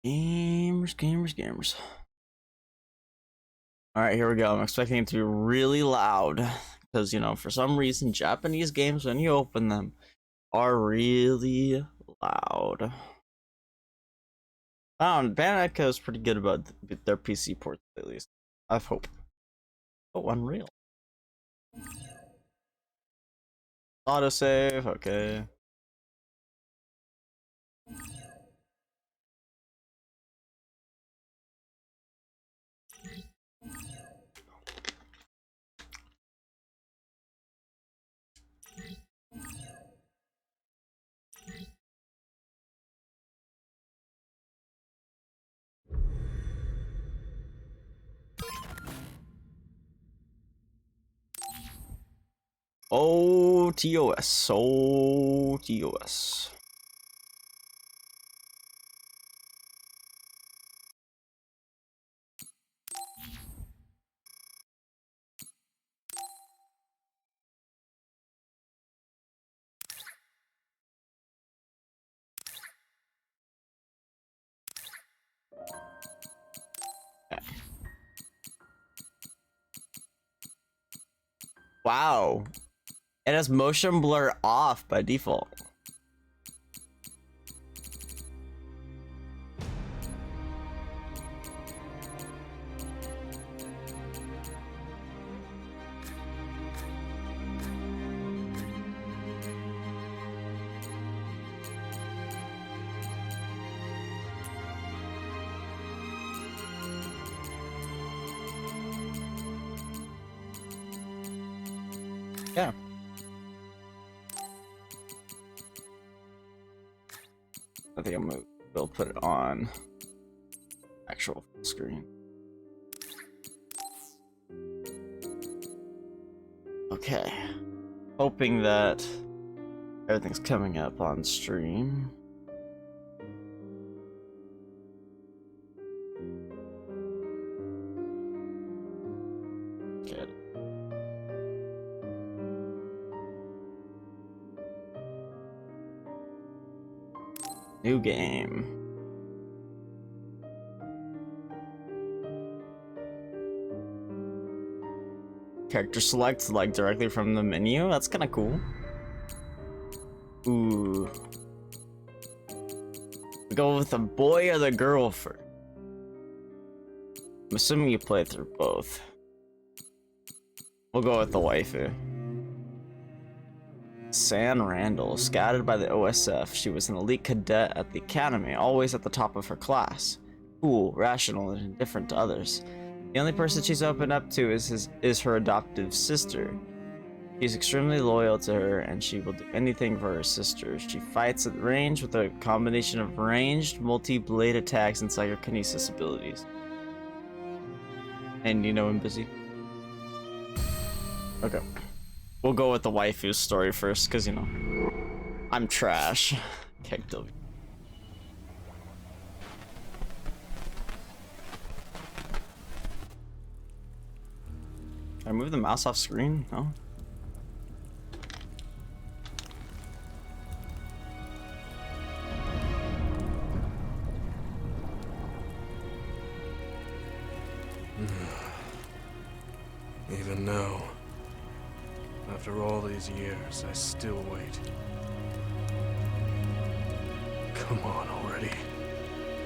Gamers. Alright, here we go. I'm expecting it to be really loud. Because, you know, for some reason, Japanese games, when you open them, are really loud. Bandai is pretty good about their PC ports, at least. I hope. Oh, Unreal. Autosave, okay. Oh, TOS. Oh, TOS. Wow. It has motion blur off by default. Yeah. I think we'll put it on actual full screen. Okay. Hoping that everything's coming up on stream. Good. New game. Character select like directly from the menu. That's kind of cool. Ooh. We go with the boy or the girl first. I'm assuming you play through both. We'll go with the waifu. San Randall, scouted by the OSF. She was an elite cadet at the academy, always at the top of her class. Cool, rational, and indifferent to others. The only person she's opened up to is her adoptive sister. She's extremely loyal to her, and she will do anything for her sister. She fights at range with a combination of ranged, multi-blade attacks and psychokinesis abilities. And you know I'm busy. Okay. We'll go with the waifu story first, because, you know, I'm trash. Kick W. Can I move the mouse off screen? No? Even now, after all these years, I still wait. Come on already.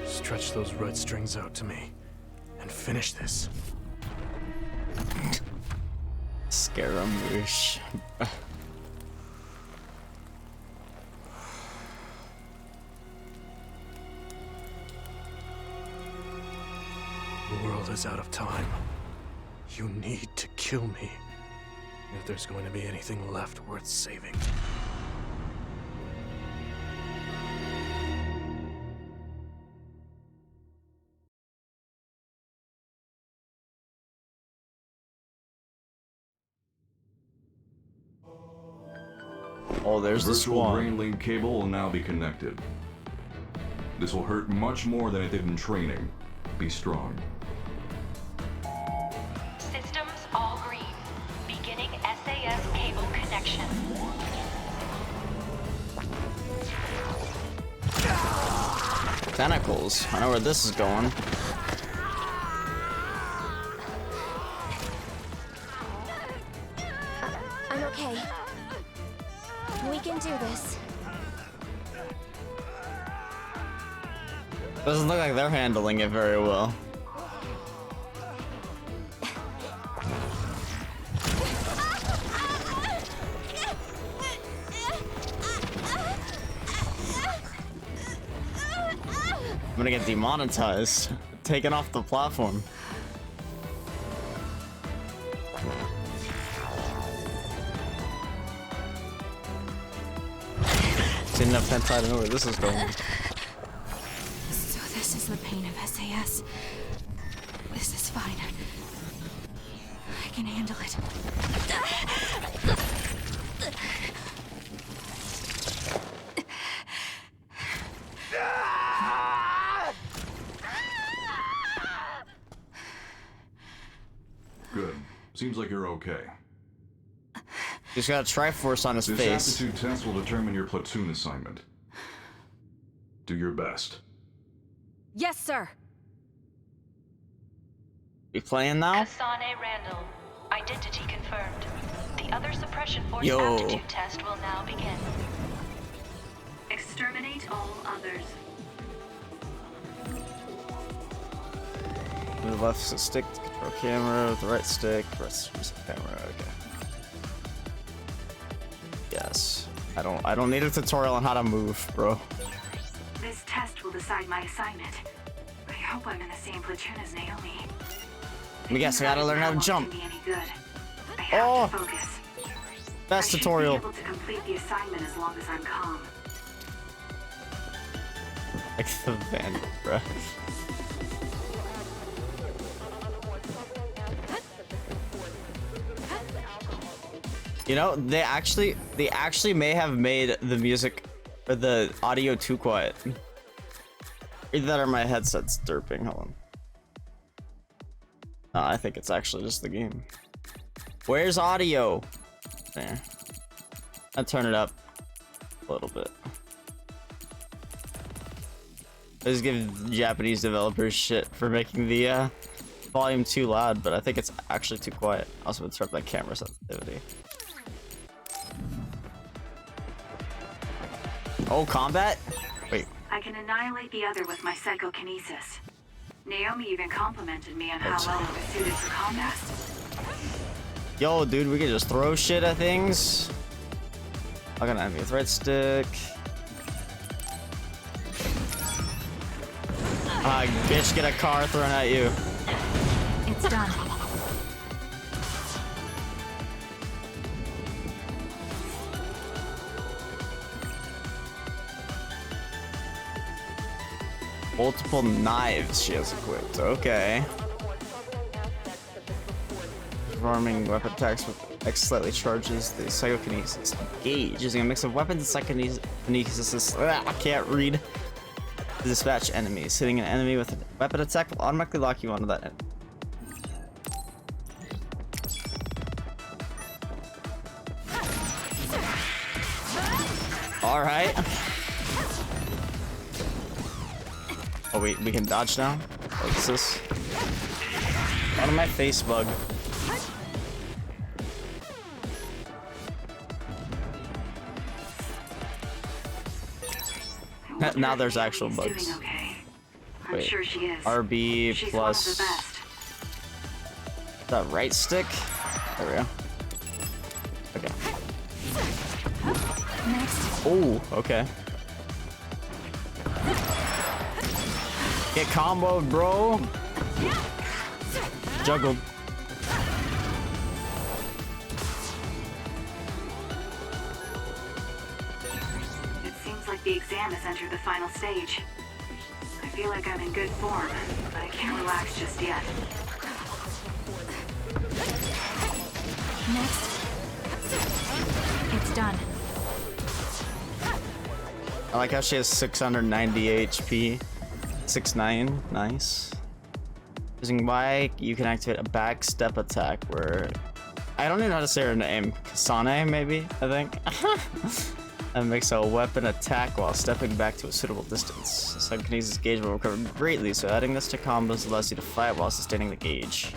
Stretch those red strings out to me, and finish this. Scaramouche. The world is out of time. You need to kill me if there's going to be anything left worth saving. Oh, there's the virtual swan. brain link cable will now be connected. This will hurt much more than it did in training. Be strong. Systems all green. Beginning SAS cable connection. Tentacles. I know where this is going. I'm okay. We can do this. Doesn't look like they're handling it very well. I'm gonna get demonetized. Taken off the platform. Didn't have hentai to know where this is going. So this is the pain of SAS. This is fine. I can handle it. Good. Seems like you're okay. He's got a Triforce on his This face. aptitude test will determine your platoon assignment. Do your best. Yes, sir. You playing now? Kasane Randall. Identity confirmed. The other suppression force Yo. aptitude test will now begin. Exterminate all others. With the left stick to control camera, with the right stick, press camera. Okay. Yes. I don't need a tutorial on how to move, bro. This test will decide my assignment. I hope I'm in the same platoon as Naomi. Let me guess, I gotta learn how to jump. Be any good. I have to focus. Best I tutorial. should be able to complete the assignment as long as I'm calm. Like the van, bro. You know, they actually may have made the music or the audio too quiet. Either that or my headset's derping. Hold on. No, I think it's actually just the game. Where's audio? There. I'll turn it up a little bit. I just give Japanese developers shit for making the volume too loud, but I think it's actually too quiet. Also, would start my camera sensitivity. Oh, combat? Wait. I can annihilate the other with my psychokinesis. Naomi even complimented me on how well I was suited for combat. Yo, dude, we can just throw shit at things. I'm gonna have a thread stick. Bitch, get a car thrown at you. It's done. Multiple knives she has equipped. Okay. Performing weapon attacks with X slightly charges the psychokinesis gauge using a mix of weapons and psychokinesis. I can't read. To dispatch enemies. Hitting an enemy with a weapon attack will automatically lock you onto that enemy. All right. Oh wait, we can dodge now? What's this? Out of my face bug. Now there's actual bugs. Doing okay. I'm Wait, sure she is. RB She's plus one of the best. the right stick. There we go. Okay. Next. Oh, okay. Get comboed, bro. Juggled. It seems like the exam has entered the final stage. I feel like I'm in good form, but I can't relax just yet. Next. It's done. I like how she has 690 HP. 6'9", nice. Using Y, you can activate a back step attack where I don't even know how to say her name. Kasane, maybe, I think. and makes a weapon attack while stepping back to a suitable distance. Psychokinesis gauge will recover greatly, so adding this to combos allows you to fight while sustaining the gauge.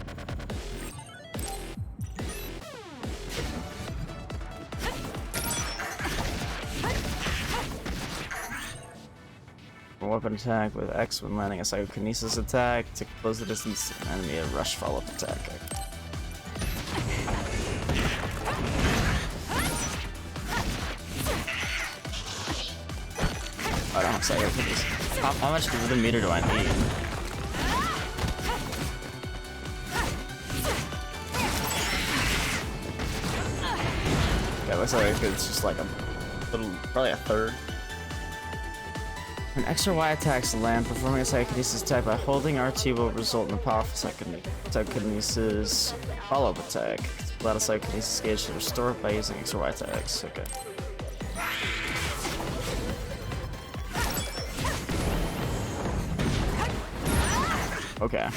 A weapon attack with X when landing a psychokinesis attack to close the distance to an enemy, a rush follow-up attack. I don't have psychokinesis. How much of the meter do I need? Yeah, it looks like it's just like a little, probably a third. When extra Y attacks land, performing a psychokinesis attack by holding RT will result in a powerful psychokinesis follow-up attack. Allow a psychokinesis gauge to restore it by using extra Y attacks. Okay. Okay.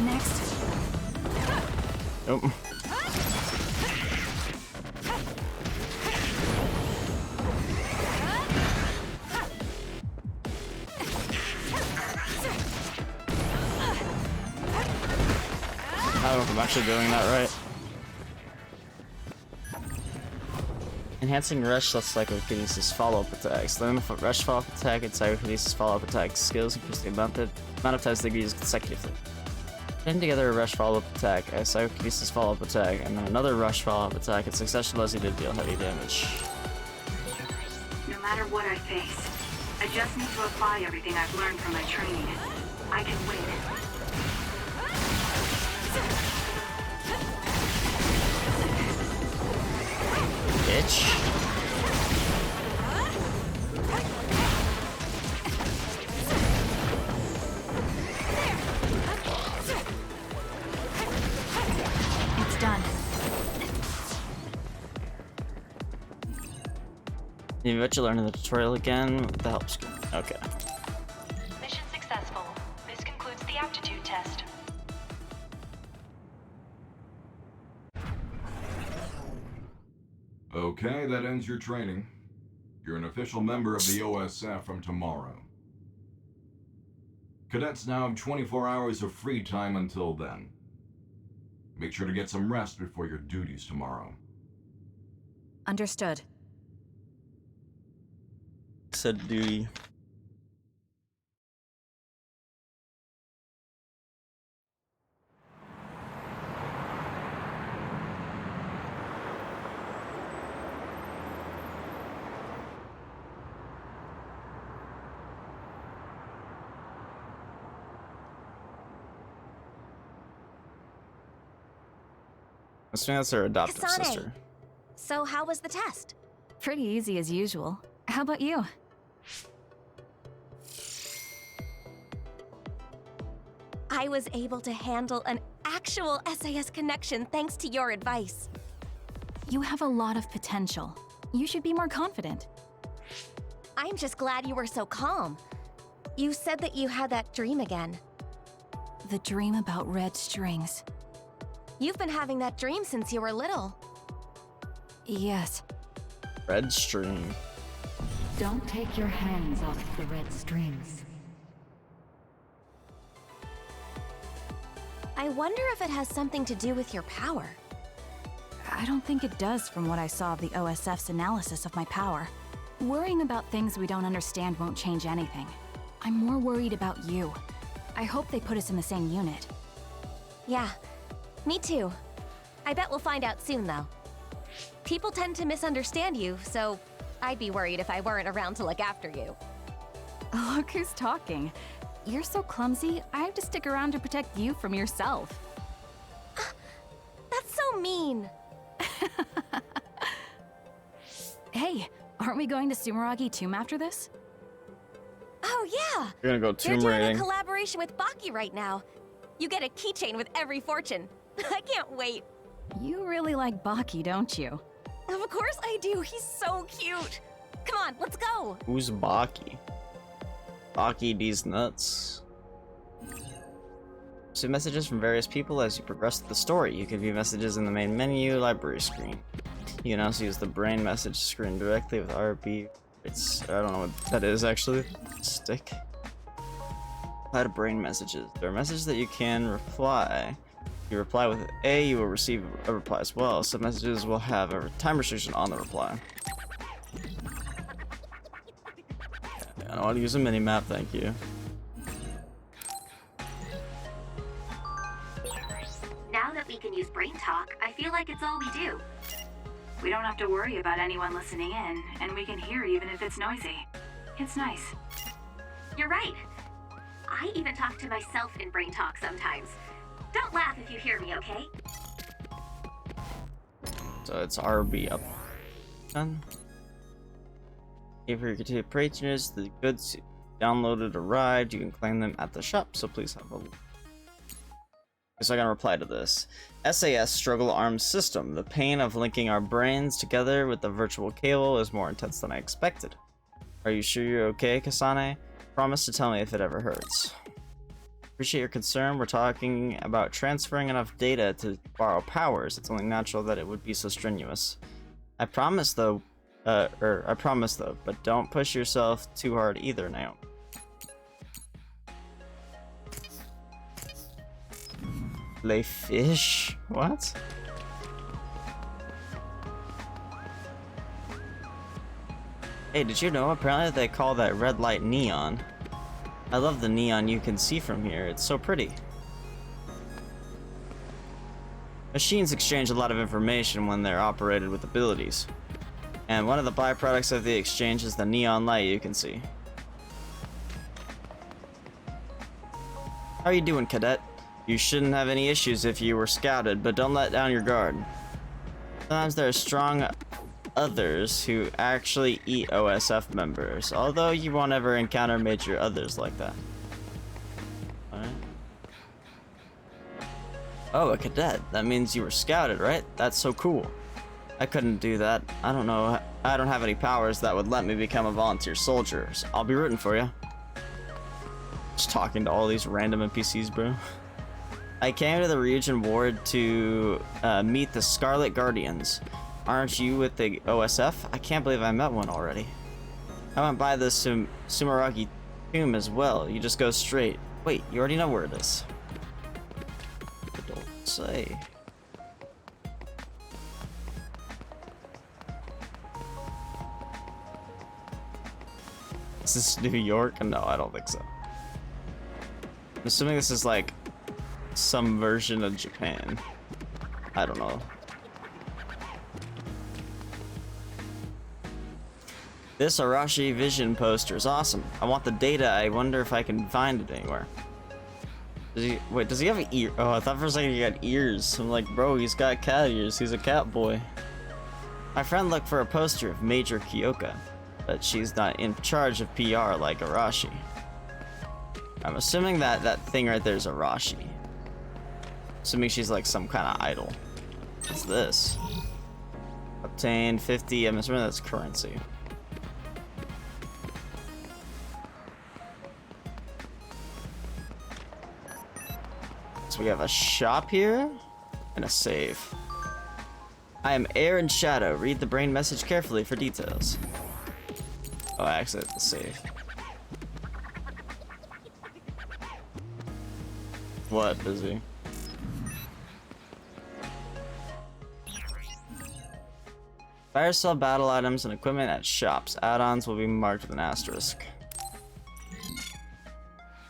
Next. Oh. I don't know if I'm actually doing that right. Enhancing Rush plus Psychokinesis follow-up attacks. Learn the Rush follow-up attack and Psychokinesis follow-up attack skills increase the amount of times they can be used consecutively. Putting together a Rush follow-up attack, a Psychokinesis follow-up attack, and then another Rush follow-up attack in succession allows you to deal heavy damage. No matter what I face, I just need to apply everything I've learned from my training. I can win. Bitch. It's done. You bet you learn in the tutorial again with the help screen. Okay. Mission successful. This concludes the aptitude test. Okay, that ends your training. You're an official member of the OSF from tomorrow. Cadets now have 24 hours of free time until then. Make sure to get some rest before your duties tomorrow. Understood. Said duty. That's her adoptive Kasane. sister. So how was the test? Pretty easy as usual. How about you? I was able to handle an actual SAS connection thanks to your advice. You have a lot of potential. You should be more confident. I'm just glad you were so calm. You said that you had that dream again. The dream about red strings. You've been having that dream since you were little. Yes. Red string. Don't take your hands off the red strings. I wonder if it has something to do with your power. I don't think it does from what I saw of the OSF's analysis of my power. Worrying about things we don't understand won't change anything. I'm more worried about you. I hope they put us in the same unit. Yeah, me too. I bet we'll find out soon, though. People tend to misunderstand you, so I'd be worried if I weren't around to look after you. Look who's talking. You're so clumsy, I have to stick around to protect you from yourself. That's so mean. Hey, aren't we going to Sumeragi Tomb after this? Oh yeah! You're gonna go They're tomb doing raiding. a collaboration with Baki right now. You get a keychain with every fortune. I can't wait. You really like Baki, don't you? Of course I do. He's so cute. Come on, let's go. Who's Baki? Baki these nuts. Receive messages from various people as you progress through the story. You can view messages in the main menu library screen. You can also use the brain message screen directly with RB. I don't know what that is actually. Stick. Reply to brain messages. There are messages that you can reply. If you reply with A, you will receive a reply as well. Some messages will have a time restriction on the reply. I don't want to use a mini-map, thank you. Now that we can use Brain Talk, I feel like it's all we do. We don't have to worry about anyone listening in, and we can hear even if it's noisy. It's nice. You're right. I even talk to myself in Brain Talk sometimes. Don't laugh if you hear me, okay? So it's RB up. Done. If you continue patronage, the goods you downloaded arrived. You can claim them at the shop, so please have a look. So I gotta reply to this. SAS Struggle Arms System. The pain of linking our brains together with the virtual cable is more intense than I expected. Are you sure you're okay, Kasane? Promise to tell me if it ever hurts. Appreciate your concern. We're talking about transferring enough data to borrow powers. It's only natural that it would be so strenuous. I promise though, but don't push yourself too hard either, Naomi. Lay fish? What? Hey, did you know apparently they call that red light neon? I love the neon you can see from here. It's so pretty. Machines exchange a lot of information when they're operated with abilities. And one of the byproducts of the exchange is the neon light you can see. How are you doing, Cadet? You shouldn't have any issues if you were scouted, but don't let down your guard. Sometimes there are strong others who actually eat OSF members, although you won't ever encounter major others like that. Alright. Oh, a cadet. That means you were scouted, right? That's so cool. I couldn't do that. I don't know. I don't have any powers that would let me become a volunteer soldier, so I'll be rooting for you. Just talking to all these random NPCs, bro. I came to the region ward to meet the Scarlet Guardians. Aren't you with the OSF? I can't believe I met one already. I went by the Sumeragi tomb as well. You just go straight. Wait, you already know where it is. Don't say. Is this New York? No, I don't think so. I'm assuming this is like some version of Japan. I don't know. This Arashi Vision poster is awesome. I want the data. I wonder if I can find it anywhere. Does he have an ear? Oh, I thought for a second he got ears. I'm like, bro, he's got cat ears. He's a cat boy. My friend looked for a poster of Major Kyoka, but she's not in charge of PR like Arashi. I'm assuming that that thing right there is Arashi. Assuming she's like some kind of idol. What's this? Obtain 50. I'm assuming that's currency. So we have a shop here and a save. I am Air and Shadow. Read the brain message carefully for details. Oh, I actually have to save. What, busy? Fire sell battle items and equipment at shops. Add-ons will be marked with an asterisk.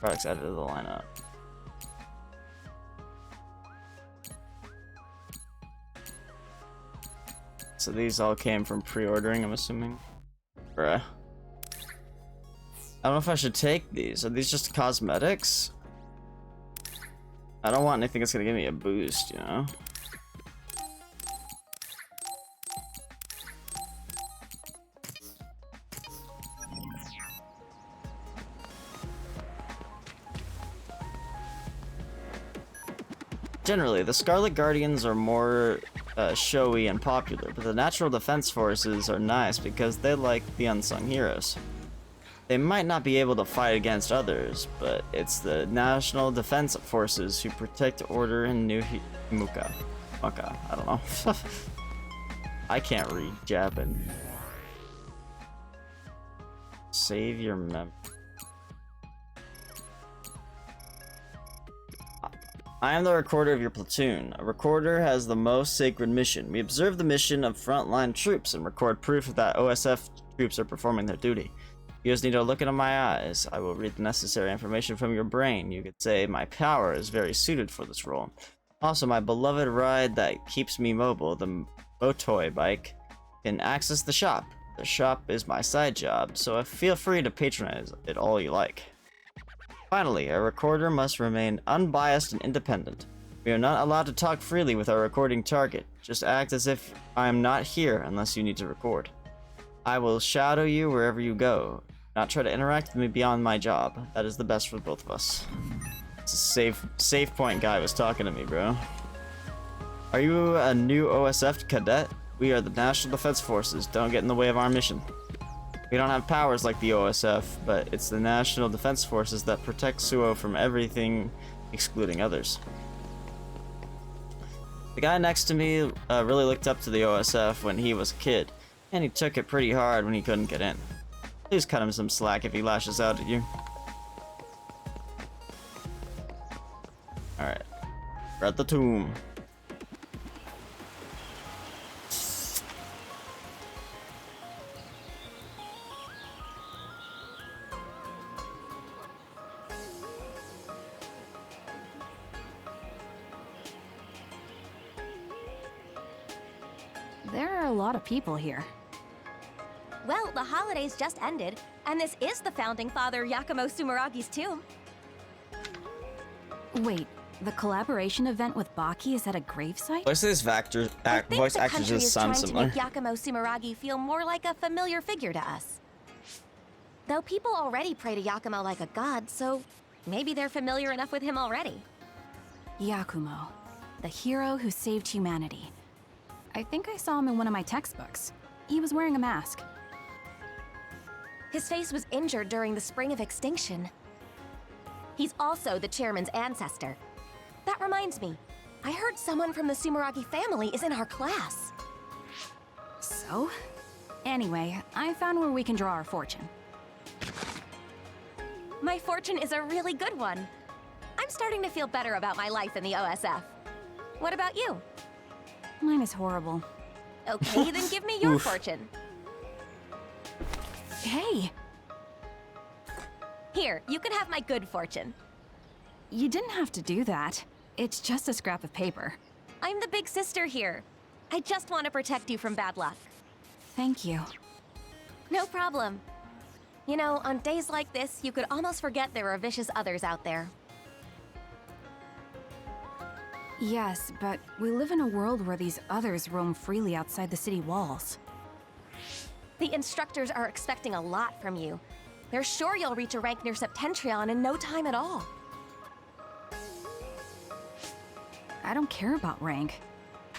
Products added to the lineup. So these all came from pre-ordering, I'm assuming. Bruh. I don't know if I should take these. Are these just cosmetics? I don't want anything that's gonna give me a boost, you know? Generally, the Scarlet Guardians are more showy and popular, but the Natural Defense Forces are nice because they like the unsung heroes. They might not be able to fight against others, but it's the National Defense Forces who protect order in New Himuka. Muka, I don't know. I can't read Japan. Save your mem. I am the recorder of your platoon. A recorder has the most sacred mission. We observe the mission of frontline troops and record proof that OSF troops are performing their duty. You just need to look into my eyes. I will read the necessary information from your brain. You could say my power is very suited for this role. Also, my beloved ride that keeps me mobile, the Motoy bike, can access the shop. The shop is my side job, so feel free to patronize it all you like. Finally, a recorder must remain unbiased and independent. We are not allowed to talk freely with our recording target. Just act as if I am not here unless you need to record. I will shadow you wherever you go. Not try to interact with me beyond my job. That is the best for both of us. It's a safe point guy was talking to me, bro. Are you a new OSF cadet? We are the National Defense Forces. Don't get in the way of our mission. We don't have powers like the OSF, but it's the National Defense Forces that protect Suo from everything, excluding others. The guy next to me really looked up to the OSF when he was a kid, and he took it pretty hard when he couldn't get in. Please cut him some slack if he lashes out at you. Alright. We're at the tomb. There are a lot of people here. Well, the holidays just ended, and this is the founding father Yakumo Sumeragi's tomb. Wait, the collaboration event with Baki is at a gravesite? Voice of this voice actor just sounds similar. I think the country is trying to make Yakumo Sumeragi feel more like a familiar figure to us. Though people already pray to Yakumo like a god, so maybe they're familiar enough with him already. Yakumo, the hero who saved humanity. I think I saw him in one of my textbooks. He was wearing a mask. His face was injured during the Spring of Extinction. He's also the chairman's ancestor. That reminds me, I heard someone from the Sumeragi family is in our class. So? Anyway, I found where we can draw our fortune. My fortune is a really good one. I'm starting to feel better about my life in the OSF. What about you? Mine is horrible. Okay, then give me your fortune. Hey! Here, you can have my good fortune. You didn't have to do that. It's just a scrap of paper. I'm the big sister here. I just want to protect you from bad luck. Thank you. No problem. You know, on days like this, you could almost forget there are vicious others out there. Yes, but we live in a world where these others roam freely outside the city walls. The instructors are expecting a lot from you. They're sure you'll reach a rank near Septentrion in no time at all. I don't care about rank.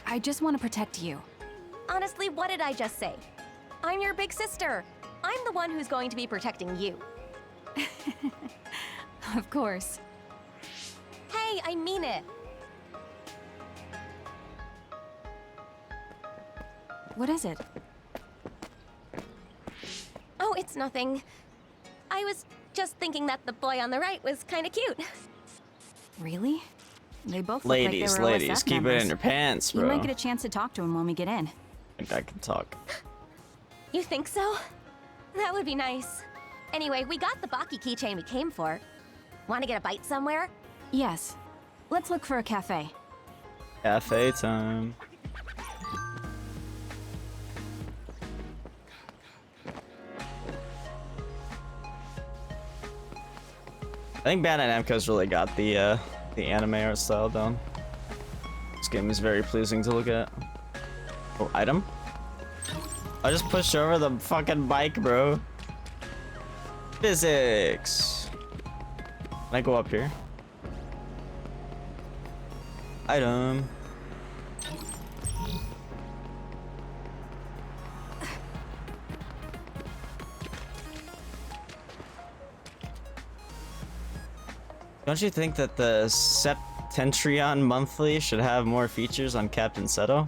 I just want to protect you. Honestly, what did I just say? I'm your big sister. I'm the one who's going to be protecting you. Of course. Hey, I mean it. What is it? Oh, it's nothing. I was just thinking that the boy on the right was kind of cute. Really? They both look Ladies, like they were ladies, OSF keep members. it in your pants, bro. You might get a chance to talk to him when we get in. I think I can talk. You think so? That would be nice. Anyway, we got the Baki keychain we came for. Want to get a bite somewhere? Yes. Let's look for a cafe. Cafe time. I think Bandai Namco's really got the anime art style down. This game is very pleasing to look at. Oh, item? I just pushed over the fucking bike, bro. Physics. Can I go up here? Item. Don't you think that the Septentrion Monthly should have more features on Captain Seto?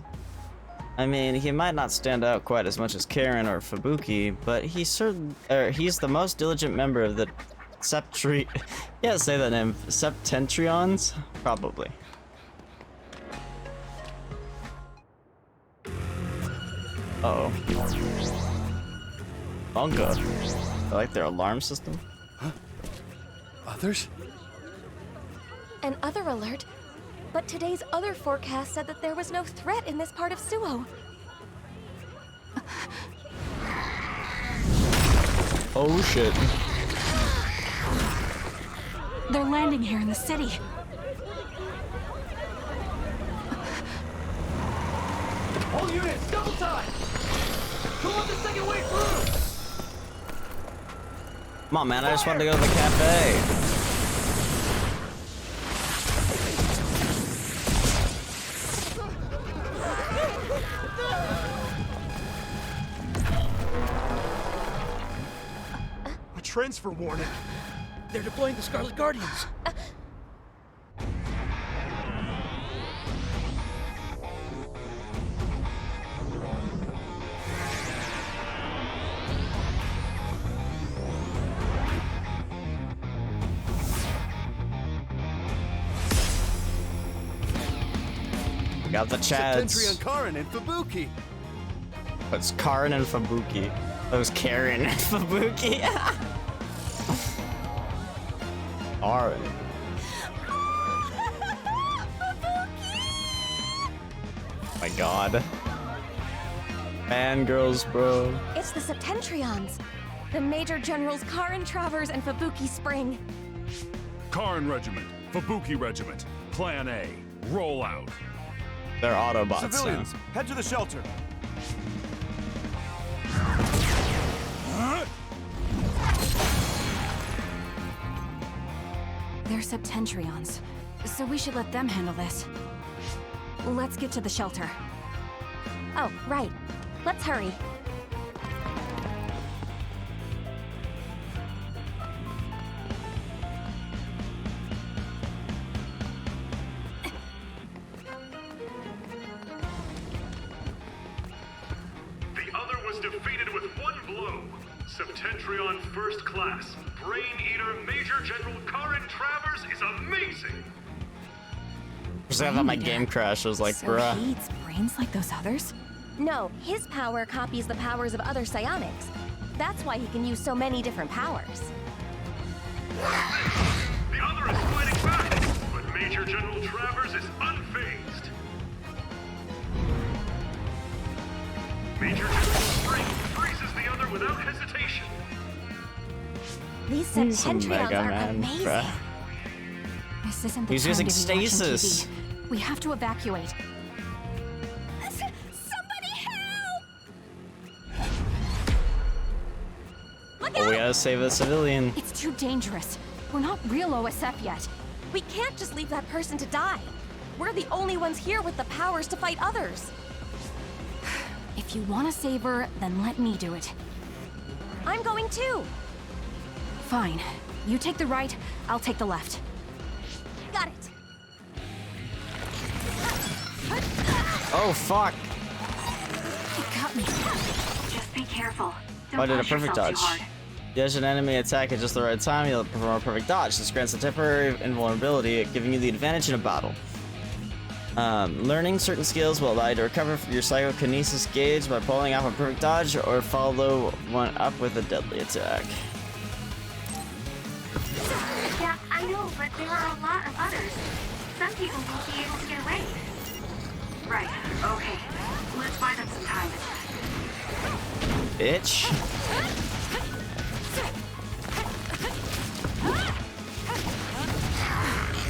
I mean, he might not stand out quite as much as Karen or Fubuki, but he's the most diligent member of the yeah, say that name. Septentrions? Probably. Uh-oh. Bunga. I like their alarm system. Huh? Others? An other alert? But today's other forecast said that there was no threat in this part of Suo. Oh shit. They're landing here in the city. All units, double time! Who wants the second way through? Come on, man, I just wanted to go to the cafe. A transfer warning. They're deploying the Scarlet Guardians. Got the Chads. Septentrion Karen and Fubuki. It's Karen and Fubuki. That was Karen and Fubuki. Karen. My god. Fangirls, bro. It's the Septentrions. The Major Generals Karen Travers and Fubuki Spring. Karen Regiment, Fubuki Regiment, Plan A, roll out. They're Autobots. Civilians, head to the shelter. They're Septentrions, so we should let them handle this. Let's get to the shelter. Oh, right. Let's hurry. The other was defeated with one blow. Septentrion First Class, Brain Eater Major General Karen Travers is amazing! I thought my game crashed. I was like, so bruh. he eats brains like those others? No, his power copies the powers of other psionics. That's why he can use so many different powers. The other is fighting back, but Major General Travers is unfazed. Major General Spring freezes the other without hesitation. These He's a Septentrions Mega are Man, amazing. bruh. This isn't the He's time using to be watching stasis. TV. We have to evacuate. Somebody help! Look Oh, we out! gotta save a civilian. It's too dangerous. We're not real OSF yet. We can't just leave that person to die. We're the only ones here with the powers to fight others. If you want to save her, then let me do it. I'm going too. Fine. You take the right, I'll take the left. Got it. Oh, fuck. It got me. Just be careful. I Don't did a push perfect yourself dodge. too hard. Dodge an enemy attack at just the right time, you'll perform a perfect dodge. This grants a temporary invulnerability, giving you the advantage in a battle. Learning certain skills will allow you to recover from your psychokinesis gauge by pulling off a perfect dodge or follow one up with a deadly attack. Yeah, I know, but there are a lot of others. Some people won't be able to get away. Right, okay. Let's buy them some time. Bitch.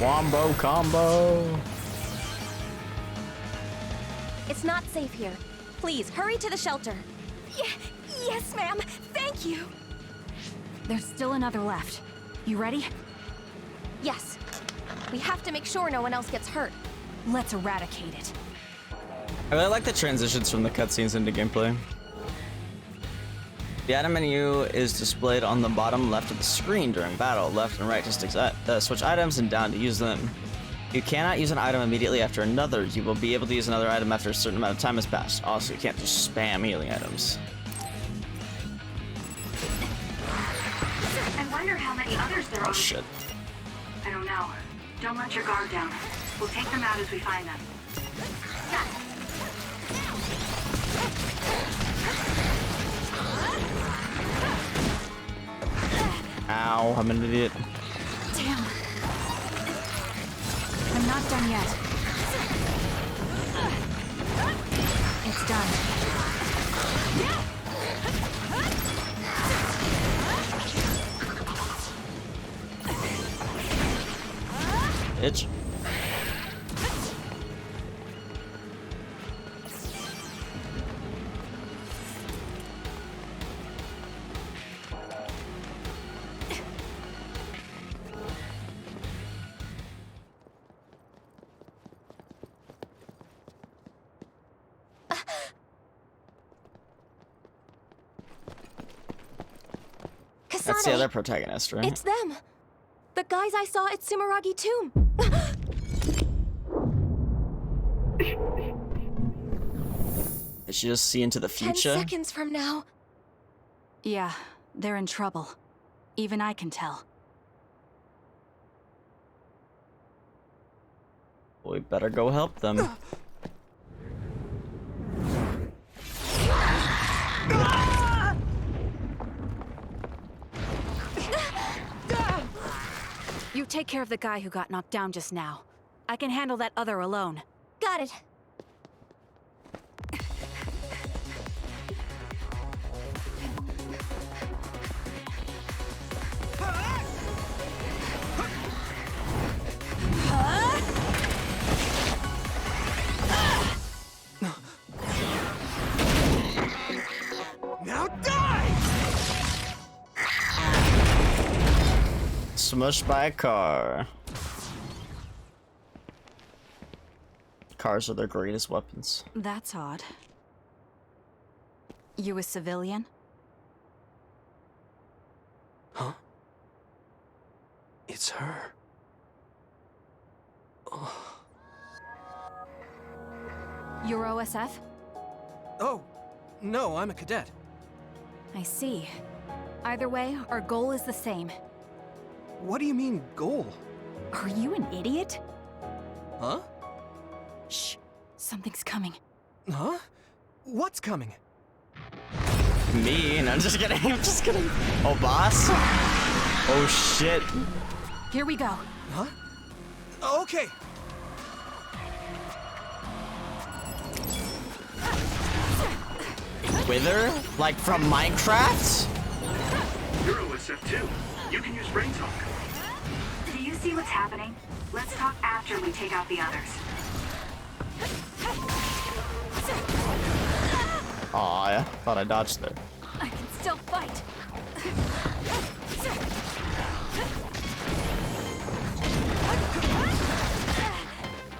Wombo combo. It's not safe here. Please, hurry to the shelter. Yes, ma'am. Thank you. There's still another left. You ready? Yes. We have to make sure no one else gets hurt. Let's eradicate it. I really like the transitions from the cutscenes into gameplay. The item menu is displayed on the bottom left of the screen during battle. Left and right to stick switch items and down to use them. You cannot use an item immediately after another. You will be able to use another item after a certain amount of time has passed. Also, you can't just spam healing items. I wonder how many others there are. Oh shit. I don't know. Don't let your guard down. We'll take them out as we find them. Ow, I'm an idiot. Damn. I'm not done yet. It's done. Itch. That's the other protagonist, right? It's them! The guys I saw at Sumeragi Tomb! Did she just see into the 10 future? seconds from now. Yeah, they're in trouble. Even I can tell. We better go help them. You take care of the guy who got knocked down just now. I can handle that other alone. Got it. Now die! Smushed by a car. Cars are their greatest weapons. That's odd. You a civilian? Huh? It's her. Oh. You're OSF? Oh, no, I'm a cadet. I see. Either way, our goal is the same. What do you mean, goal? Are you an idiot? Huh? Shh. Something's coming. Huh? What's coming? Me? No, I'm just kidding. I'm just kidding. Oh, boss? Oh, shit. Here we go. Huh? Okay. Wither? Like from Minecraft? You're OSF too. You can use brain talk. Do you see what's happening? Let's talk after we take out the others. Aw, I thought I dodged there. I can still fight.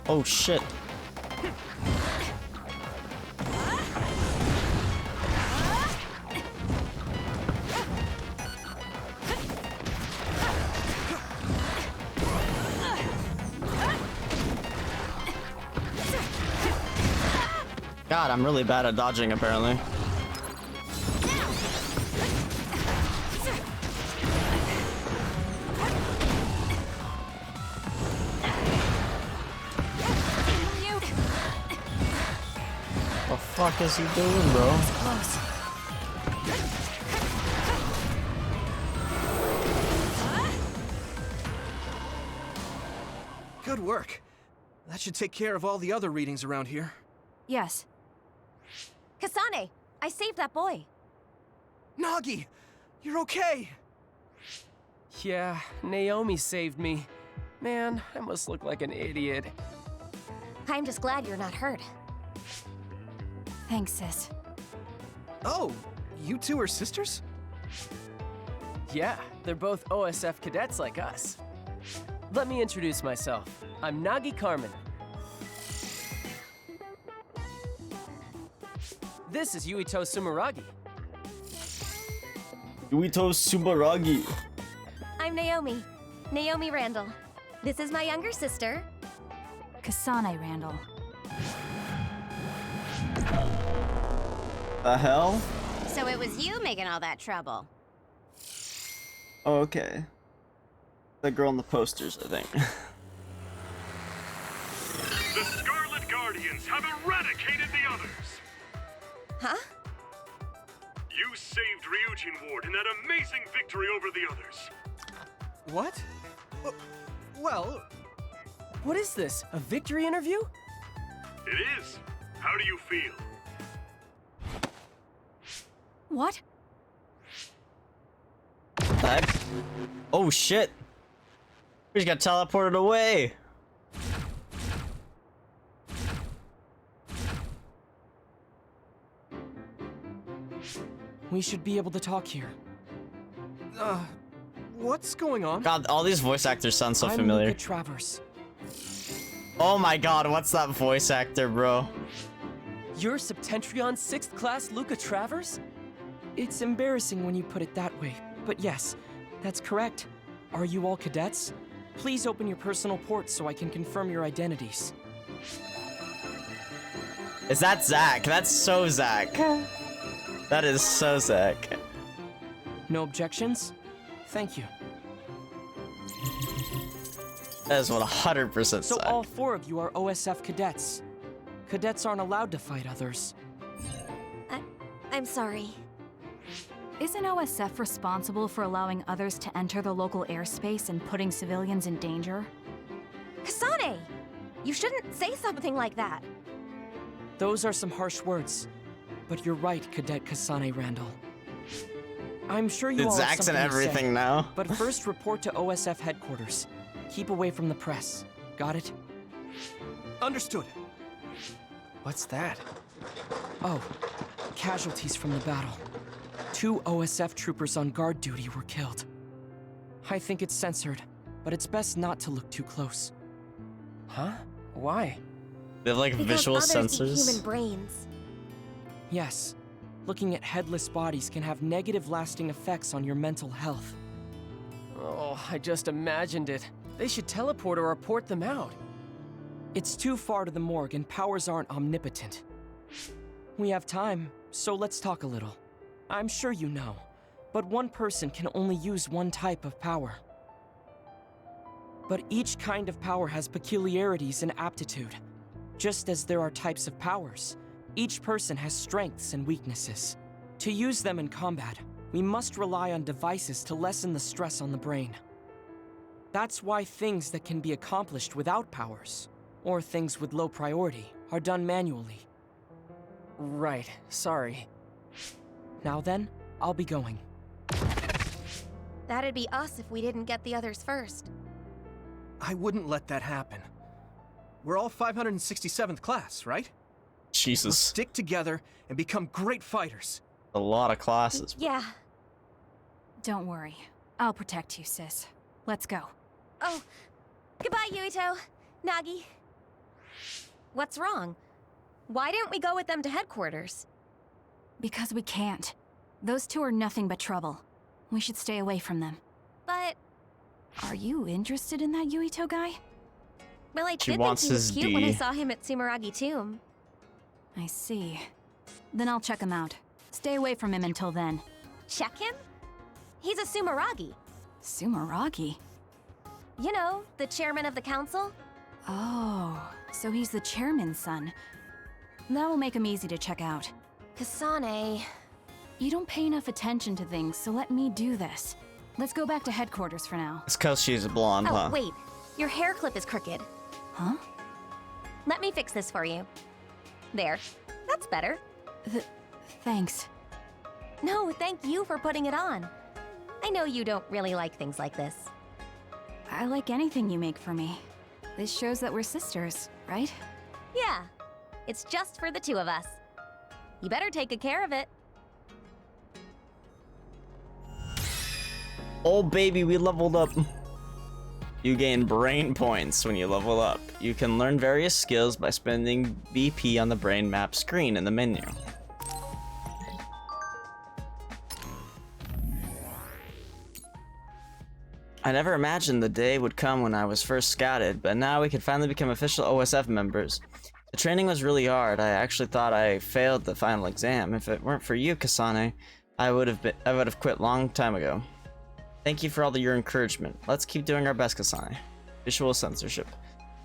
Oh, shit. God, I'm really bad at dodging, apparently. What the fuck is he doing, bro? Close. Good work. That should take care of all the other readings around here. Yes. Kasane, I saved that boy. Nagi, you're okay. Yeah, Naomi saved me. Man, I must look like an idiot. I'm just glad you're not hurt. Thanks, sis. Oh, you two are sisters? Yeah, they're both OSF cadets like us. Let me introduce myself. I'm Nagi Carmen. This is Yuito Sumeragi. Yuito Sumeragi. I'm Naomi. Naomi Randall. This is my younger sister. Kasane Randall. The hell? So it was you making all that trouble. Oh, okay. The girl in the posters, I think. The Scarlet Guardians have eradicated the others. Huh? You saved Ryujin Ward in that amazing victory over the others. What? Well... What is this? A victory interview? It is. How do you feel? What? Heck? Oh shit! We just got teleported away! We should be able to talk here. What's going on? God, all these voice actors sound so I'm familiar. Luca Travers. Oh my god, what's that voice actor, bro? You're Septentrion 6th class Luca Travers? It's embarrassing when you put it that way, but yes, that's correct. Are you all cadets? Please open your personal ports so I can confirm your identities. Is that Zach? That's so Zach. That is so Zach. No objections? Thank you. That is 100% Zach. So all 4 of you are OSF cadets. Cadets aren't allowed to fight others. I'm sorry. Isn't OSF responsible for allowing others to enter the local airspace and putting civilians in danger? Kasane! You shouldn't say something like that. Those are some harsh words. But you're right, Cadet Kasane Randall. I'm sure you all have Zach's and something to say, everything now. But first report to OSF headquarters. Keep away from the press. Got it? Understood. What's that? Oh, casualties from the battle. 2 OSF troopers on guard duty were killed. I think it's censored, but it's best not to look too close. Huh? Why? They have like Because visual others eat sensors. human brains. Yes. Looking at headless bodies can have negative lasting effects on your mental health. Oh, I just imagined it. They should teleport or report them out. It's too far to the morgue and powers aren't omnipotent. We have time, so let's talk a little. I'm sure you know, but one person can only use one type of power. But each kind of power has peculiarities and aptitude. Just as there are types of powers, each person has strengths and weaknesses. To use them in combat, we must rely on devices to lessen the stress on the brain. That's why things that can be accomplished without powers, or things with low priority, are done manually. Right, sorry. Now then, I'll be going. That'd be us if we didn't get the others first. I wouldn't let that happen. We're all 567th class, right? We'll Jesus. stick together and become great fighters. A lot of classes. Yeah. Don't worry. I'll protect you, sis. Let's go. Oh, goodbye, Yuito. Nagi. What's wrong? Why didn't we go with them to headquarters? Because we can't. Those 2 are nothing but trouble. We should stay away from them. But, Are you interested in that Yuito guy? well, I She did think wants he was his cute when I D. saw him at Sumeragi Tomb. I see. Then I'll check him out. Stay away from him until then. Check him? He's a Sumeragi. Sumeragi? You know, the chairman of the council? Oh, so he's the chairman's son. That will make him easy to check out. Kasane. You don't pay enough attention to things, so let me do this. Let's go back to headquarters for now. It's cause she's blonde, Oh, huh? wait. Your hair clip is crooked. Huh? Let me fix this for you. There. That's better. Thanks. No, thank you for putting it on. I know you don't really like things like this. I like anything you make for me. This shows that we're sisters, right? Yeah. It's just for the 2 of us. You better take good care of it. Oh baby, we leveled up. You gain brain points when you level up. You can learn various skills by spending BP on the brain map screen in the menu. I never imagined the day would come when I was first scouted, but now we could finally become official OSF members. The training was really hard. I actually thought I failed the final exam. If it weren't for you, Kasane, I would have quit long time ago. Thank you for all your encouragement. Let's keep doing our best, Kasane. Visual censorship.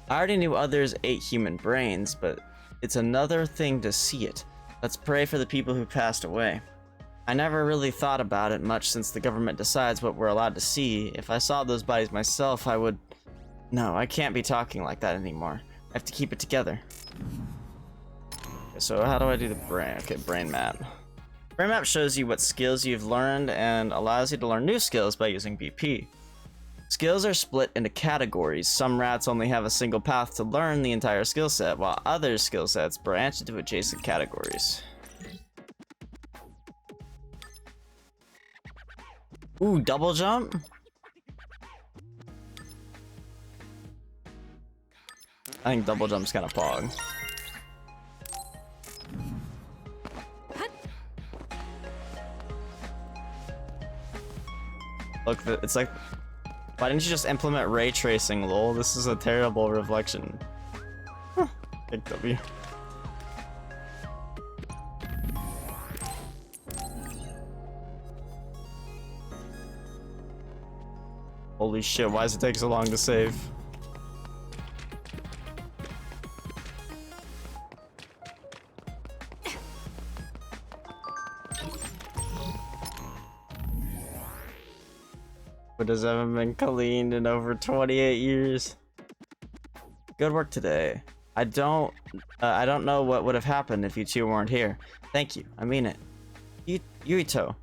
I already knew others ate human brains, but it's another thing to see it. Let's pray for the people who passed away. I never really thought about it much since the government decides what we're allowed to see. If I saw those bodies myself, I would... No, I can't be talking like that anymore. I have to keep it together. Okay, so how do I do the brain? Okay, brain map. Brain map shows you what skills you've learned and allows you to learn new skills by using BP. Skills are split into categories. Some rats only have a single path to learn the entire skill set, while other skill sets branch into adjacent categories. Ooh, double jump? I think double jump's kind of pog. Look, it's like... Why didn't you just implement ray tracing, lol? This is a terrible reflection. Huh. Big W. Holy shit, why does it take so long to save? But has haven't been cleaned in over 28 years. Good work today. I don't know what would have happened if you two weren't here. Thank you, I mean it. Yuito,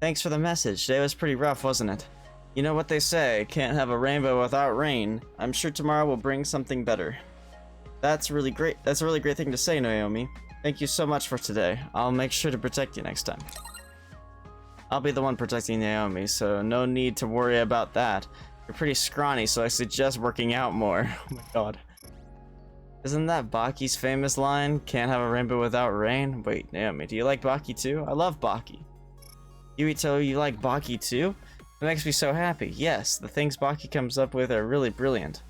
thanks for the message. Today was pretty rough, wasn't it? You know what they say, can't have a rainbow without rain. I'm sure tomorrow will bring something better. That's really great. That's a really great thing to say, Naomi. Thank you so much for today. I'll make sure to protect you next time. I'll be the one protecting Naomi, so no need to worry about that. You're pretty scrawny, so I suggest working out more. Oh my god. Isn't that Baki's famous line? Can't have a rainbow without rain? Wait, Naomi, do you like Baki too? I love Baki. Yuito, you like Baki too? It makes me so happy. Yes, the things Baki comes up with are really brilliant.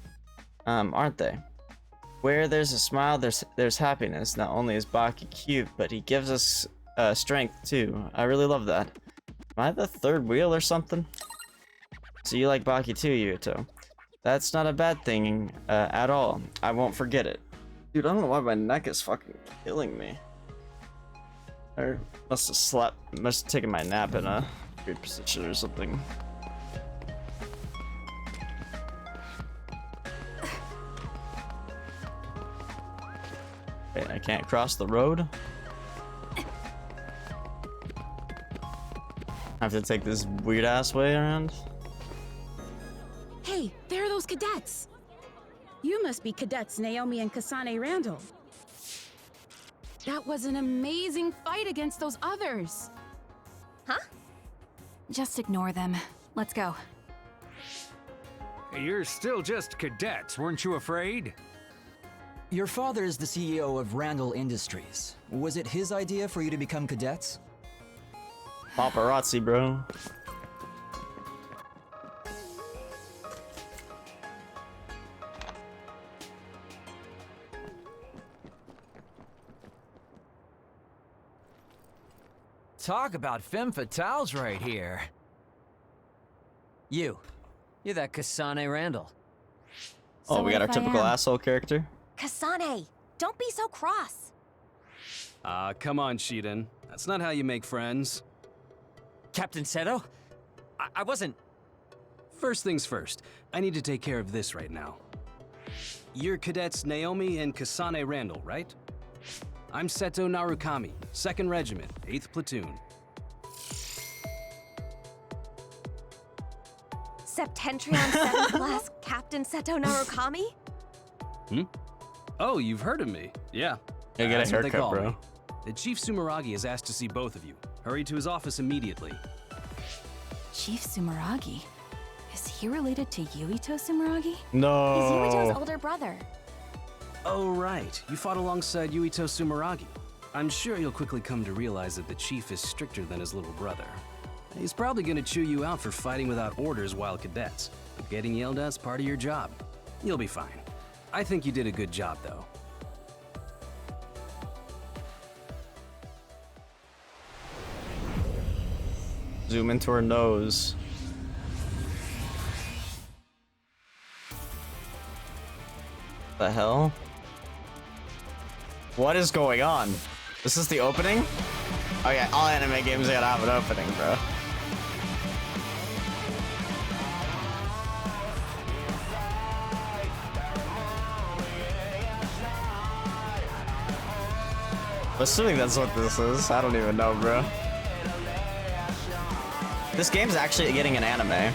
Aren't they? Where there's a smile, there's happiness. Not only is Baki cute, but he gives us strength too. I really love that. Am I the third wheel or something? So you like Baki too, Yuito. That's not a bad thing at all. I won't forget it. Dude, I don't know why my neck is fucking killing me. I must have taken my nap in a weird position or something. Wait, I can't cross the road? I have to take this weird ass way around? Hey, there are those cadets! You must be cadets Naomi and Kasane Randall. That was an amazing fight against those others! Huh? Just ignore them. Let's go. You're still just cadets, weren't you afraid? Your father is the CEO of Randall Industries. Was it his idea for you to become cadets? Paparazzi, bro. Talk about femme fatales right here. You're that Kasane Randall. Oh, So we got our what if I typical am? asshole character. Kasane, don't be so cross. Come on, Shiden. That's not how you make friends. Captain Seto? I wasn't... First things first, I need to take care of this right now. You're cadets Naomi and Kasane Randall, right? I'm Seto Narukami, 2nd Regiment, 8th Platoon. Septentrion 7th class Captain Seto Narukami? Hmm? Oh, you've heard of me. Yeah. Yeah, get a That's what they haircut, call bro. me. The Chief Sumeragi has asked to see both of you. Hurry to his office immediately. Chief Sumeragi? Is he related to Yuito Sumeragi? No. He's Yuito's older brother. Oh, right. You fought alongside Yuito Sumeragi. I'm sure you'll quickly come to realize that the Chief is stricter than his little brother. He's probably gonna chew you out for fighting without orders while cadets. Getting yelled at's part of your job. You'll be fine. I think you did a good job, though. Zoom into her nose. The hell? What is going on? This is the opening? Oh yeah, all anime games gotta have an opening, bro. I'm assuming that's what this is. I don't even know, bro. This game's actually getting an anime.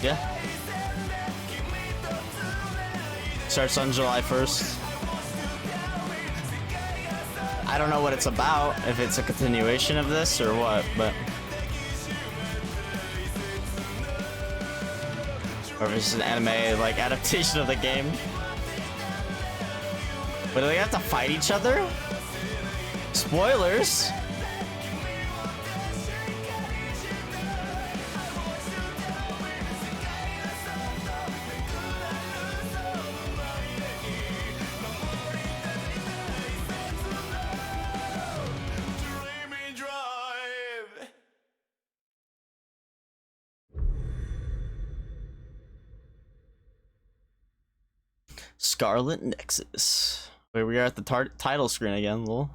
Yeah. Starts on July 1st. I don't know what it's about, if it's a continuation of this or what, but... Or if it's an anime, like, adaptation of the game. But do they have to fight each other? Spoilers! Scarlet Nexus. Wait, we are at the title screen again, lol.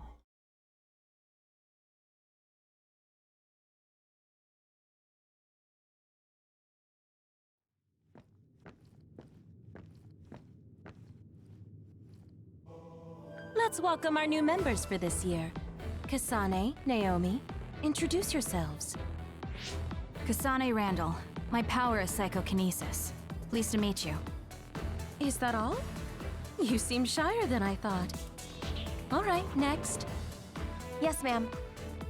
Let's welcome our new members for this year. Kasane, Naomi, introduce yourselves. Kasane Randall. My power is psychokinesis. Pleased to meet you. Is that all? You seem shyer than I thought. All right, next. Yes, ma'am.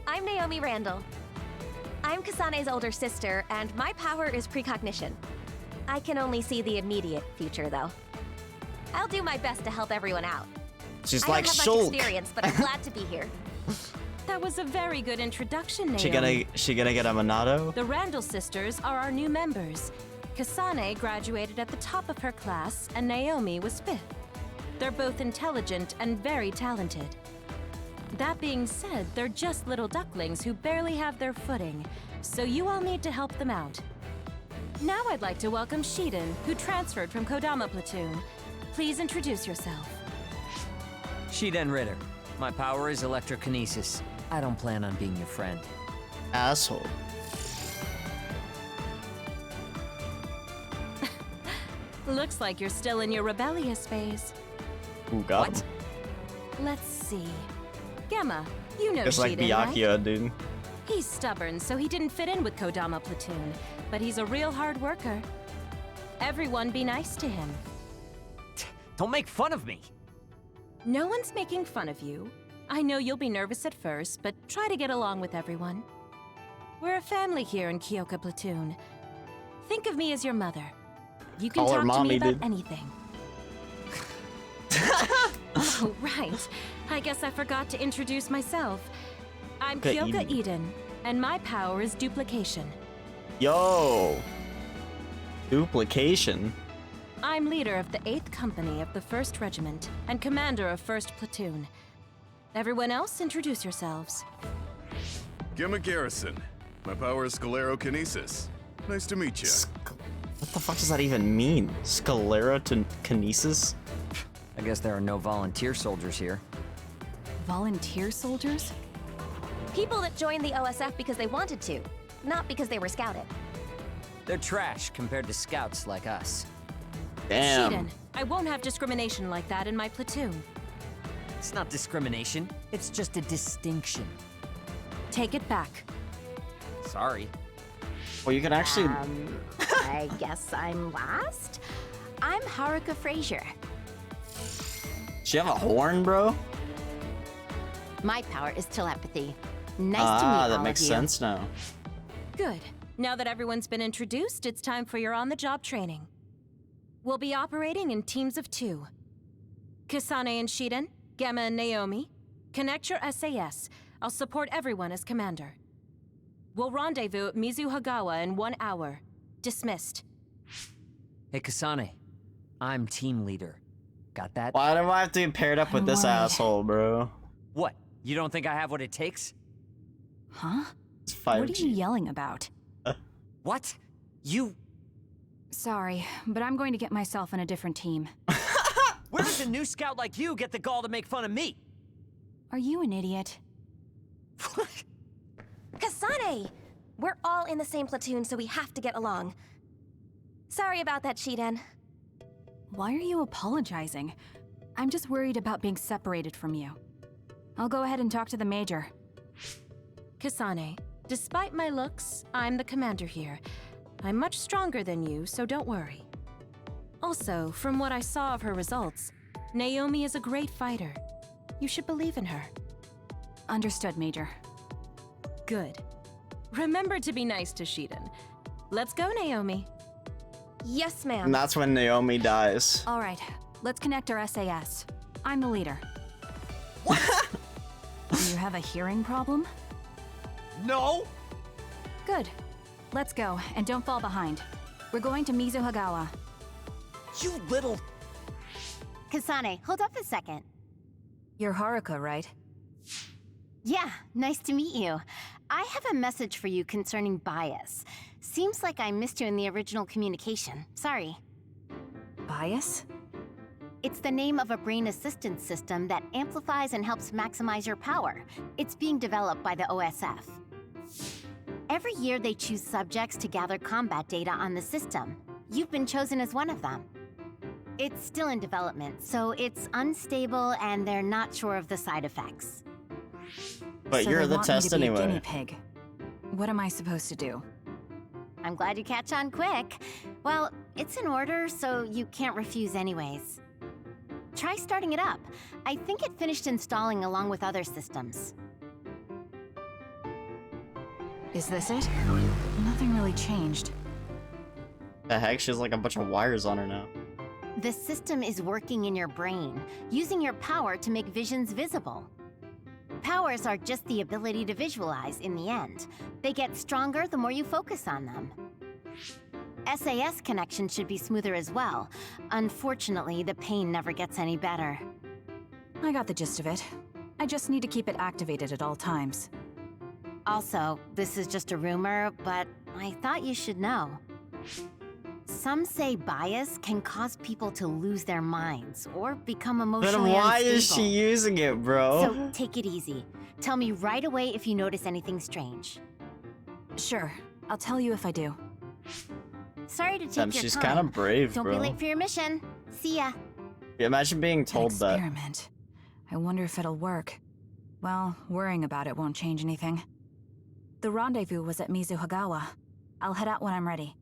I'm Naomi Randall. I'm Kasane's older sister, and my power is precognition. I can only see the immediate future, though. I'll do my best to help everyone out. She's I like don't have Shulk. much experience, but I'm glad to be here. That was a very good introduction, Naomi. She gonna get a Monado? The Randall sisters are our new members. Kasane graduated at the top of her class, and Naomi was 5th. They're both intelligent and very talented. That being said, they're just little ducklings who barely have their footing, so you all need to help them out. Now I'd like to welcome Shiden, who transferred from Kodama Platoon. Please introduce yourself. Shiden Ritter. My power is electrokinesis. I don't plan on being your friend. Asshole. Looks like you're still in your rebellious phase. Ooh, God. What? Let's see. Gamma, you know Just like Shiden, right? Byakuya, dude. He's stubborn, so he didn't fit in with Kodama Platoon, but he's a real hard worker. Everyone be nice to him. Don't make fun of me. No one's making fun of you. I know you'll be nervous at first, but try to get along with everyone. We're a family here in Kyoka Platoon. Think of me as your mother. You can Call her talk to mommy, me about dude. anything. Oh, right. I guess I forgot to introduce myself. I'm Kyoka Eden, and my power is duplication. Yo! Duplication? I'm leader of the 8th Company of the 1st Regiment, and commander of 1st Platoon. Everyone else, introduce yourselves. Gemma Garrison. My power is sclerokinesis. Nice to meet you. What the fuck does that even mean? Sclerokinesis? I guess there are no volunteer soldiers here. Volunteer soldiers? People that joined the OSF because they wanted to, not because they were scouted. They're trash compared to scouts like us. Damn. Shiden, I won't have discrimination like that in my platoon. It's not discrimination. It's just a distinction. Take it back. Sorry. Well, you can actually... I guess I'm last? I'm Haruka Frazier. She have a horn, bro? My power is telepathy. Nice to meet all that makes of you. sense now. Good. Now that everyone's been introduced, it's time for your on-the-job training. We'll be operating in teams of 2. Kasane and Shiden, Gemma and Naomi, connect your SAS. I'll support everyone as commander. We'll rendezvous at Mizuhagawa in 1 hour. Dismissed. Hey, Kasane. I'm team leader. Got that? Why do I have to be paired up with this asshole, bro? What? You don't think I have what it takes? Huh? It's 5G. What are you yelling about? What? You... Sorry, but I'm going to get myself in a different team. Where does a new scout like you get the gall to make fun of me? Are you an idiot? Kasane! We're all in the same platoon, so we have to get along. Sorry about that, Shiden. Why are you apologizing? I'm just worried about being separated from you. I'll go ahead and talk to the Major. Kasane, despite my looks, I'm the commander here. I'm much stronger than you, so don't worry. Also, from what I saw of her results, Naomi is a great fighter. You should believe in her. Understood, Major. Good. Remember to be nice to Shiden. Let's go, Naomi. Yes, ma'am. And that's when Naomi dies. All right, let's connect our SAS. I'm the leader. Do you have a hearing problem? No! Good. Let's go, and don't fall behind. We're going to Mizuhagawa. You little... Kasane, hold up a second. You're Haruka, right? Yeah, nice to meet you. I have a message for you concerning bias. Seems like I missed you in the original communication. Sorry. Bias? It's the name of a brain assistance system that amplifies and helps maximize your power. It's being developed by the OSF. Every year they choose subjects to gather combat data on the system. You've been chosen as one of them. It's still in development, so it's unstable and they're not sure of the side effects. But so you're they the want me test to be anyway. A guinea pig. What am I supposed to do? I'm glad you catch on quick. Well, it's in order, so you can't refuse anyways. Try starting it up. I think it finished installing along with other systems. Is this it? Nothing really changed. The heck? She has like a bunch of wires on her now. The system is working in your brain, using your power to make visions visible. Powers are just the ability to visualize in the end. They get stronger the more you focus on them. SAS connection should be smoother as well. Unfortunately, the pain never gets any better. I got the gist of it. I just need to keep it activated at all times. Also, this is just a rumor, but I thought you should know. Some say bias can cause people to lose their minds or become emotionally Then why unstable. is she using it, bro? So take it easy. Tell me right away if you notice anything strange. Sure, I'll tell you if I do. Sorry to take Damn, your she's time. kind of brave, Don't bro. be late for your mission. See ya. Imagine being told that. Experiment. I wonder if it'll work. Well, worrying about it won't change anything. The rendezvous was at Mizuhagawa. I'll head out when I'm ready.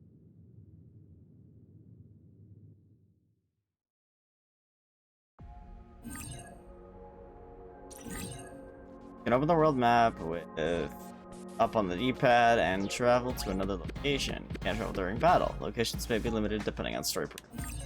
You can open the world map with up on the D-pad and travel to another location. You can't travel during battle. Locations may be limited depending on story progression.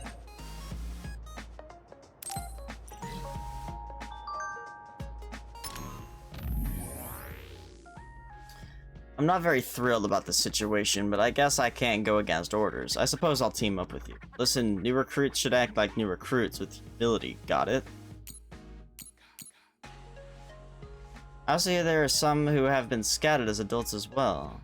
I'm not very thrilled about this situation, but I guess I can't go against orders. I suppose I'll team up with you. Listen, new recruits should act like new recruits with humility. Got it? I also hear there are some who have been scouted as adults as well.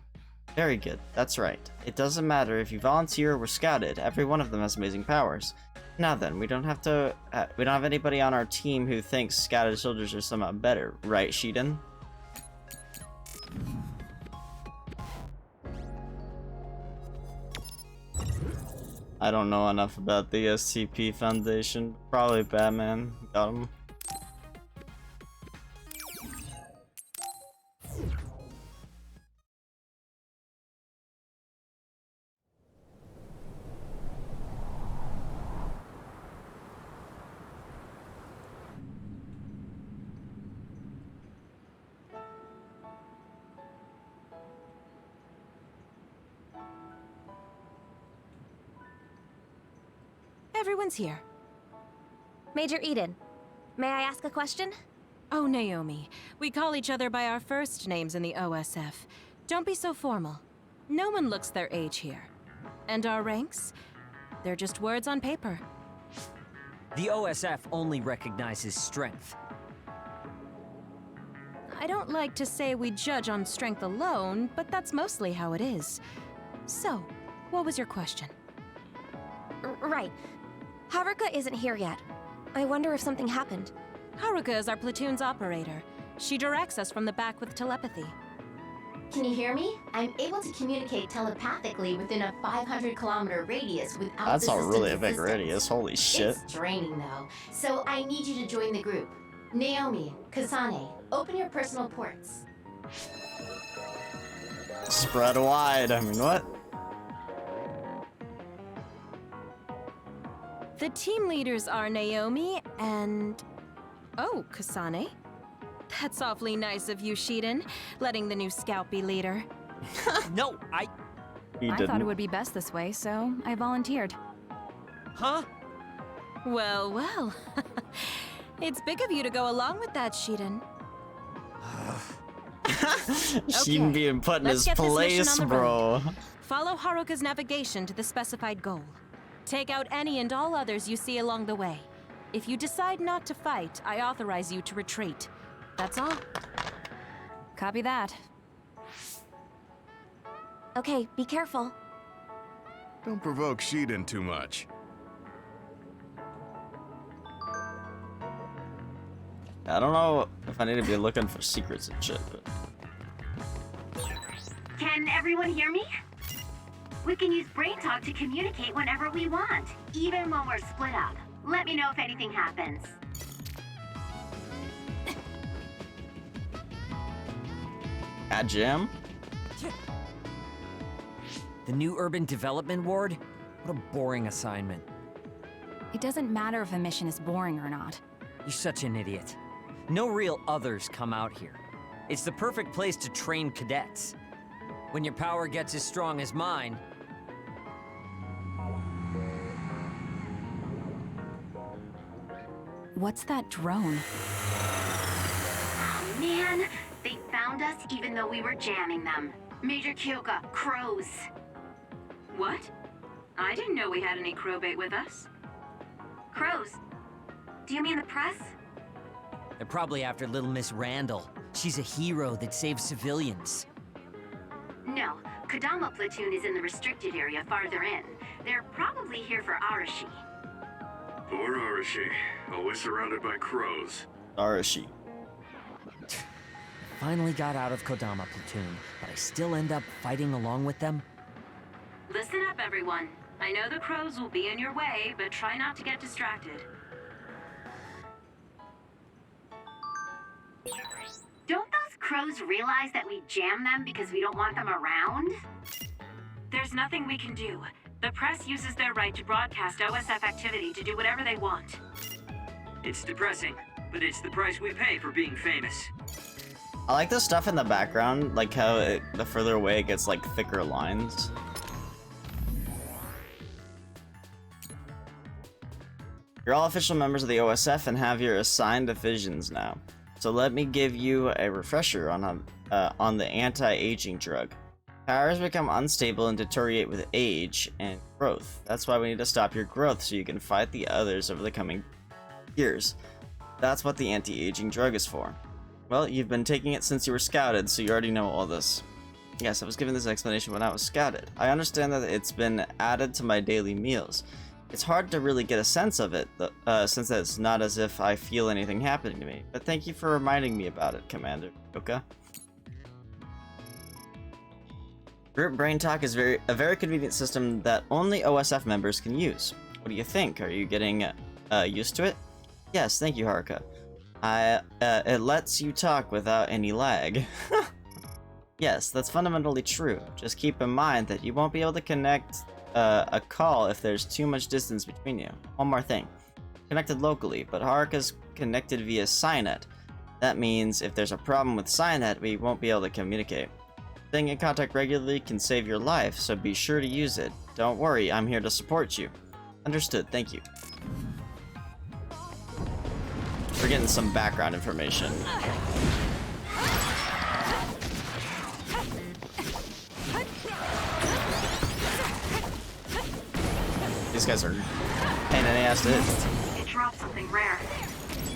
Very good, that's right. It doesn't matter if you volunteer or were scouted, every one of them has amazing powers. Now then, we don't have anybody on our team who thinks scouted soldiers are somehow better, right, Shiden? I don't know enough about the SCP Foundation. Probably Batman got him. everyone's here. Major Eden, may I ask a question? Oh, Naomi. We call each other by our first names in the OSF. Don't be so formal. No one looks their age here. And our ranks? They're just words on paper. The OSF only recognizes strength. I don't like to say we judge on strength alone, but that's mostly how it is. So, what was your question? Right. Haruka isn't here yet. I wonder if something happened. Haruka is our platoon's operator. She directs us from the back with telepathy. Can you hear me? I'm able to communicate telepathically within a 500-kilometer radius without That's the not really a system's big assistance. radius. Holy shit. It's draining though, so I need you to join the group. Naomi, Kasane, open your personal ports. Spread wide. I mean, what? The team leaders are Naomi and... Oh, Kasane. That's awfully nice of you, Shiden, letting the new scout be leader. No, I thought it would be best this way, so I volunteered. Huh? Well, well. It's big of you to go along with that, Shiden. Sheen being put in let's his get this mission place, on the bro. road. Follow Haruka's navigation to the specified goal. Take out any and all others you see along the way. If you decide not to fight, I authorize you to retreat. That's all. Copy that. Okay, be careful. Don't provoke Shiden too much. I don't know if I need to be looking for secrets and shit, but... Can everyone hear me? We can use Brain Talk to communicate whenever we want, even when we're split up. Let me know if anything happens. At Jam? The new urban development ward? What a boring assignment. It doesn't matter if a mission is boring or not. You're such an idiot. No real others come out here. It's the perfect place to train cadets. When your power gets as strong as mine... What's that drone? Oh, man, they found us even though we were jamming them. Major Kyoka, crows. What? I didn't know we had any crow bait with us. Crows? Do you mean the press? They're probably after little Miss Randall. She's a hero that saves civilians. No, Kodama platoon is in the restricted area farther in. They're probably here for Arashi. Poor Arashi, always surrounded by crows. Arashi. Finally got out of Kodama platoon, but I still end up fighting along with them. Listen up, everyone. I know the crows will be in your way, but try not to get distracted. Don't those crows realize that we jam them because we don't want them around? There's nothing we can do. The press uses their right to broadcast OSF activity to do whatever they want. It's depressing, but it's the price we pay for being famous. I like the stuff in the background, like how the further away it gets like thicker lines. You're all official members of the OSF and have your assigned divisions now. So let me give you a refresher on the anti-aging drug. Powers become unstable and deteriorate with age and growth. That's why we need to stop your growth so you can fight the others over the coming years. That's what the anti-aging drug is for. Well, you've been taking it since you were scouted, so you already know all this. Yes, I was given this explanation when I was scouted. I understand that it's been added to my daily meals. It's hard to really get a sense of it, since it's not as if I feel anything happening to me. But thank you for reminding me about it, Commander Yoka. Group Brain Talk is a very convenient system that only OSF members can use. What do you think? Are you getting used to it? Yes, thank you, Haruka. It lets you talk without any lag. Yes, that's fundamentally true. Just keep in mind that you won't be able to connect a call if there's too much distance between you. One more thing. Connected locally, but Haruka's connected via Cynet. That means if there's a problem with Cynet, we won't be able to communicate. Staying in contact regularly can save your life, so be sure to use it. Don't worry, I'm here to support you. Understood, thank you. We're getting some background information. These guys are pain in the ass to hit. It dropped something rare.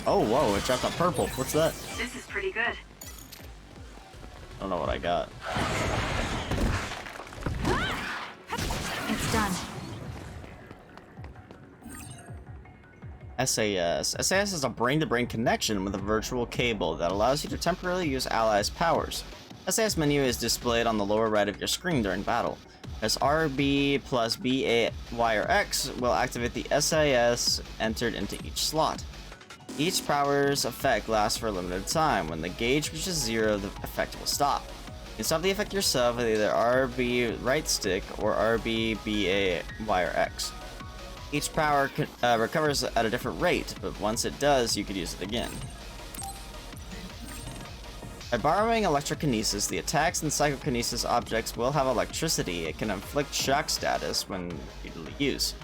Oh, whoa, it dropped a purple. What's that? This is pretty good. I don't know what I got. It's done. SAS. SAS is a brain-to-brain connection with a virtual cable that allows you to temporarily use allies' powers. SAS menu is displayed on the lower right of your screen during battle. Press RB plus B, A, Y, or X will activate the SAS entered into each slot. Each power's effect lasts for a limited time. When the gauge reaches 0, the effect will stop. You can stop the effect yourself with either RB right stick or RB, B, A, Y, or X. Each power recovers at a different rate, but once it does, you could use it again. By borrowing electrokinesis, the attacks and psychokinesis objects will have electricity. It can inflict shock status when repeatedly used.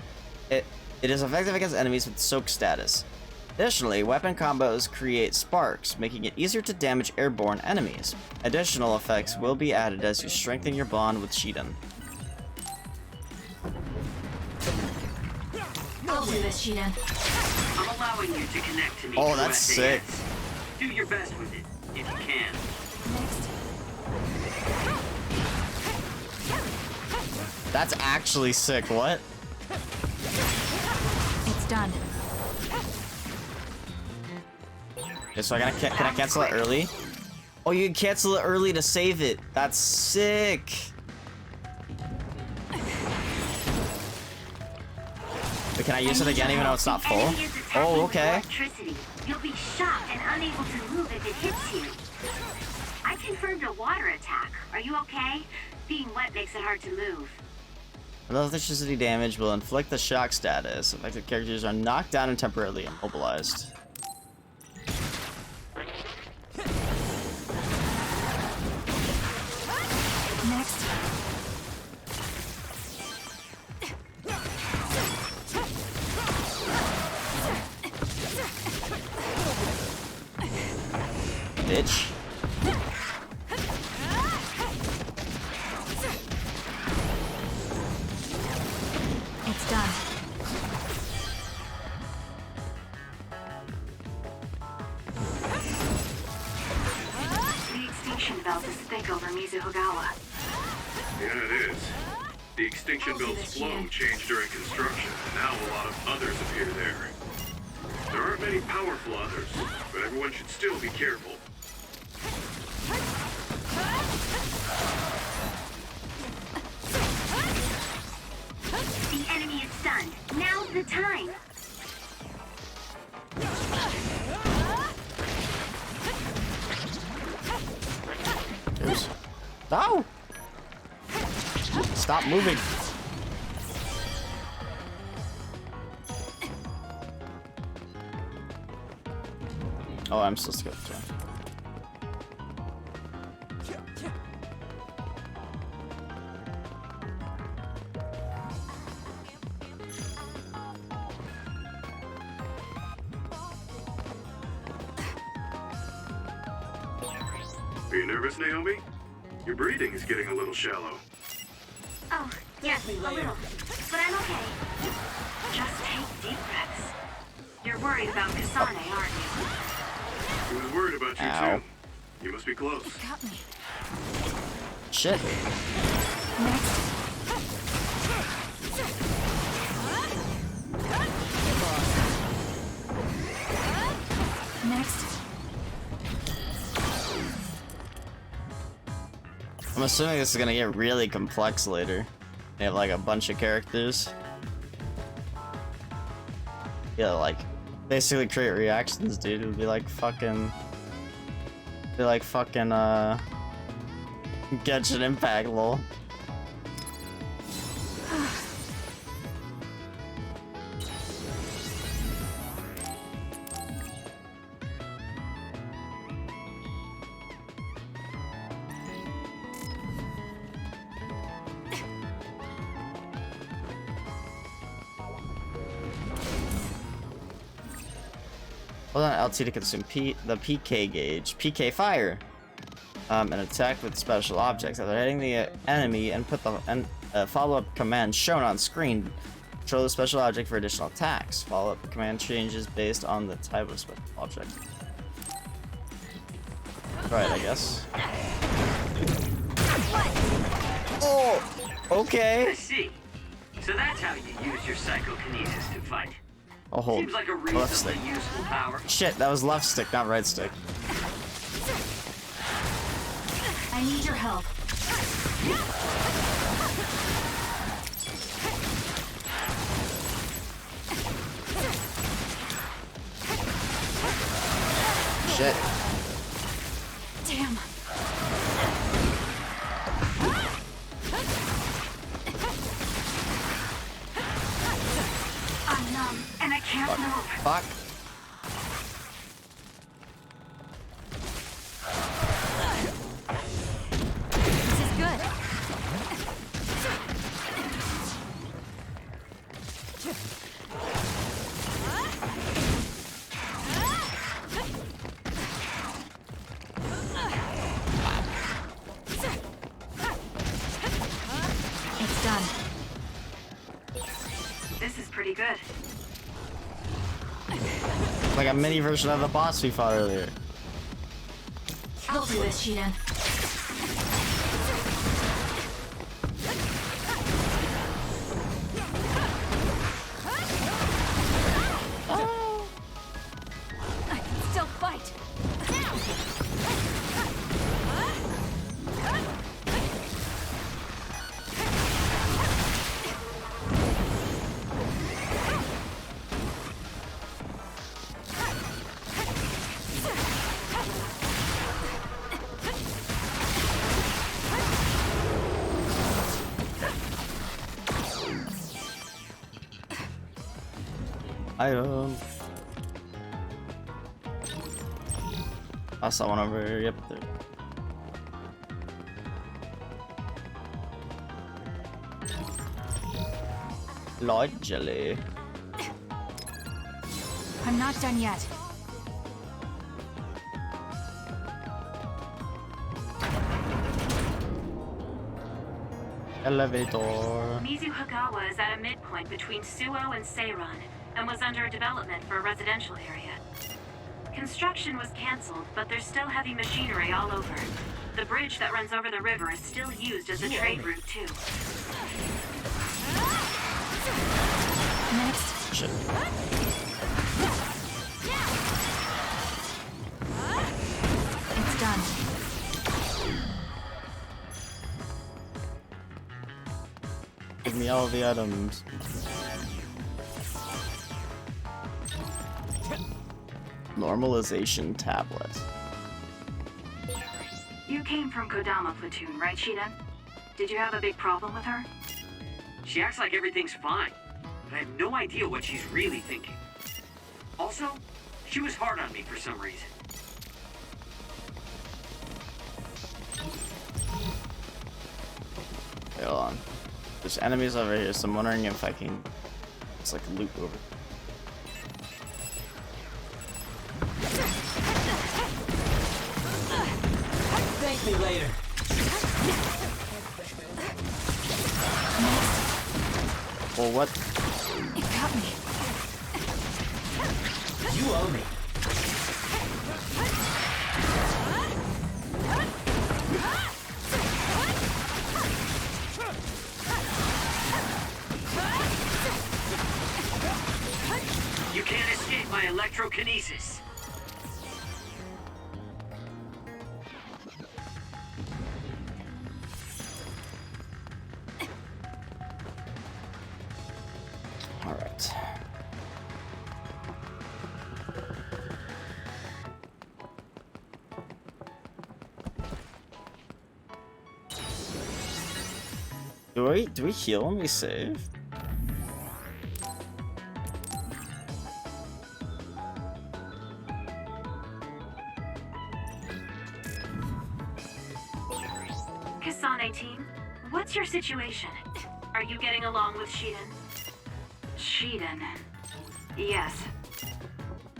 It is effective against enemies with soak status. Additionally, weapon combos create sparks, making it easier to damage airborne enemies. Additional effects will be added as you strengthen your bond with Shiden. I'll do this, Shiden. I'm allowing you to connect to me. Oh, that's sick. Do your best with it, if you can. That's actually sick. What? It's done. Okay, so can I cancel it early? Oh, you can cancel it early to save it. That's sick. But can I use it again even though it's not full? Oh, okay. You'll be shocked and unable to move if it hits you. I confirmed a water attack. Are you okay? Being wet makes it hard to move. Electricity damage will inflict the shock status. Affected characters are knocked down and temporarily immobilized. Next. Bitch. It's done. The extinction belt is thick over Mizuhogawa. Yeah, it is. The extinction belt's flow changed during construction, and now a lot of others appear there. There aren't many powerful others, but everyone should still be careful. The enemy is stunned. Now's the time. No! Stop moving. Oh, I'm supposed to go through. Are you nervous, Naomi? Your breathing is getting a little shallow. Oh, yes, a little. But I'm okay. Just take deep breaths. You're worried about Kasane, aren't you? He was worried about you, Ow. too. You must be close. Got me. Shit. Next. I'm assuming this is gonna get really complex later. They have like a bunch of characters. Yeah, like basically create reactions, dude. It would be like fucking Genshin Impact, lol. Hold on LT to consume the PK gauge. PK fire. And attack with special objects. After hitting the enemy, and put the follow-up command shown on screen. Control the special object for additional attacks. Follow-up command changes based on the type of special object. Right, I guess. Oh, okay. I see. So that's how you use your psychokinesis to fight. Oh, hold. Seems like a Left stick. reasonably useful power. Shit, that was left stick, not right stick. I need your help. Shit. Damn. I'm numb, and I can't move. Fuck. This is good. It's done. This is pretty good. Like a mini version of the boss we fought earlier. I'll do this, Shiiden. I can still fight. I saw one over here. Yep. There. Light jelly. I'm not done yet. Elevator. Mizu Hagawa is at a midpoint between Suo and Seiran, and was under development for a residential area. Construction was cancelled, but there's still heavy machinery all over. The bridge that runs over the river is still used as a trade route, too. Next. Shit. It's done. Give me all the items. Normalization tablet. You came from Kodama Platoon, right, Shiiden? Did you have a big problem with her? She acts like everything's fine, but I have no idea what she's really thinking. Also, she was hard on me for some reason. Wait, hold on. There's enemies over here, so I'm wondering if I can... It's like loop over. Thank me later. Well, what? It got me. You owe me. You can't escape my electrokinesis. All right. Do we heal when we save? Kasane team, what's your situation? Are you getting along with Shiiden? Shiiden. Yes.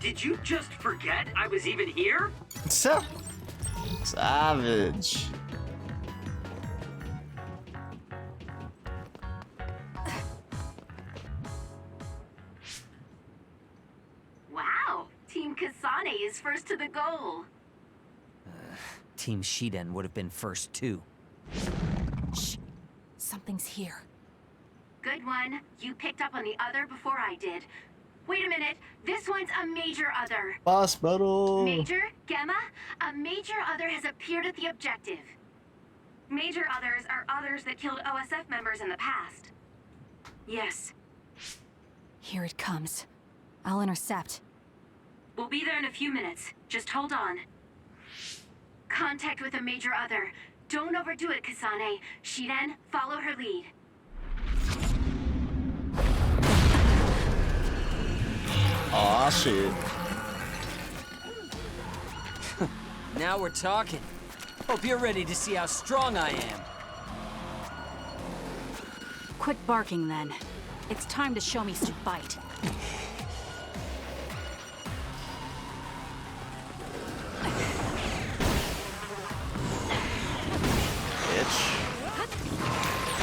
Did you just forget I was even here? Savage. Wow, Team Kasane is first to the goal. Team Shiden would have been first too. Shh. Something's here. Good one. You picked up on the other before I did. Wait a minute. This one's a major other. Boss battle. Major? Gemma? A major other has appeared at the objective. Major others are others that killed OSF members in the past. Yes. Here it comes. I'll intercept. We'll be there in a few minutes. Just hold on. Contact with a major other. Don't overdo it, Kasane. Shiden, follow her lead. Aw, shit. Now we're talking. Hope you're ready to see how strong I am. Quit barking then. It's time to show me some bite.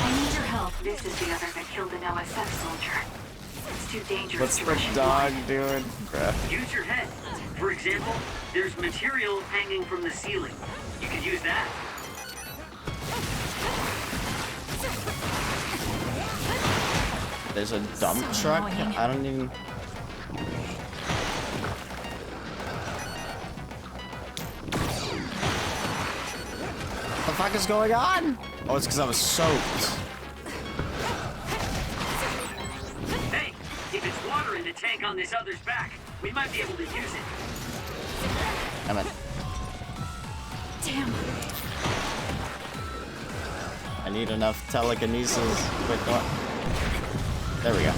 I need your help. This is the other that killed an OSF soldier. It's too dangerous. What's the dog doing? Bruh. Use your head. For example, there's material hanging from the ceiling. You could use that. There's a dump truck? I don't even... What the fuck is going on? Oh, it's because I was soaked. Hey, if it's water in the tank on this other's back, we might be able to use it. Damn it. Damn. I need enough telekinesis. Quick one. There we go.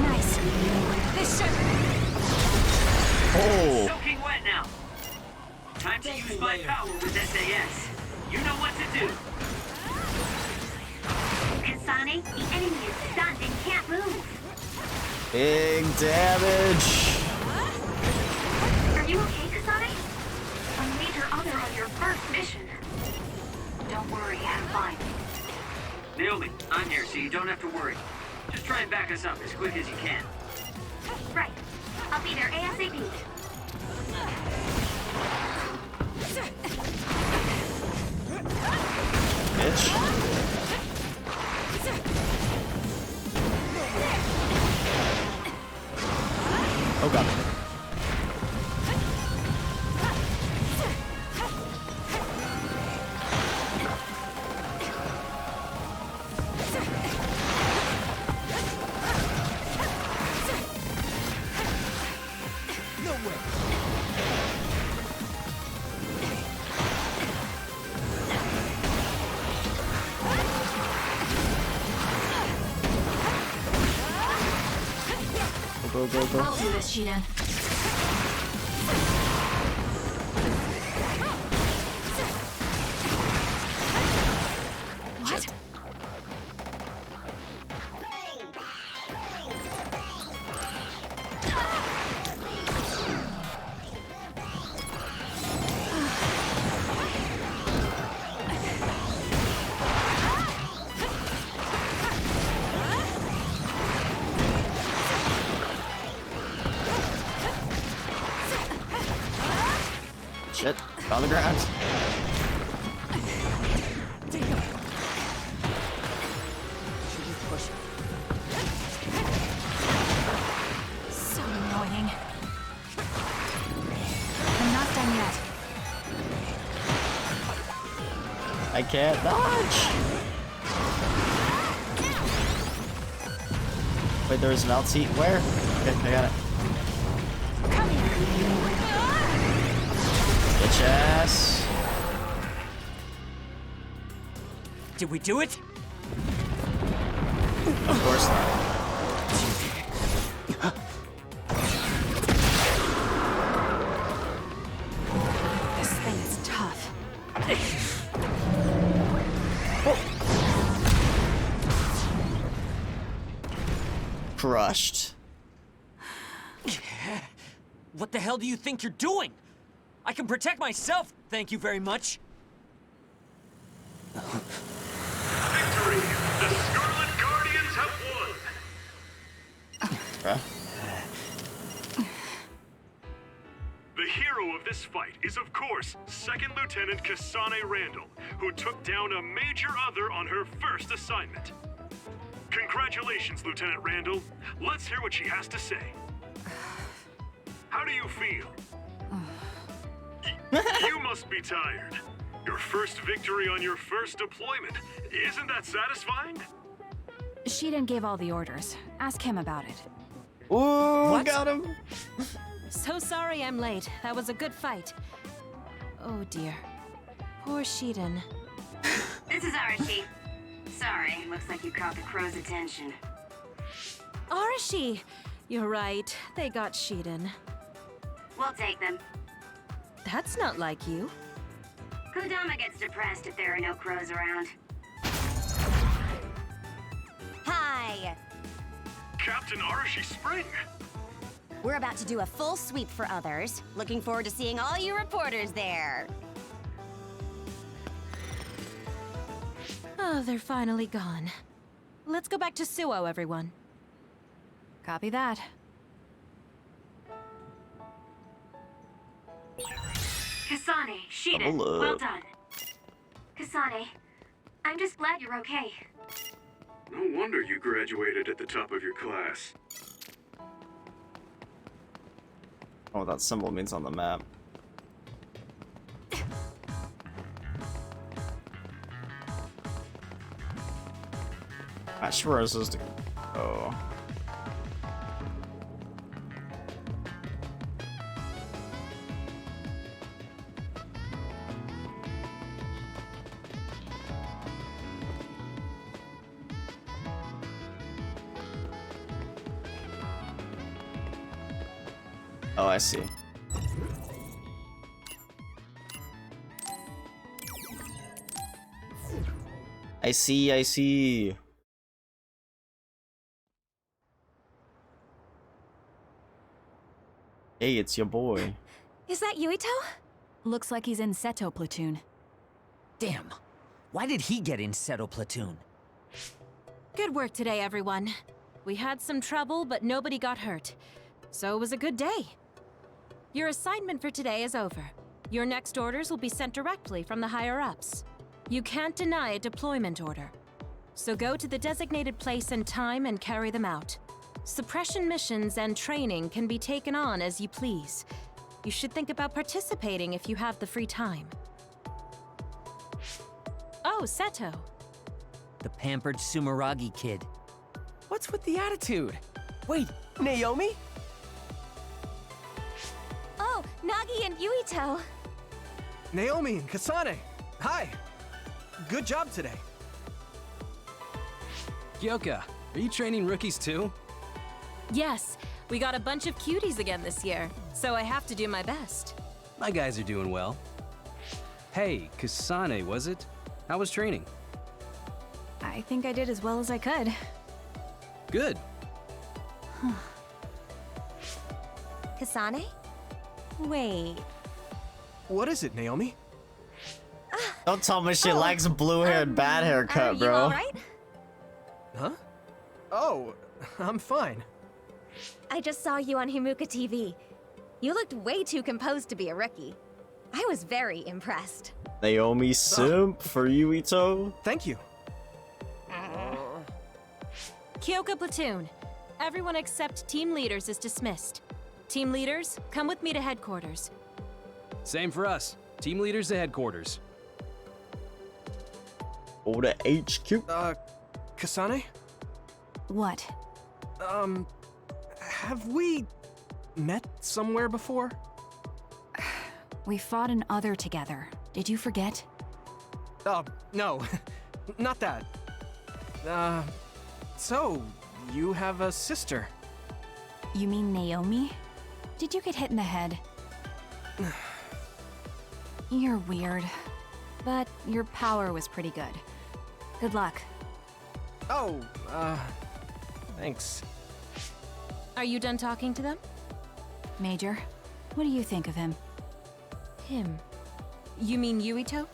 Nice. This should... Oh! Soaking wet now. Time to use my power with SAS. You know what to do. Kasane, the enemy is stunned and can't move. Big damage. Are you okay, Kasane? A major other on your first mission. Don't worry, I'm fine. Naomi, I'm here, so you don't have to worry. Just try and back us up as quick as you can. Right. I'll be there ASAP. Bitch. Oh god. Go. I'll do this, Shiden. What? Shit, on the ground. So annoying. I'm not done yet. I can't dodge. Wait, there's an LT. Where? Okay, I got it. Bitch ass. Did we do it? Of course not. This thing is tough. Crushed. What the hell do you think you're doing? I can protect myself, thank you very much. Victory! The Scarlet Guardians have won! The hero of this fight is, of course, Second Lieutenant Kasane Randall, who took down a major other on her first assignment. Congratulations, Lieutenant Randall. Let's hear what she has to say. How do you feel? You must be tired. Your first victory on your first deployment. Isn't that satisfying? Shiden gave all the orders. Ask him about it. Ooh, What? got him. So sorry I'm late. That was a good fight. Oh dear. Poor Shiden. This is Arashi. Sorry, looks like you caught the crow's attention. Arashi! You're right. They got Shiden. We'll take them. That's not like you. Kodama gets depressed if there are no crows around. Hi! Captain Arashi Spring! We're about to do a full sweep for others. Looking forward to seeing all you reporters there. Oh, they're finally gone. Let's go back to Suo, everyone. Copy that. Kasane, Shiden, Double well up. done. Kasane, I'm just glad you're okay. No wonder you graduated at the top of your class. Oh, that symbol means on the map. Not sure where this is to go. Oh, I see. I see. Hey, it's your boy. Is that Yuito? Looks like he's in Seto platoon. Damn. Why did he get in Seto platoon? Good work today, everyone. We had some trouble, but nobody got hurt. So it was a good day. Your assignment for today is over. Your next orders will be sent directly from the higher-ups. You can't deny a deployment order. So go to the designated place and time and carry them out. Suppression missions and training can be taken on as you please. You should think about participating if you have the free time. Oh, Seto. The pampered Sumeragi kid. What's with the attitude? Wait, Naomi? Oh, Nagi and Yuito. Naomi and Kasane, hi. Good job today. Kyoka, are you training rookies too? Yes, we got a bunch of cuties again this year, so I have to do my best. My guys are doing well. Hey, Kasane, was it? How was training? I think I did as well as I could. Good. Kasane? Wait. What is it, Naomi? Don't tell me she likes blue hair and bad haircut, You bro. alright? Huh? Oh, I'm fine. I just saw you on Himuka TV. You looked way too composed to be a rookie. I was very impressed. Naomi simp for Yuito. Thank you. Kyoka Platoon. Everyone except team leaders is dismissed. Team leaders, come with me to headquarters. Same for us. Team leaders to headquarters. Oh, the HQ. Kasane? What? Have we met somewhere before? We fought an other together. Did you forget? Oh, no. Not that. So, you have a sister? You mean Naomi? Did you get hit in the head? You're weird. But your power was pretty good. Good luck. Oh, thanks. Are you done talking to them? Major, What do you think of him? Him? You mean Yuito?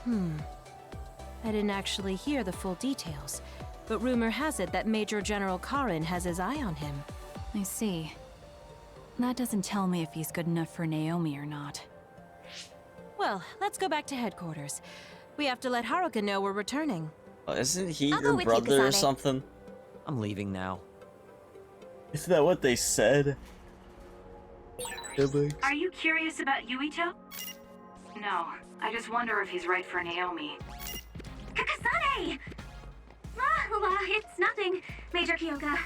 I didn't actually hear the full details, but rumor has it that Major General Karin has his eye on him. I see. That doesn't tell me if he's good enough for Naomi or not. Well, let's go back to headquarters. We have to let Haruka know we're returning. Oh, isn't he I'll go your with you, brother or Kasane. something? I'm leaving now. Isn't that what they said? Are you curious about Yuito? No, I just wonder if he's right for Naomi. Kakasane! La, it's nothing, Major Kyoka.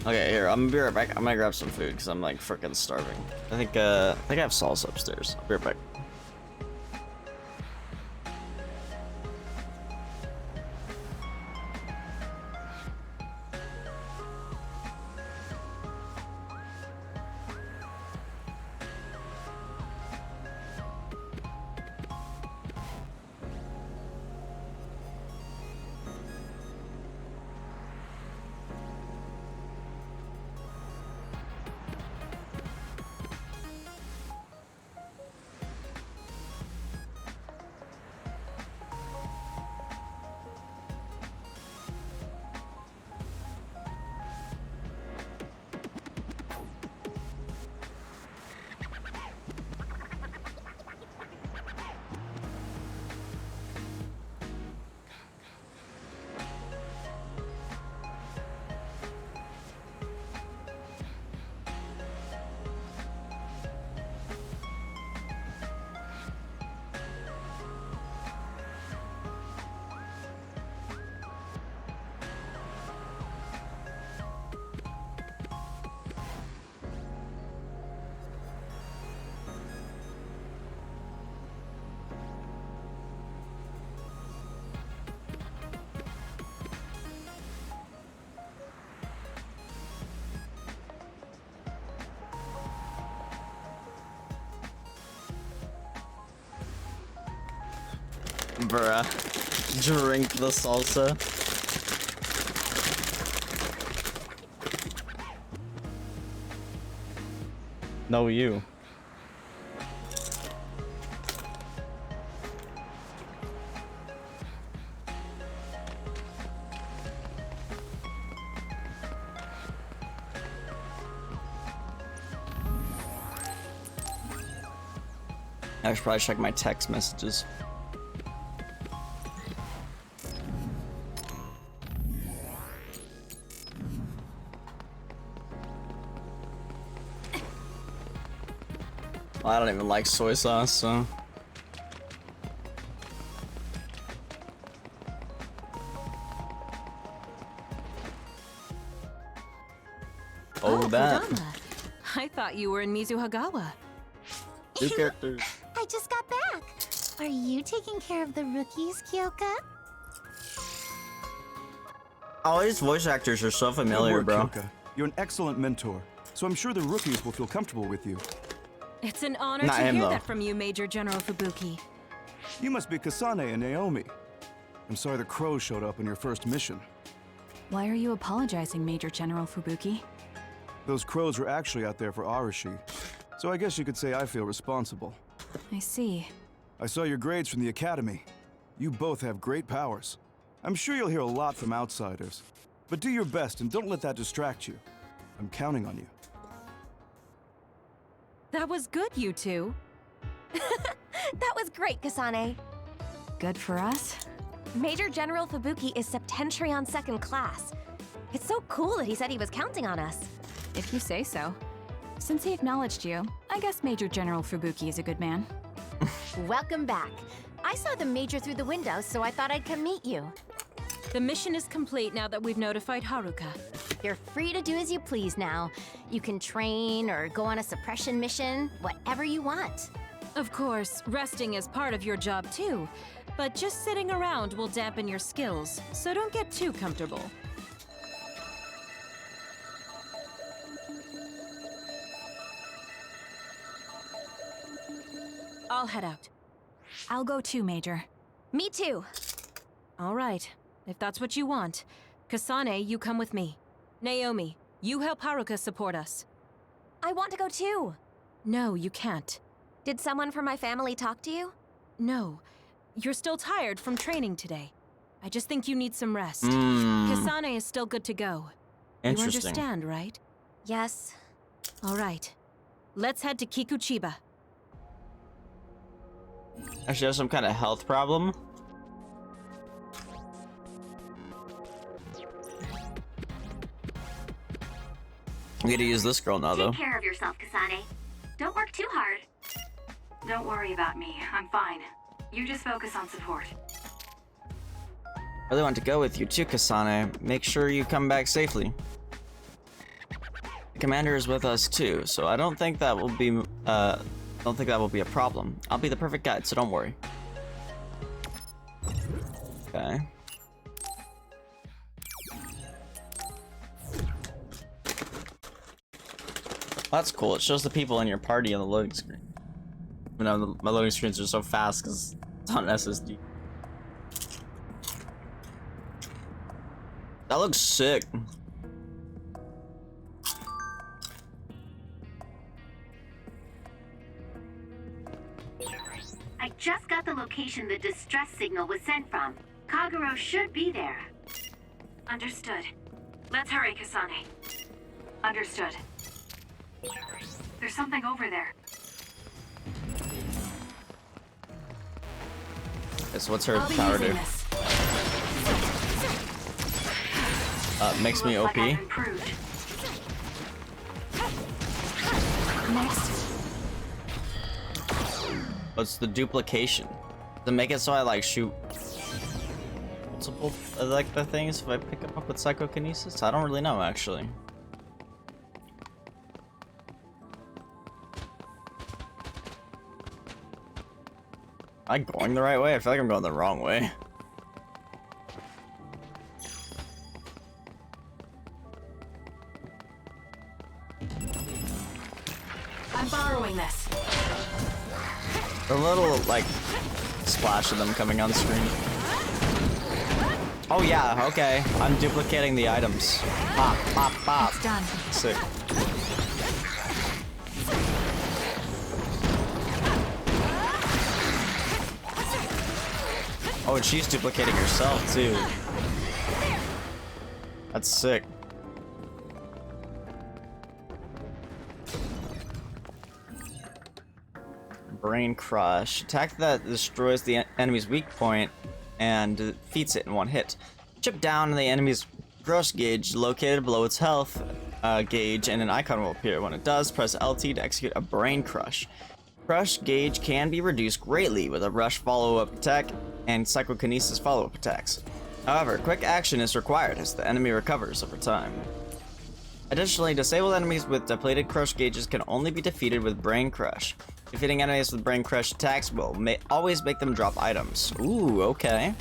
Okay, here, I'm gonna be right back. I'm gonna grab some food because I'm like freaking starving. I think I have salsa upstairs. I'll be right back. Bruh. Drink the salsa. No, you. I should probably check my text messages. Well, I don't even like soy sauce, so. Oh, that. Kodama. I thought you were in Mizuhagawa. New characters. I just got back. Are you taking care of the rookies, Kyoka? All these voice actors are so familiar, Good work, bro. Kyoka. You're an excellent mentor, so I'm sure the rookies will feel comfortable with you. It's an honor Not to him, hear though. that from you, Major General Fubuki. You must be Kasane and Naomi. I'm sorry the crows showed up on your first mission. Why are you apologizing, Major General Fubuki? Those crows were actually out there for Arashi, so I guess you could say I feel responsible. I see. I saw your grades from the academy. You both have great powers. I'm sure you'll hear a lot from outsiders, but do your best and don't let that distract you. I'm counting on you. That was good, you two. That was great, Kasane. Good for us? Major General Fubuki is Septentrion second class. It's so cool that he said he was counting on us. If you say so. Since he acknowledged you, I guess Major General Fubuki is a good man. Welcome back. I saw the Major through the window, so I thought I'd come meet you. The mission is complete now that we've notified Haruka. You're free to do as you please now. You can train or go on a suppression mission, whatever you want. Of course, resting is part of your job too, but just sitting around will dampen your skills, so don't get too comfortable. I'll head out. I'll go too, Major. Me too. All right, if that's what you want. Kasane, you come with me. Naomi, you help Haruka support us. I want to go too. No, you can't. Did someone from my family talk to you? No. You're still tired from training today. I just think you need some rest. Hmm. Kasane is still good to go. You Interesting. understand, right? Yes. All right. Let's head to Kikuchiba. Actually, has some kind of health problem. I'm gonna use this girl now, though. Take care of yourself, Kasane. Don't work too hard. Don't worry about me. I'm fine. You just focus on support. I really want to go with you too, Kasane. Make sure you come back safely. The commander is with us too, so I don't think that will be a problem. I'll be the perfect guide, so don't worry. Okay. That's cool. It shows the people in your party on the loading screen. You know, my loading screens are so fast because it's on SSD. That looks sick. I just got the location the distress signal was sent from. Kagero should be there. Understood. Let's hurry, Kasane. Understood. There's something over there. Okay, so what's her power do? Makes me OP. Next. What's the duplication? To make it so I like shoot multiple like the things if I pick them up with psychokinesis? I don't really know actually. Am I going the right way? I feel like I'm going the wrong way. I'm borrowing this. A little like splash of them coming on screen. Oh yeah, okay. I'm duplicating the items. Pop, pop, pop. It's done. Sick. Oh, and she's duplicating herself too. That's sick. Brain Crush. Attack that destroys the enemy's weak point and defeats it in one hit. Chip down the enemy's gross gauge located below its health gauge, and an icon will appear. When it does, press LT to execute a Brain Crush. Crush gauge can be reduced greatly with a rush follow-up attack and psychokinesis follow-up attacks. However, quick action is required as the enemy recovers over time. Additionally, disabled enemies with depleted crush gauges can only be defeated with Brain Crush. Defeating enemies with Brain Crush attacks will always make them drop items. Ooh, okay.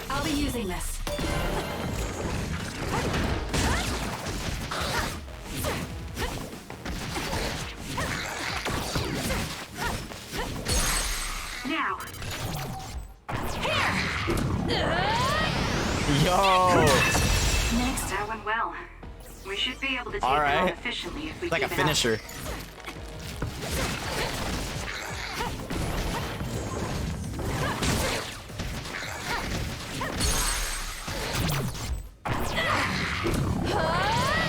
I'll be using this. Now. Yo! Next. That went well. We should be able to take All right. it on efficiently if we It's like a keep it up. finisher.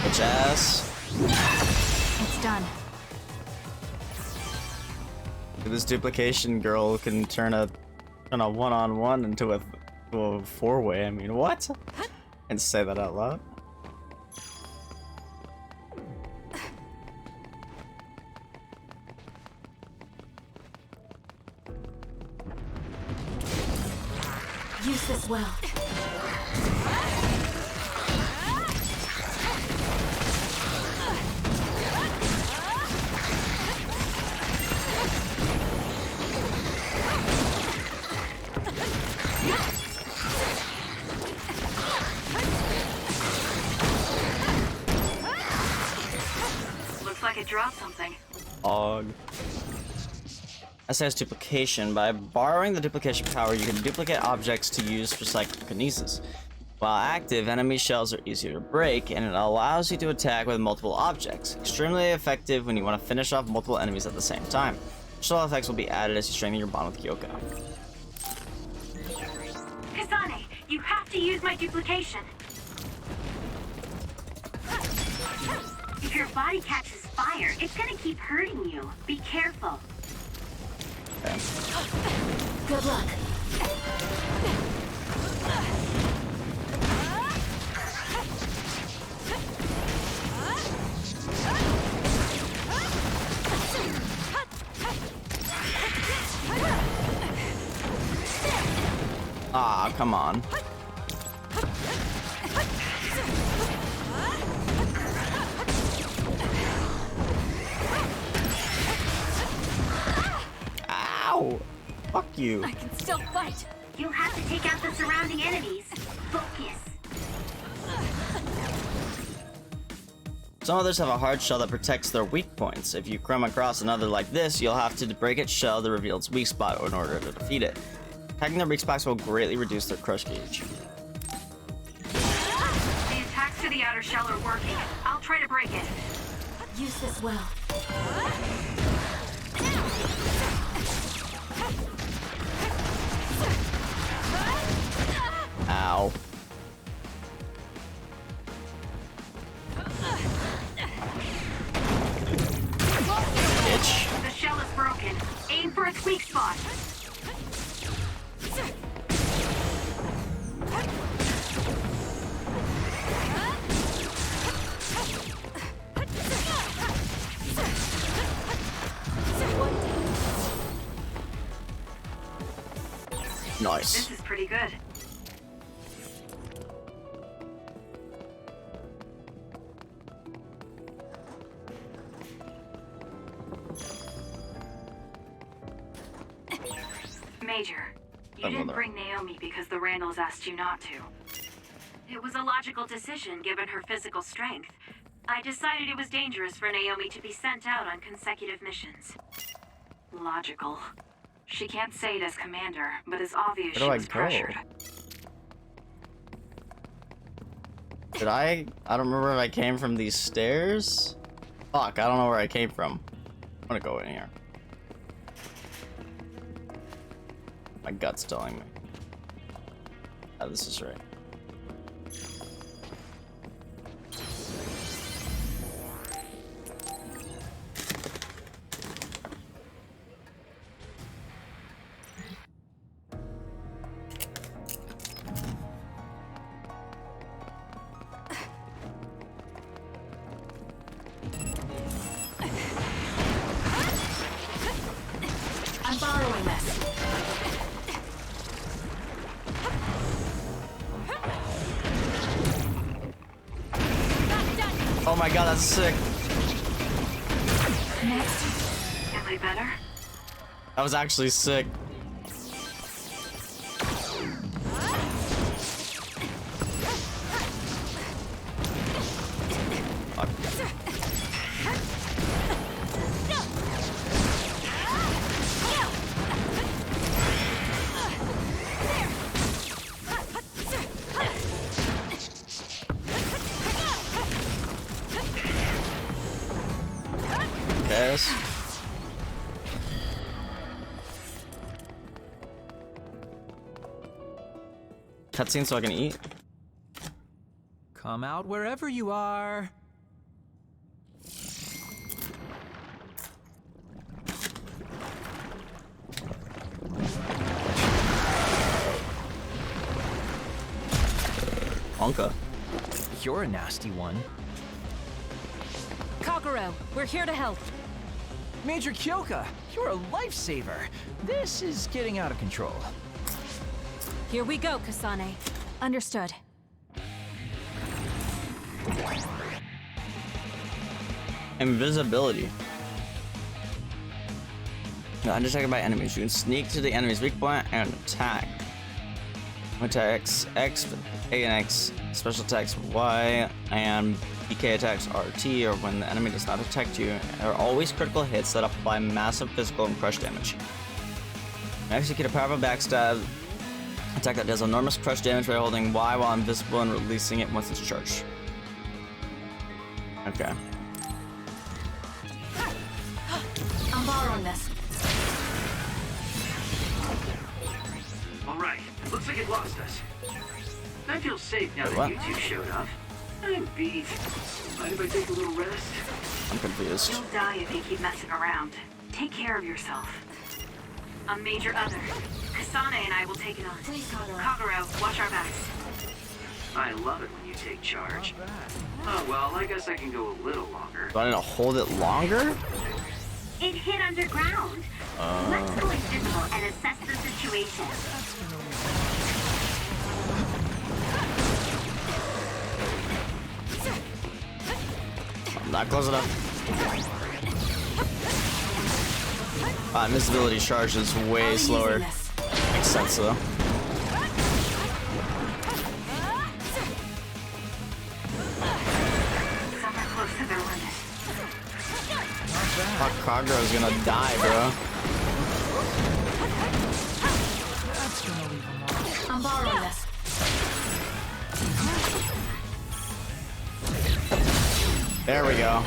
Bitch ass. It's done. This duplication girl can turn a one-on-one into a four-way. I mean, what? And say that out loud. Use this well. Looks like drop something. Og. SAS duplication. By borrowing the duplication power, you can duplicate objects to use for psychokinesis. While active, enemy shells are easier to break, and it allows you to attack with multiple objects. Extremely effective when you want to finish off multiple enemies at the same time. Shell effects will be added as you strengthen your bond with Kyoka. Kasane, you have to use my duplication. If your body catches fire, it's gonna keep hurting you. Be careful. Okay. Good luck. Ah, come on. Ow! Fuck you. I can still fight. You'll have to take out the surrounding enemies. Focus. Some others have a hard shell that protects their weak points. If you come across another like this, you'll have to break its shell to reveal its weak spot in order to defeat it. Attacking their weak spots will greatly reduce their crush gauge. The attacks to the outer shell are working. I'll try to break it. Use this well. Ow. Bitch. The shell is broken. Aim for its weak spot. Nice. This is pretty good. Major, you didn't bring Naomi because the Randalls asked you not to. It was a logical decision given her physical strength. I decided it was dangerous for Naomi to be sent out on consecutive missions. Logical. She can't say it as commander, but it's obvious she was pressured. I don't remember if I came from these stairs. Fuck, I don't know where I came from. I'm gonna go in here. My gut's telling me. Oh, this is right. I'm borrowing this. Oh my god, that's sick. Next. Am I better? That was actually sick. Fuck. Yes. Cutscene so I can eat. Come out wherever you are. Onka. You're a nasty one. Kagero, we're here to help. Major Kyoka, you're a lifesaver. This is getting out of control. Here we go, Kasane. Understood. Invisibility. No, undetected by enemies. You can sneak to the enemy's weak point and attack. Attacks X, A and X, special attacks Y, and PK attacks RT, or when the enemy does not detect you, are always critical hits that apply massive physical and crush damage. Execute a powerful backstab attack that does enormous crush damage by holding Y while invisible and releasing it once it's charged. Okay. I'm borrowing this. Alright, looks like it lost us. I feel safe now Wait, that what? you two showed up. I'm beat. Mind if I take a little rest? I'm confused. You'll die if you keep messing around. Take care of yourself. A major other. Kasane and I will take it on. Please, Kagura. Kagura, watch our backs. I love it when you take charge. Oh well, I guess I can go a little longer. Do I need to hold it longer? It hit underground. Let's go invisible and assess the situation. Not close enough. Invisibility charge is way slower. Makes sense though. Somewhere close to their limit. Fuck, Kagura's gonna die, bro. I'm borrowing this. There we go.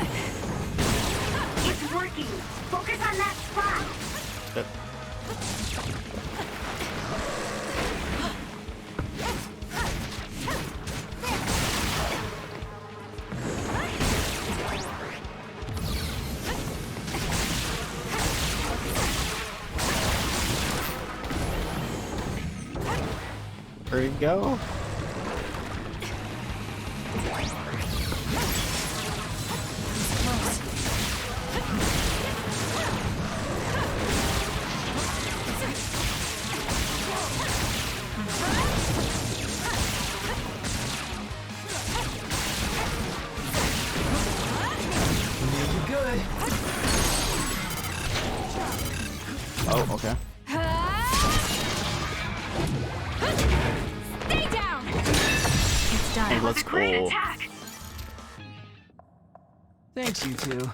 It's working. Focus on that spot. Good. There you go. Oh, okay. Stay down. It's done. Hey, let's go. Thanks, you two.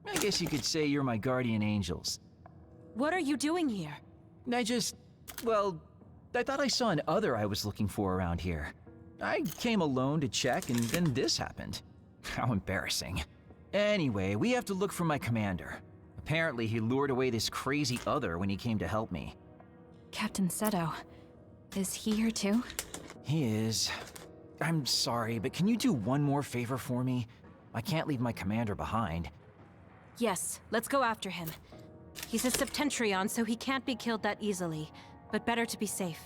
I guess you could say you're my guardian angels. What are you doing here? Well, I thought I saw an other I was looking for around here. I came alone to check, and then this happened. How embarrassing. Anyway, we have to look for my commander. Apparently, he lured away this crazy other when he came to help me. Captain Seto. Is he here too? He is. I'm sorry, but can you do one more favor for me? I can't leave my commander behind. Yes, let's go after him. He's a Septentrion, so he can't be killed that easily, but better to be safe.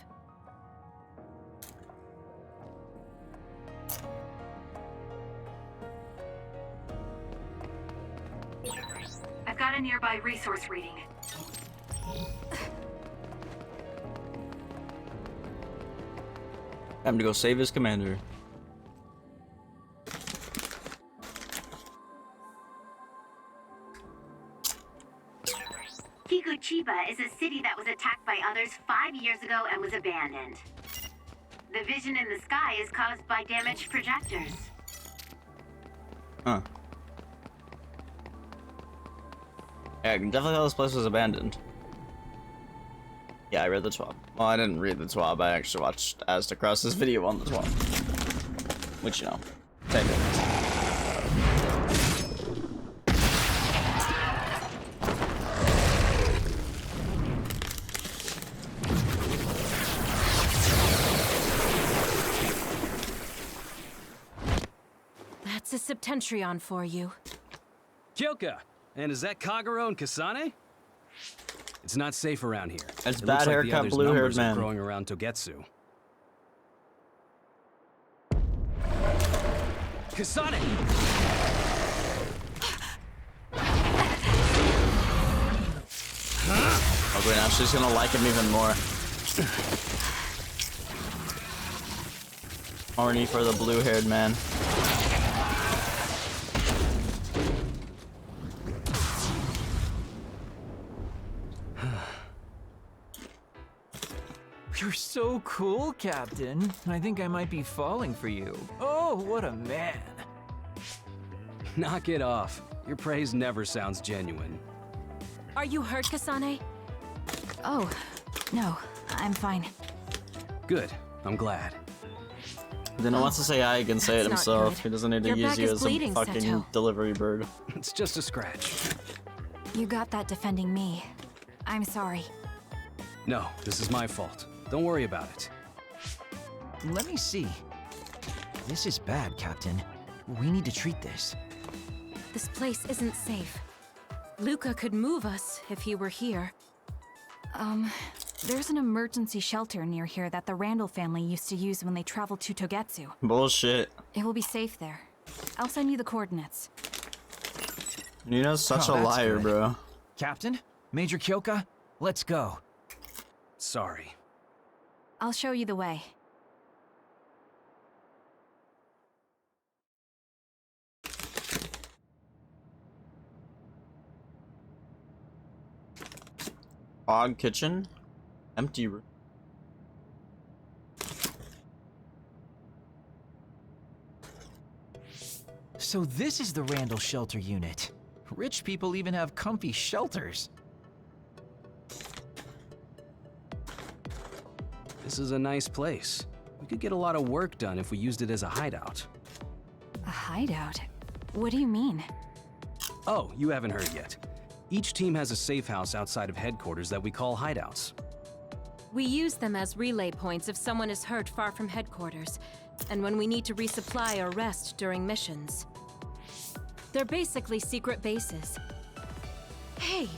I've got a nearby resource reading. Time to go save his commander. Kikuchiba is a city that was attacked by others 5 years ago and was abandoned. The vision in the sky is caused by damaged projectors. Huh. Yeah, I can definitely tell this place was abandoned. Yeah, I read the TWAB. Well, I didn't read the TWAB, I actually watched Aztecross's video on the TWAB. Which, you know, same thing. That's a Septentrion for you. Kyoka! And is that Kagura and Kasane? It's not safe around here. It's It bad looks like the haircut, others' blue-haired numbers are man. growing around Togetsu. Kasane! Okay, now she's gonna like him even more. Horny for the blue-haired man. You're so cool, Captain. I think I might be falling for you. Oh, what a man. Knock it off. Your praise never sounds genuine. Are you hurt, Kasane? Oh, no, I'm fine. Good. I'm glad. Then he wants to say hi, he can say it That's not himself. good. He doesn't need to Your use back you is as bleeding, a fucking Seto. delivery bird. It's just a scratch. You got that defending me. I'm sorry. No, this is my fault. Don't worry about it. Let me see. This is bad, Captain. We need to treat this. This place isn't safe. Luca could move us if he were here. There's an emergency shelter near here that the Randall family used to use when they traveled to Togetsu. Bullshit. It will be safe there. I'll send you the coordinates. Nina's such a that's liar, good. bro. Captain? Major Kyoka? Let's go. Sorry. I'll show you the way. Odd kitchen. Empty room. So this is the Randall Shelter Unit. Rich people even have comfy shelters. This is a nice place. We could get a lot of work done if we used it as a hideout. A hideout? What do you mean? Oh, you haven't heard yet. Each team has a safe house outside of headquarters that we call hideouts. We use them as relay points if someone is hurt far from headquarters, and when we need to resupply or rest during missions. They're basically secret bases. Hey,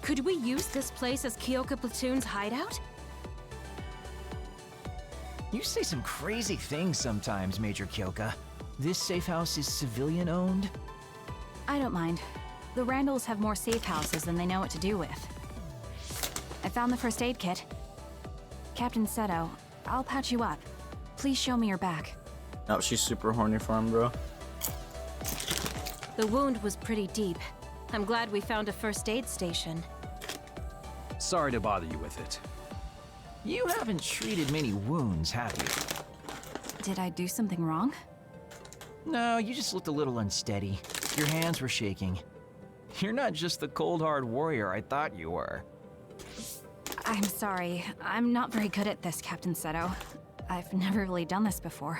could we use this place as Kyoka Platoon's hideout? You say some crazy things sometimes, Major Kyoka. This safe house is civilian owned? I don't mind. The Randalls have more safe houses than they know what to do with. I found the first aid kit. Captain Seto, I'll patch you up. Please show me your back. Oh, she's super horny for him, bro. The wound was pretty deep. I'm glad we found a first aid station. Sorry to bother you with it. You haven't treated many wounds, have you? Did I do something wrong? No, you just looked a little unsteady. Your hands were shaking. You're not just the cold hard warrior I thought you were. I'm sorry. I'm not very good at this, Captain Seto. I've never really done this before.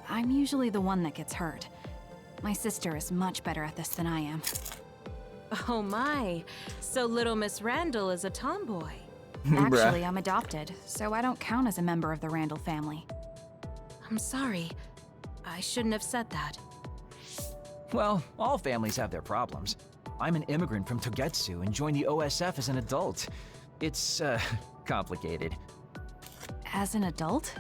I'm usually the one that gets hurt. My sister is much better at this than I am. Oh my, so little Miss Randall is a tomboy. Actually, I'm adopted, so I don't count as a member of the Randall family. I'm sorry. I shouldn't have said that. Well, all families have their problems. I'm an immigrant from Togetsu and joined the OSF as an adult. It's, complicated. As an adult?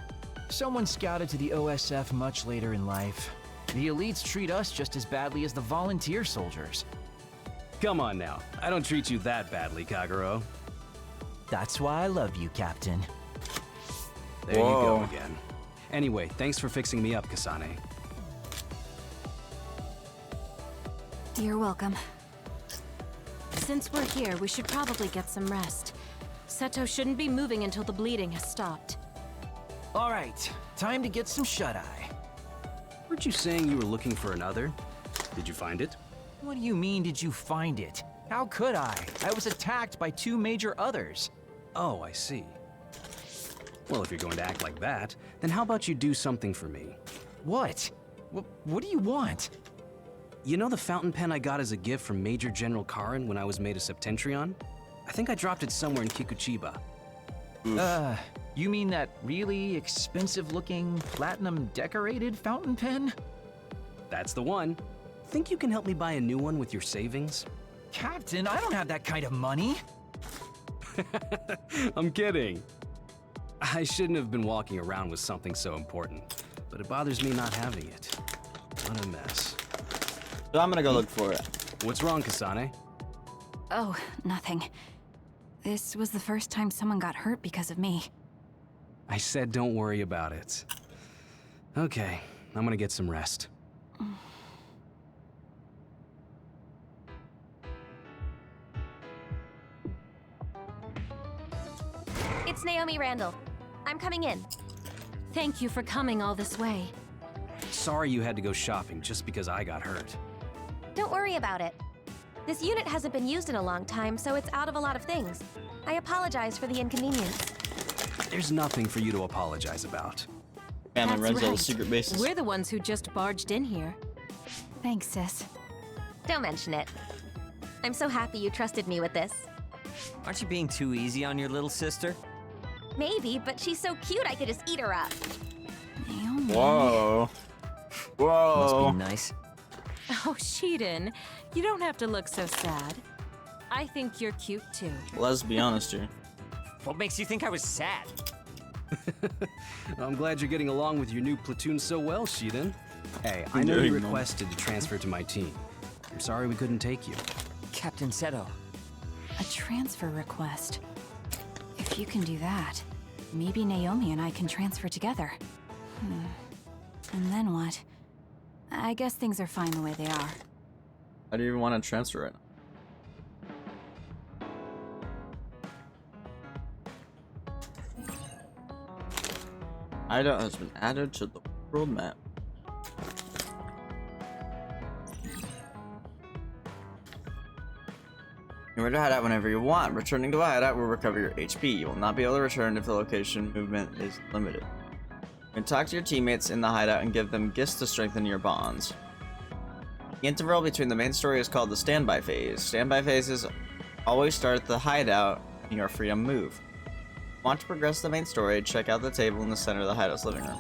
Someone scouted to the OSF much later in life. The elites treat us just as badly as the volunteer soldiers. Come on now. I don't treat you that badly, Kagero. That's why I love you, Captain. There you go again. Anyway, thanks for fixing me up, Kasane. You're welcome. Since we're here, we should probably get some rest. Seto shouldn't be moving until the bleeding has stopped. All right, time to get some shut-eye. Weren't you saying you were looking for another? Did you find it? What do you mean, did you find it? How could I? I was attacked by 2 major others. Oh, I see. Well, if you're going to act like that, then how about you do something for me? What? What do you want? You know the fountain pen I got as a gift from Major General Karin when I was made a Septentrion? I think I dropped it somewhere in Kikuchiba. You mean that really expensive-looking, platinum-decorated fountain pen? That's the one. Think you can help me buy a new one with your savings? Captain, I don't have that kind of money. I'm kidding. I shouldn't have been walking around with something so important, but it bothers me not having it. What a mess. So I'm gonna go look for it. What's wrong, Kasane? Oh, nothing. This was the first time someone got hurt because of me. I said don't worry about it. Okay, I'm gonna get some rest. It's Naomi Randall. I'm coming in. Thank you for coming all this way. sorry you had to go shopping just because I got hurt. Don't worry about it. This unit hasn't been used in a long time, so it's out of a lot of things. I apologize for the inconvenience. There's nothing for you to apologize about. Family That's runs all the right. secret bases. We're the ones who just barged in here. Thanks, sis. Don't mention it. I'm so happy you trusted me with this. Aren't you being too easy on your little sister? Maybe, but she's so cute I could just eat her up. Whoa. Whoa. Must be nice. Oh, Sheedan, you don't have to look so sad. I think you're cute too. Let's be honest here. What makes you think I was sad? I'm glad you're getting along with your new platoon so well, Sheedan. Hey, I know you requested to transfer to my team. I'm sorry we couldn't take you. Captain Seto. A transfer request. If you can do that, maybe Naomi and I can transfer together. And then what? I guess things are fine the way they are. How do you even want to transfer right now? Hideout has been added to the world map. You're ready to hideout whenever you want. Returning to a hideout will recover your HP. You will not be able to return if the location movement is limited. You can talk to your teammates in the hideout and give them gifts to strengthen your bonds. The interval between the main story is called the standby phase. Standby phases always start at the hideout and you are free to move. Want to progress the main story, check out the table in the center of the hideout's living room.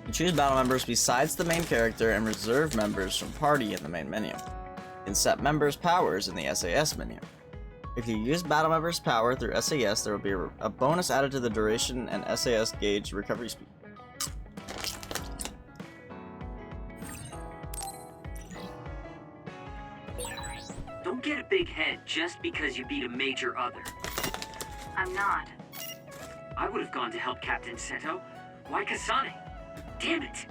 You choose battle members besides the main character and reserve members from party in the main menu. You can set members' powers in the SAS menu. If you use battle members' power through SAS, there will be a bonus added to the duration and SAS gauge recovery speed. Don't get a big head just because you beat a major other. I'm not. I would have gone to help Captain Seto. Why Kasane? Damn it!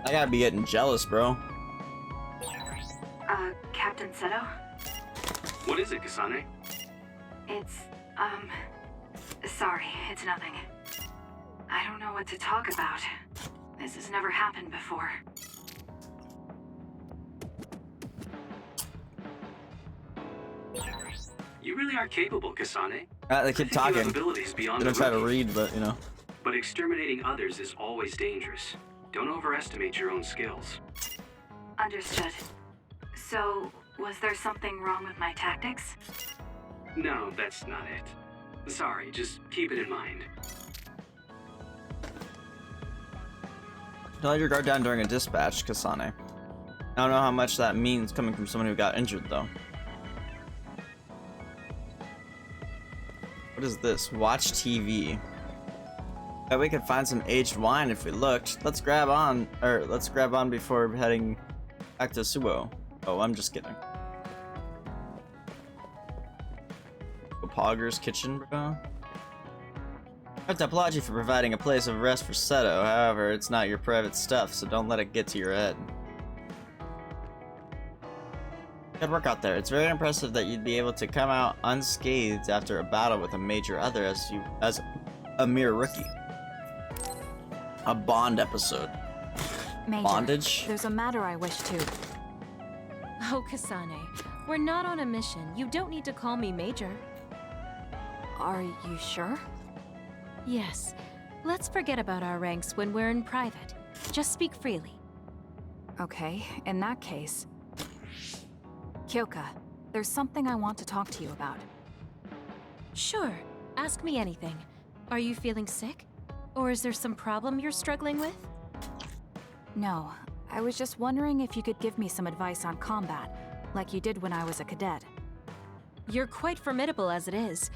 I gotta be getting jealous, bro. Captain Seto? What is it, Kasane? It's, sorry, it's nothing. I don't know what to talk about. This has never happened before. You really are capable, Kasane. They keep talking. You have abilities beyond I'm gonna try to rookie. read, but you know. But exterminating others is always dangerous. Don't overestimate your own skills. Understood. So, was there something wrong with my tactics? No, that's not it. Sorry, just keep it in mind. You let your guard down during a dispatch, Kasane. I don't know how much that means coming from someone who got injured, though. What is this? Watch TV. Bet we could find some aged wine if we looked. Let's grab on before heading back to Suo. Oh, I'm just kidding. Pogger's kitchen, bro. I have to applaud you for providing a place of rest for Seto. However, it's not your private stuff, so don't let it get to your head. Good work out there. It's very impressive that you'd be able to come out unscathed after a battle with a major other as a mere rookie. A Bond episode. Major, Bondage? there's a matter I wish to... Oh, Kasane, we're not on a mission. You don't need to call me Major. Are you sure? Yes. Let's forget about our ranks when we're in private. Just speak freely. Okay, in that case... Kyoka, there's something I want to talk to you about. Sure. Ask me anything. Are you feeling sick? Or is there some problem you're struggling with? No, I was just wondering if you could give me some advice on combat, like you did when I was a cadet. You're quite formidable as it is.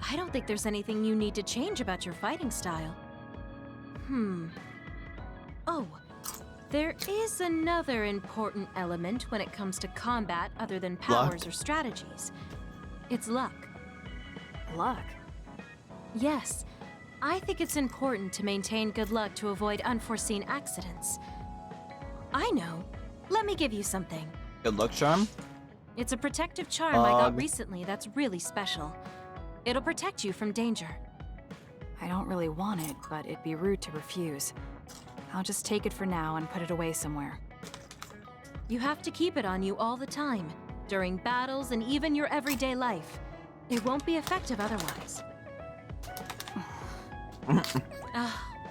I don't think there's anything you need to change about your fighting style. Oh, there is another important element when it comes to combat other than powers or strategies. It's luck. Luck? Yes. I think it's important to maintain good luck to avoid unforeseen accidents. I know. Let me give you something. Good luck charm? It's a protective charm I got recently that's really special. It'll protect you from danger. I don't really want it, but it'd be rude to refuse. I'll just take it for now and put it away somewhere. You have to keep it on you all the time, during battles and even your everyday life. It won't be effective otherwise.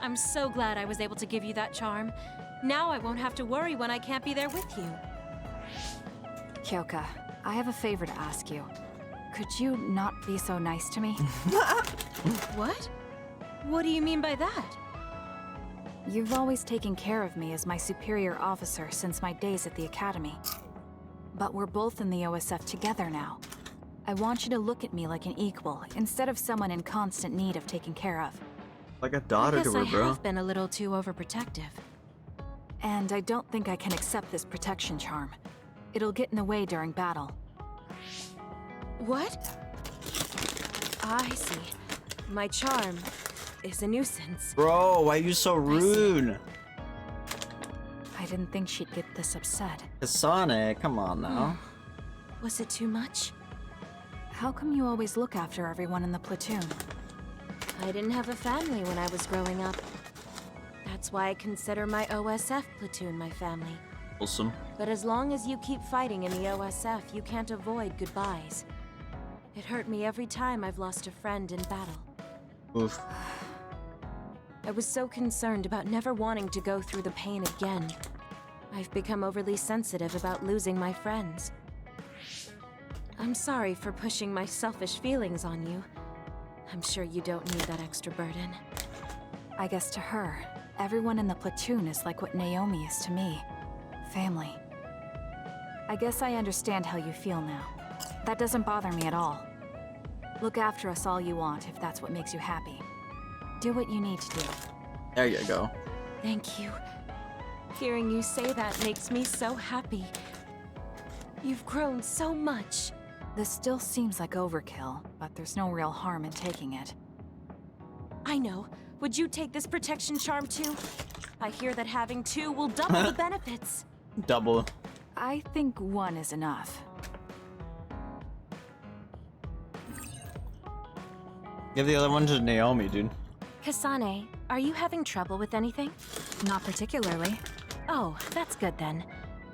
I'm so glad I was able to give you that charm. Now I won't have to worry when I can't be there with you. Kyoka, I have a favor to ask you. Could you not be so nice to me? What? What do you mean by that? You've always taken care of me as my superior officer since my days at the Academy. But we're both in the OSF together now. I want you to look at me like an equal, instead of someone in constant need of taking care of. Like a daughter to her, I guess I bro. have been a little too overprotective. And I don't think I can accept this protection charm. It'll get in the way during battle. What? I see. My charm is a nuisance. Bro, why are you so rude? I didn't think she'd get this upset. Kasane, come on now. Was it too much? How come you always look after everyone in the platoon? I didn't have a family when I was growing up. That's why I consider my OSF platoon my family. Awesome. But as long as you keep fighting in the OSF, you can't avoid goodbyes. It hurt me every time I've lost a friend in battle. Oof. I was so concerned about never wanting to go through the pain again. I've become overly sensitive about losing my friends. I'm sorry for pushing my selfish feelings on you. I'm sure you don't need that extra burden. I guess to her, everyone in the platoon is like what Naomi is to me. Family. I guess I understand how you feel now. That doesn't bother me at all. Look after us all you want if that's what makes you happy. Do what you need to do. There you go. Thank you. Hearing you say that makes me so happy. You've grown so much. This still seems like overkill, but there's no real harm in taking it. I know. Would you take this protection charm too? I hear that having two will double the benefits. Double. I think one is enough. Give the other one to Naomi, dude. Kasane, are you having trouble with anything? Not particularly. Oh, that's good then.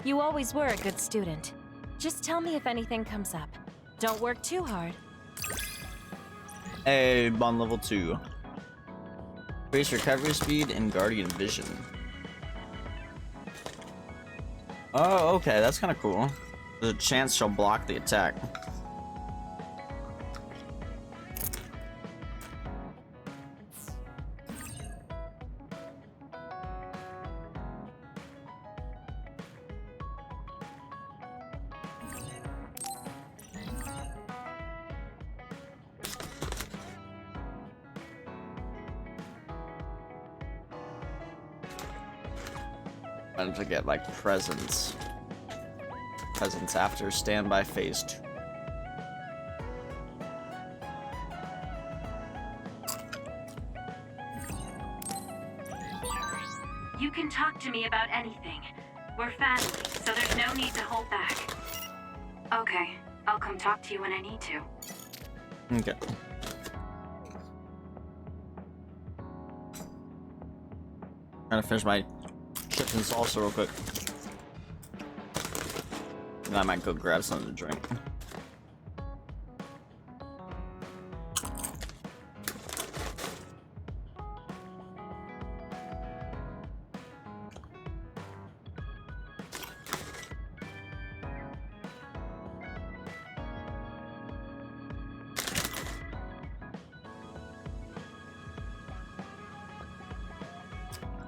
You always were a good student. Just tell me if anything comes up. Don't work too hard. Hey, bond level 2. Increase recovery speed and guardian vision. Oh, okay, that's kind of cool. There's a chance she'll block the attack. And to get like presents after standby phase 2. You can talk to me about anything. We're family, so there's no need to hold back. Okay, I'll come talk to you when I need to. Okay. Trying to finish my chips and salsa real quick. And I might go grab something to drink.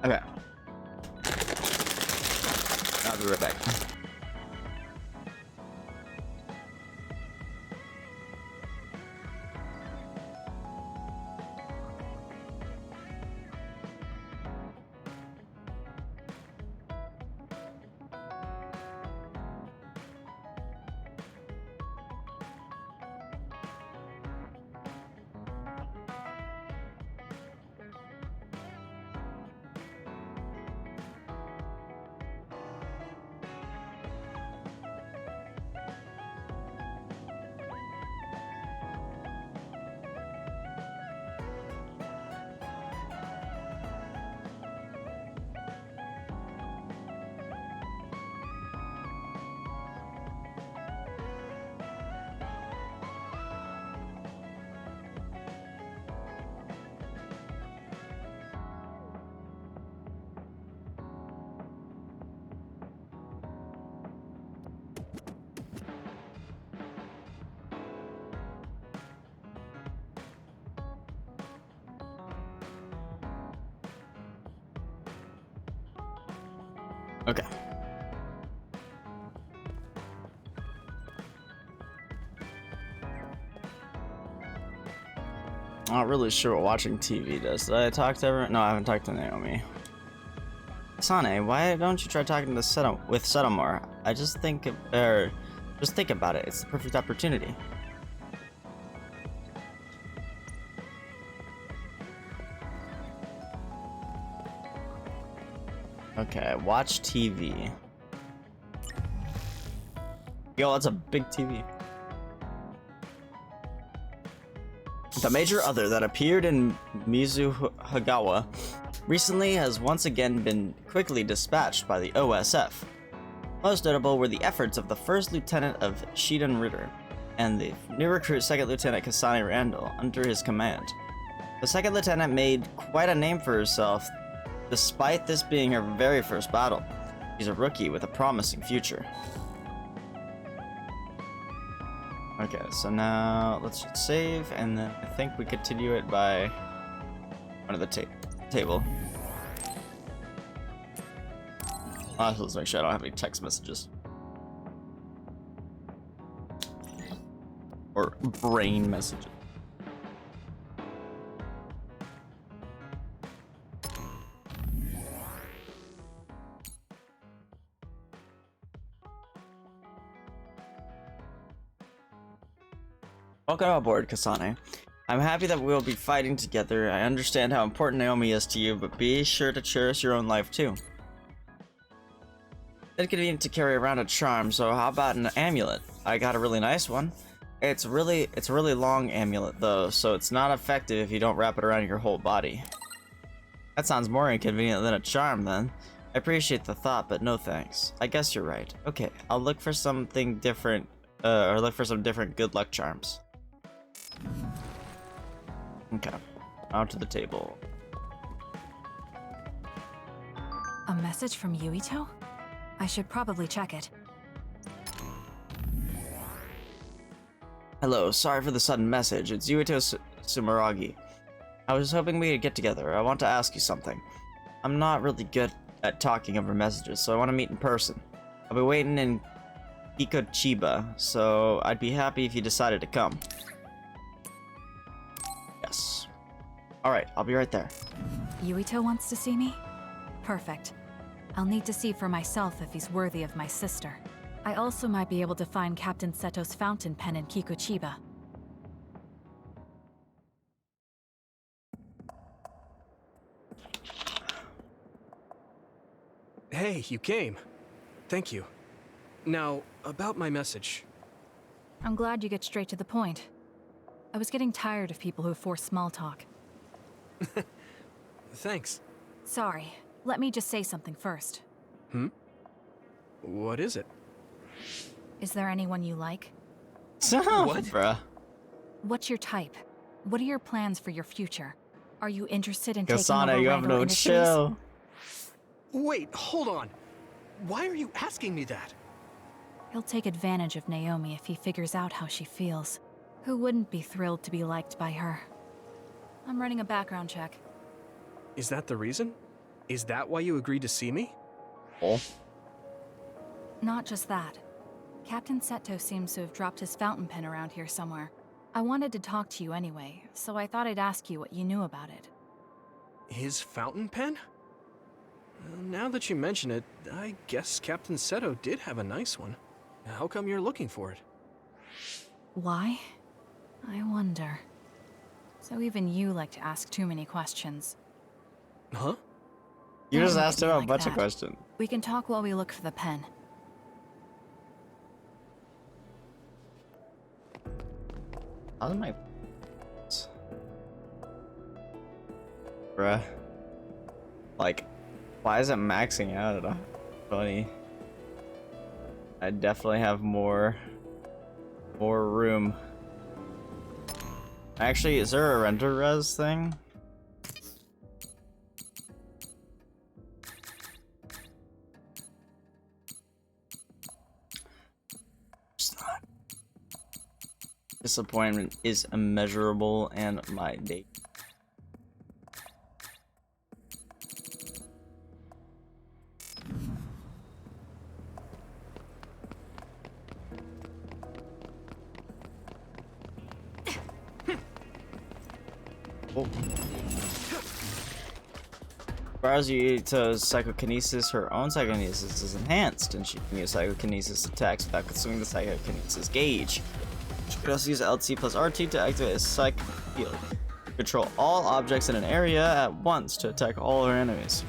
Okay. I'll be right back. Okay. I'm not really sure what watching TV does. Did I talk to everyone? No, I haven't talked to Naomi. Sane, why don't you try talking to Seto more? I just think, just think about it. It's the perfect opportunity. Okay, watch TV. Yo, that's a big TV. The major other that appeared in Mizuhagawa recently has once again been quickly dispatched by the OSF. Most notable were the efforts of the first lieutenant of Shiden Ritter and the new recruit second lieutenant Kasane Randall under his command. The second lieutenant made quite a name for herself despite this being her very first battle. She's a rookie with a promising future. Okay, so now let's save, and then I think we continue it by one of the table. Let's make sure I don't have any text messages. Or brain messages. Welcome aboard, Kasane. I'm happy that we'll be fighting together. I understand how important Naomi is to you, but be sure to cherish your own life too. It's inconvenient to carry around a charm, so how about an amulet? I got a really nice one. It's a really long amulet though, so it's not effective if you don't wrap it around your whole body. That sounds more inconvenient than a charm then. I appreciate the thought, but no thanks. I guess you're right. Okay, I'll look for something different, or look for some different good luck charms. Okay, out to the table. A message from Yuito? I should probably check it. Hello, sorry for the sudden message. It's Yuito Sumeragi. I was hoping we could get together. I want to ask you something. I'm not really good at talking over messages, so I want to meet in person. I'll be waiting in Kikuchiba, so I'd be happy if you decided to come. Yes. Alright, I'll be right there. Yuito wants to see me? Perfect. I'll need to see for myself if he's worthy of my sister. I also might be able to find Captain Seto's fountain pen in Kikuchiba. Hey, you came. Thank you. Now, about my message. I'm glad you get straight to the point. I was getting tired of people who force small talk. Thanks. Sorry, let me just say something first. What is it? Is there anyone you like? What? Bruh. What's your type? What are your plans for your future? Are you interested in taking Kasane, over you have Randall no Industries? chill. Wait, hold on. Why are you asking me that? He'll take advantage of Naomi if he figures out how she feels. Who wouldn't be thrilled to be liked by her? I'm running a background check. Is that the reason? Is that why you agreed to see me? Oh. Not just that. Captain Seto seems to have dropped his fountain pen around here somewhere. I wanted to talk to you anyway, so I thought I'd ask you what you knew about it. His fountain pen? Now that you mention it, I guess Captain Seto did have a nice one. How come you're looking for it? Why? I wonder. So even you like to ask too many questions. Huh? You just Don't look asked at him me a like bunch of that. questions. We can talk while we look for the pen. How's my... Bruh. Like, why is it maxing out at 20? I definitely have more room. Actually, is there a render res thing? It's not. Disappointment is immeasurable, and my date. Oh. Baruto's psychokinesis, her own psychokinesis is enhanced, and she can use psychokinesis attacks without consuming the psychokinesis gauge. She can also use LT plus RT to activate a psych field. Control all objects in an area at once to attack all her enemies.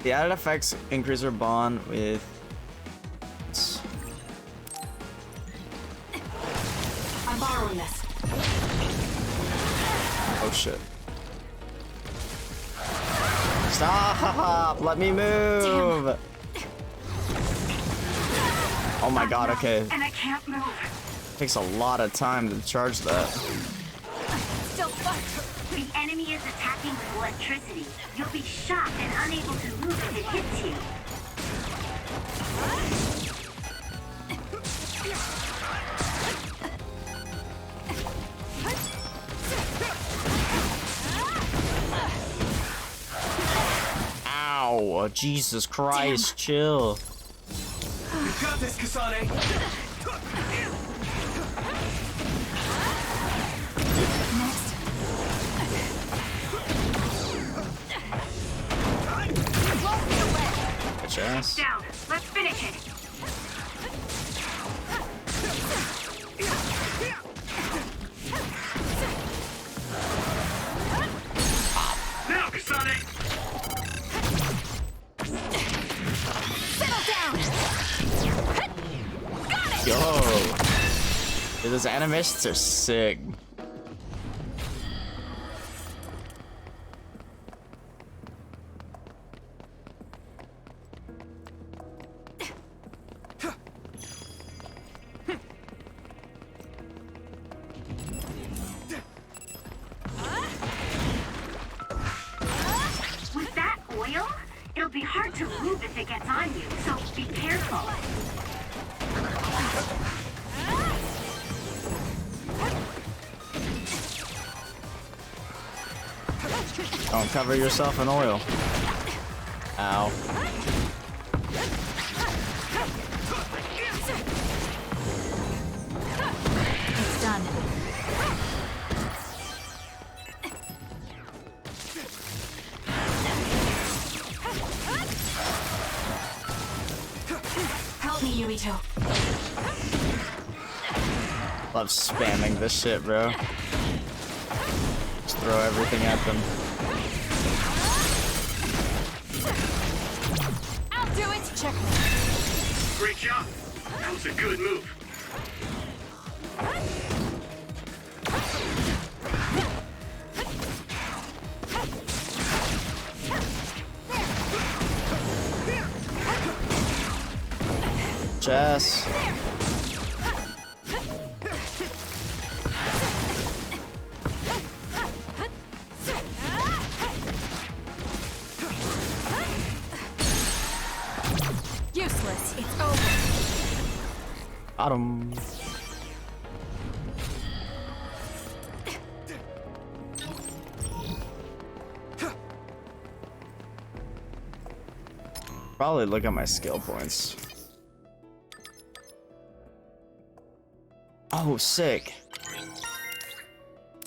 The added effects increase her bond with... I'm borrowing this. Oh shit. Stop! Let me move! Damn. Oh my god, okay. And I can't move. Takes a lot of time to charge that. Still fucked. The enemy is attacking with electricity. You'll be shocked and unable to move if it hits you. Ow! Jesus Christ, chill. You got this, Kasane. Ass. Down. Let's finish it. Now, Kasane! Settle down. Got it. Yo, dude, those animations are sick. Don't cover yourself in oil. Ow. It's done. Help me, Yumito. Love spamming this shit, bro. Just throw everything at them. I'll do it. Check me. Great job. That was a good move. Jess. Useless. It's over. Got him. Probably look at my skill points. Oh, sick.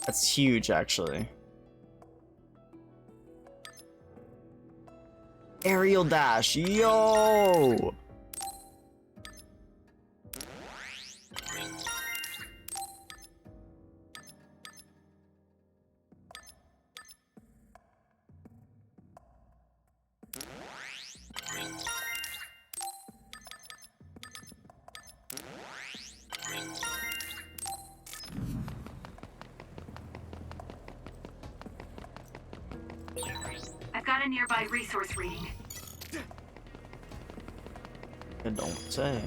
That's huge, actually. Aerial dash, yo! I've got a nearby resource reading. I don't say.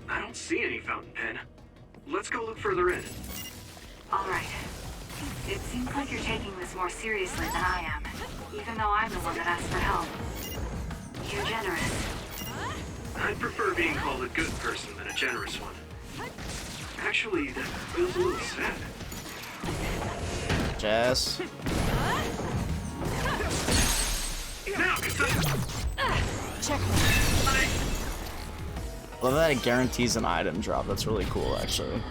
I don't see any fountain pen. Let's go look further in. All right. It seems like you're taking this more seriously than I am, even though I'm the one that asked for help. You're generous. I'd prefer being called a good person than a generous one. Actually, that feels a little sad. Jess. Now, Check me. Love that it guarantees an item drop. That's really cool, actually.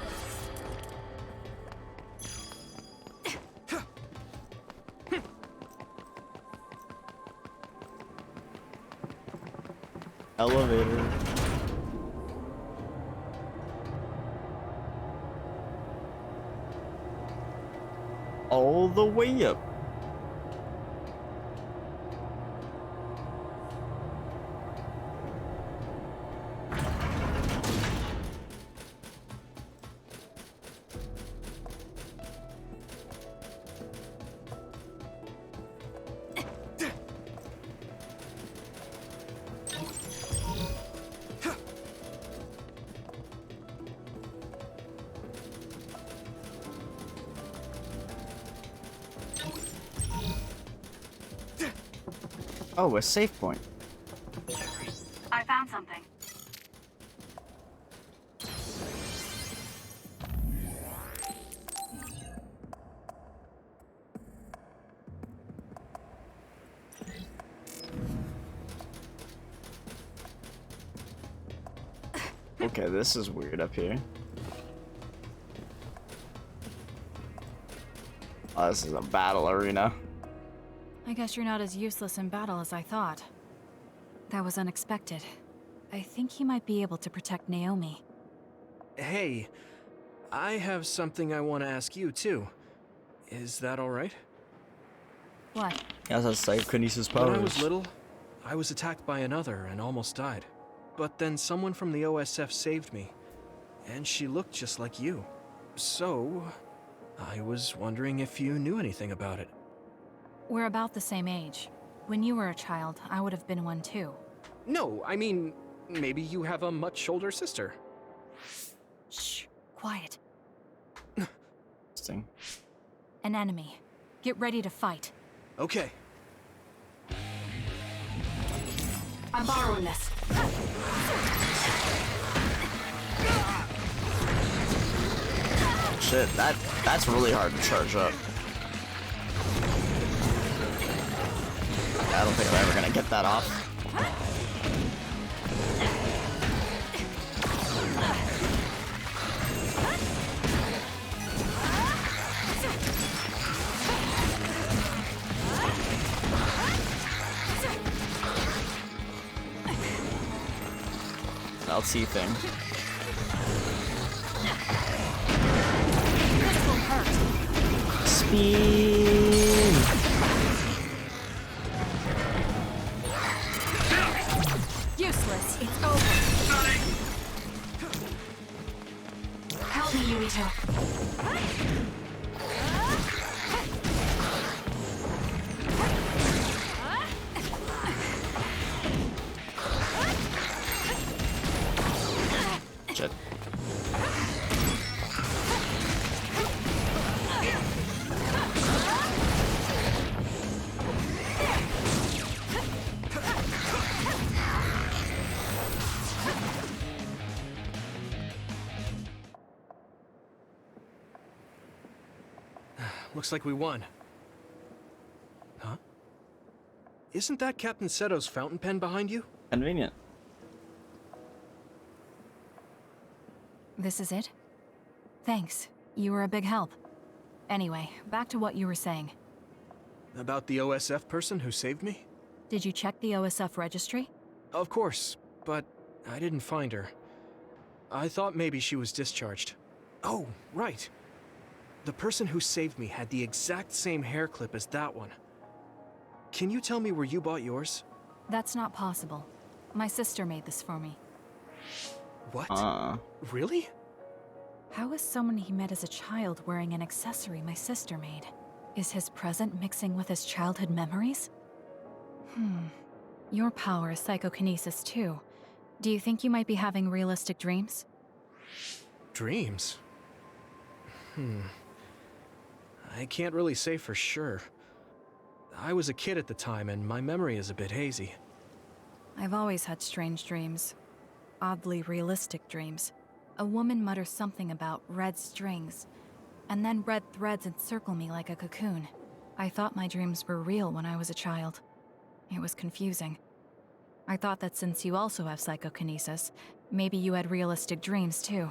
Elevator. All the way up. Oh, a safe point. I found something. Okay, this is weird up here. Oh, this is a battle arena. I guess you're not as useless in battle as I thought. That was unexpected. I think he might be able to protect Naomi. Hey, I have something I want to ask you, too. Is that alright? What? He has a psychokinesis powers. When I was little, I was attacked by another and almost died. But then someone from the OSF saved me. And she looked just like you. So, I was wondering if you knew anything about it. We're about the same age. When you were a child, I would have been one too. No, I mean, maybe you have a much older sister. Shh, quiet. Interesting. An enemy. Get ready to fight. Okay. I'm borrowing this. Shit, that's really hard to charge up. I don't think I'm ever gonna get that off. LT thing. This will hurt. Speed. Useless. It's over. Help me, Yuito. Shit. Looks like we won. Huh? Isn't that Captain Seto's fountain pen behind you? Convenient. This is it? Thanks. You were a big help. Anyway, back to what you were saying. About the OSF person who saved me? Did you check the OSF registry? Of course, but I didn't find her. I thought maybe she was discharged. Oh, right. The person who saved me had the exact same hair clip as that one. Can you tell me where you bought yours? That's not possible. My sister made this for me. What? Really? How is someone he met as a child wearing an accessory my sister made? Is his present mixing with his childhood memories? Your power is psychokinesis too. Do you think you might be having realistic dreams? Dreams? I can't really say for sure. I was a kid at the time, and my memory is a bit hazy. I've always had strange dreams. Oddly realistic dreams. A woman mutters something about red strings, and then red threads encircle me like a cocoon. I thought my dreams were real when I was a child. It was confusing. I thought that since you also have psychokinesis, maybe you had realistic dreams too.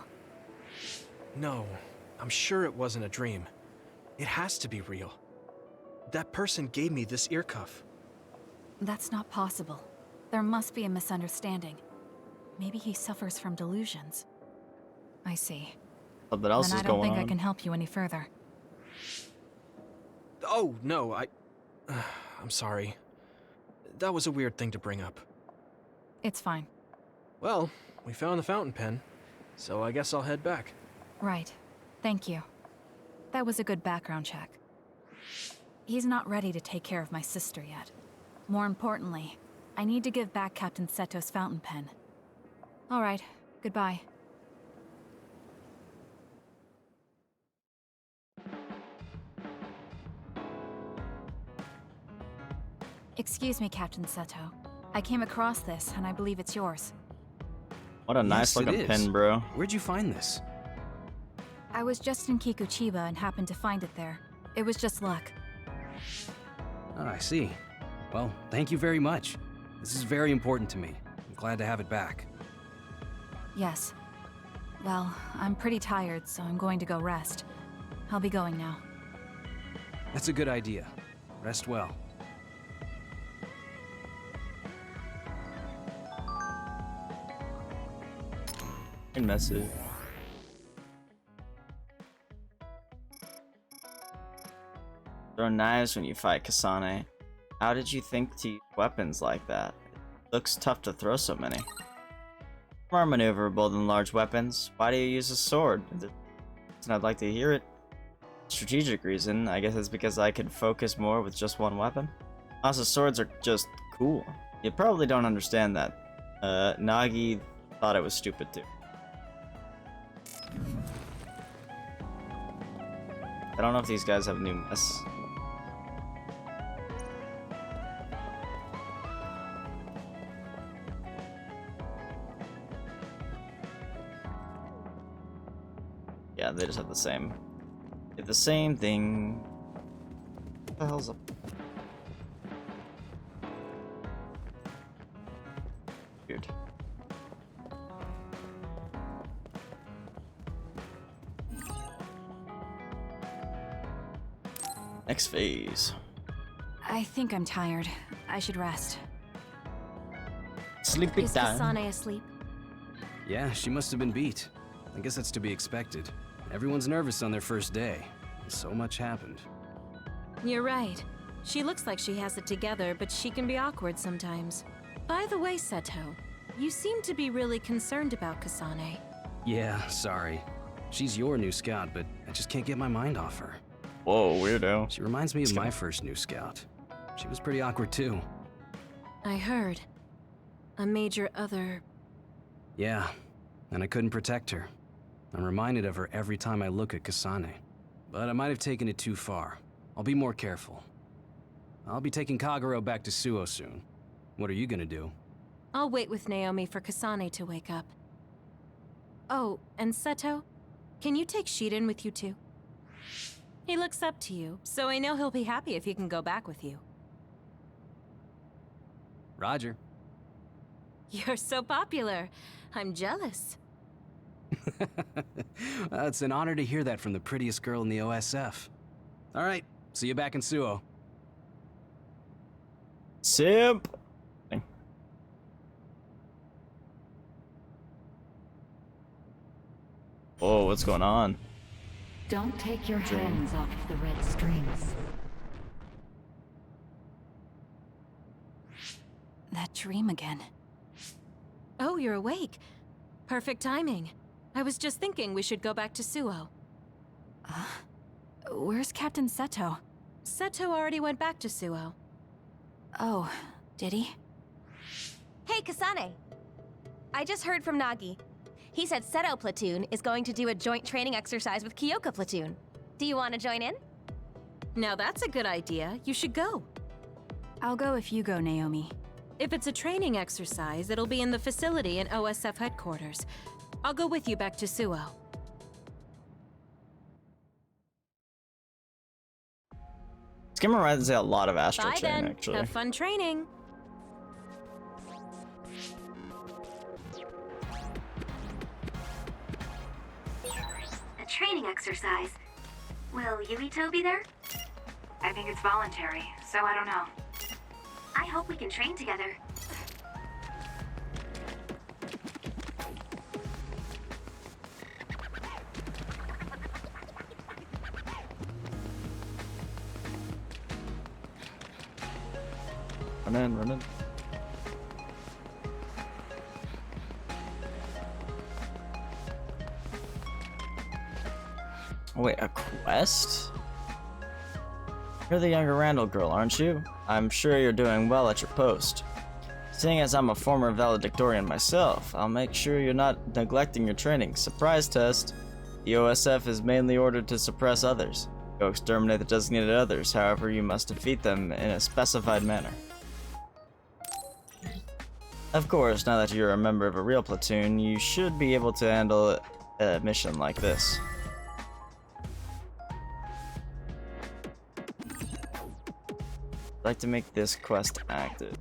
No, I'm sure it wasn't a dream. It has to be real. That person gave me this ear cuff. That's not possible. There must be a misunderstanding. Maybe he suffers from delusions. I see. Something else Then is I don't going think on. I can help you any further. Oh, no, I'm sorry. That was a weird thing to bring up. It's fine. Well, we found the fountain pen, so I guess I'll head back. Right. Thank you. That was a good background check. He's not ready to take care of my sister yet. More importantly, I need to give back Captain Seto's fountain pen. All right. Goodbye. Excuse me, Captain Seto. I came across this, and I believe it's yours. What a nice Yes, it looking is. pin, bro. Where'd you find this? I was just in Kikuchiba and happened to find it there. It was just luck. Oh, I see. Well, thank you very much. This is very important to me. I'm glad to have it back. Yes. Well, I'm pretty tired, so I'm going to go rest. I'll be going now. That's a good idea. Rest well. Good message. Throw knives when you fight Kasane. How did you think to use weapons like that? It looks tough to throw so many. More maneuverable than large weapons. Why do you use a sword? And I'd like to hear it. Strategic reason. I guess it's because I can focus more with just one weapon. Also, swords are just cool. You probably don't understand that. Nagi thought it was stupid too. I don't know if these guys have new mess. Yeah, they just have the same. Did the same thing. What the hell's up? Weird. Next phase. I think I'm tired. I should rest. Sleepy Is time. Kasane asleep? Yeah, she must have been beat. I guess that's to be expected. Everyone's nervous on their first day. So much happened. You're right. She looks like she has it together, but she can be awkward sometimes. By the way, Seto, you seem to be really concerned about Kasane. Yeah, sorry. She's your new scout, but I just can't get my mind off her. Whoa, weirdo. She reminds me of my first new scout. She was pretty awkward too. I heard. A major other... Yeah, and I couldn't protect her. I'm reminded of her every time I look at Kasane. But I might have taken it too far. I'll be more careful. I'll be taking Kagero back to Suo soon. What are you gonna do? I'll wait with Naomi for Kasane to wake up. Oh, and Seto, can you take Shiden with you too? He looks up to you, so I know he'll be happy if he can go back with you. Roger. You're so popular. I'm jealous. It's an honor to hear that from the prettiest girl in the OSF. All right, see you back in Suo. Simp. Whoa, what's going on? Don't take your hands off the red strings. That dream again. Oh, you're awake. Perfect timing. I was just thinking we should go back to Suo. Where's Captain Seto? Seto already went back to Suo. Oh, did he? Hey, Kasane! I just heard from Nagi. He said Seto Platoon is going to do a joint training exercise with Kyoka Platoon. Do you want to join in? Now that's a good idea. You should go. I'll go if you go, Naomi. If it's a training exercise, it'll be in the facility in OSF headquarters. I'll go with you back to Suo. This game reminds me a lot of Astral Bye Chain, then. actually. Have fun training. training exercise. Will Yuito be there? I think it's voluntary, so I don't know. I hope we can train together. Run in, run in. Oh, wait, a quest? You're the younger Randall girl, aren't you? I'm sure you're doing well at your post. Seeing as I'm a former valedictorian myself, I'll make sure you're not neglecting your training. Surprise test. The OSF is mainly ordered to suppress others. Go exterminate the designated others, however you must defeat them in a specified manner. Of course, now that you're a member of a real platoon, you should be able to handle a mission like this. I'd like to make this quest active.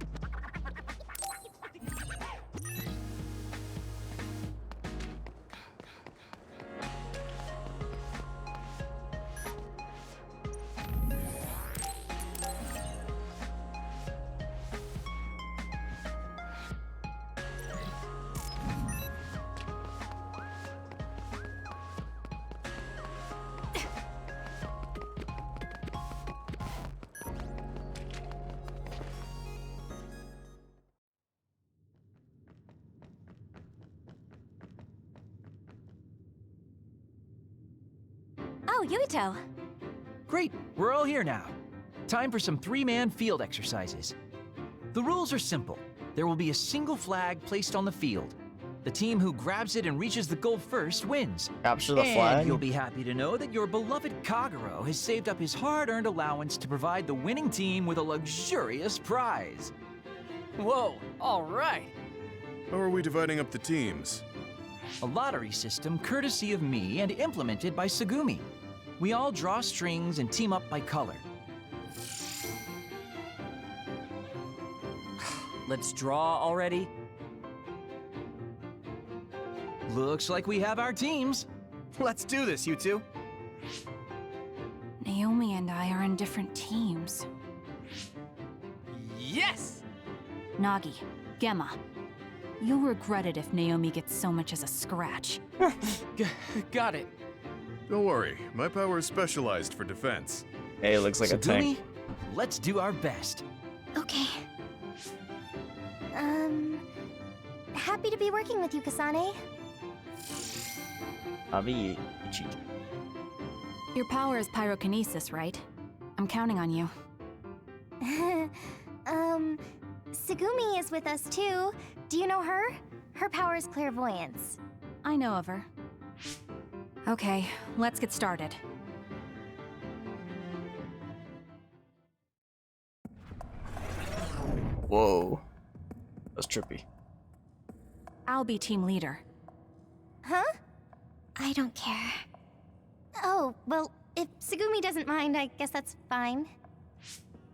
Oh, Yuito! Great, we're all here now. Time for some three-man field exercises. The rules are simple. There will be a single flag placed on the field. The team who grabs it and reaches the goal first wins. Capture the and flag? You'll be happy to know that your beloved Kagero has saved up his hard-earned allowance to provide the winning team with a luxurious prize. Whoa, all right. How are we dividing up the teams? A lottery system courtesy of me and implemented by Tsugumi. We all draw strings and team up by color. Let's draw already. Looks like we have our teams. Let's do this, you two. Naomi and I are in different teams. Yes! Nagi, Gemma. You'll regret it if Naomi gets so much as a scratch. Got it. Don't worry, my power is specialized for defense. Hey, it looks like Tsugumi, a tank. Let's do our best. Okay. Happy to be working with you, Kasane. Abi. Your power is pyrokinesis, right? I'm counting on you. Tsugumi is with us too. Do you know her? Her power is clairvoyance. I know of her. Okay, let's get started. Whoa. That's trippy. I'll be team leader. Huh? I don't care. Oh, well, if Tsugumi doesn't mind, I guess that's fine.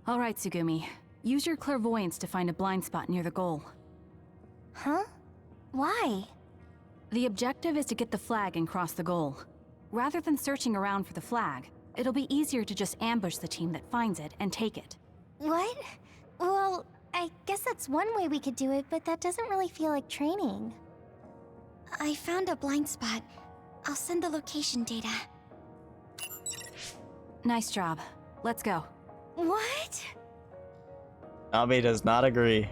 All right, Tsugumi. Use your clairvoyance to find a blind spot near the goal. Huh? Why? The objective is to get the flag and cross the goal. Rather than searching around for the flag, it'll be easier to just ambush the team that finds it and take it. What? Well, I guess that's one way we could do it, but that doesn't really feel like training. I found a blind spot. I'll send the location data. Nice job. Let's go. What? Abi does not agree.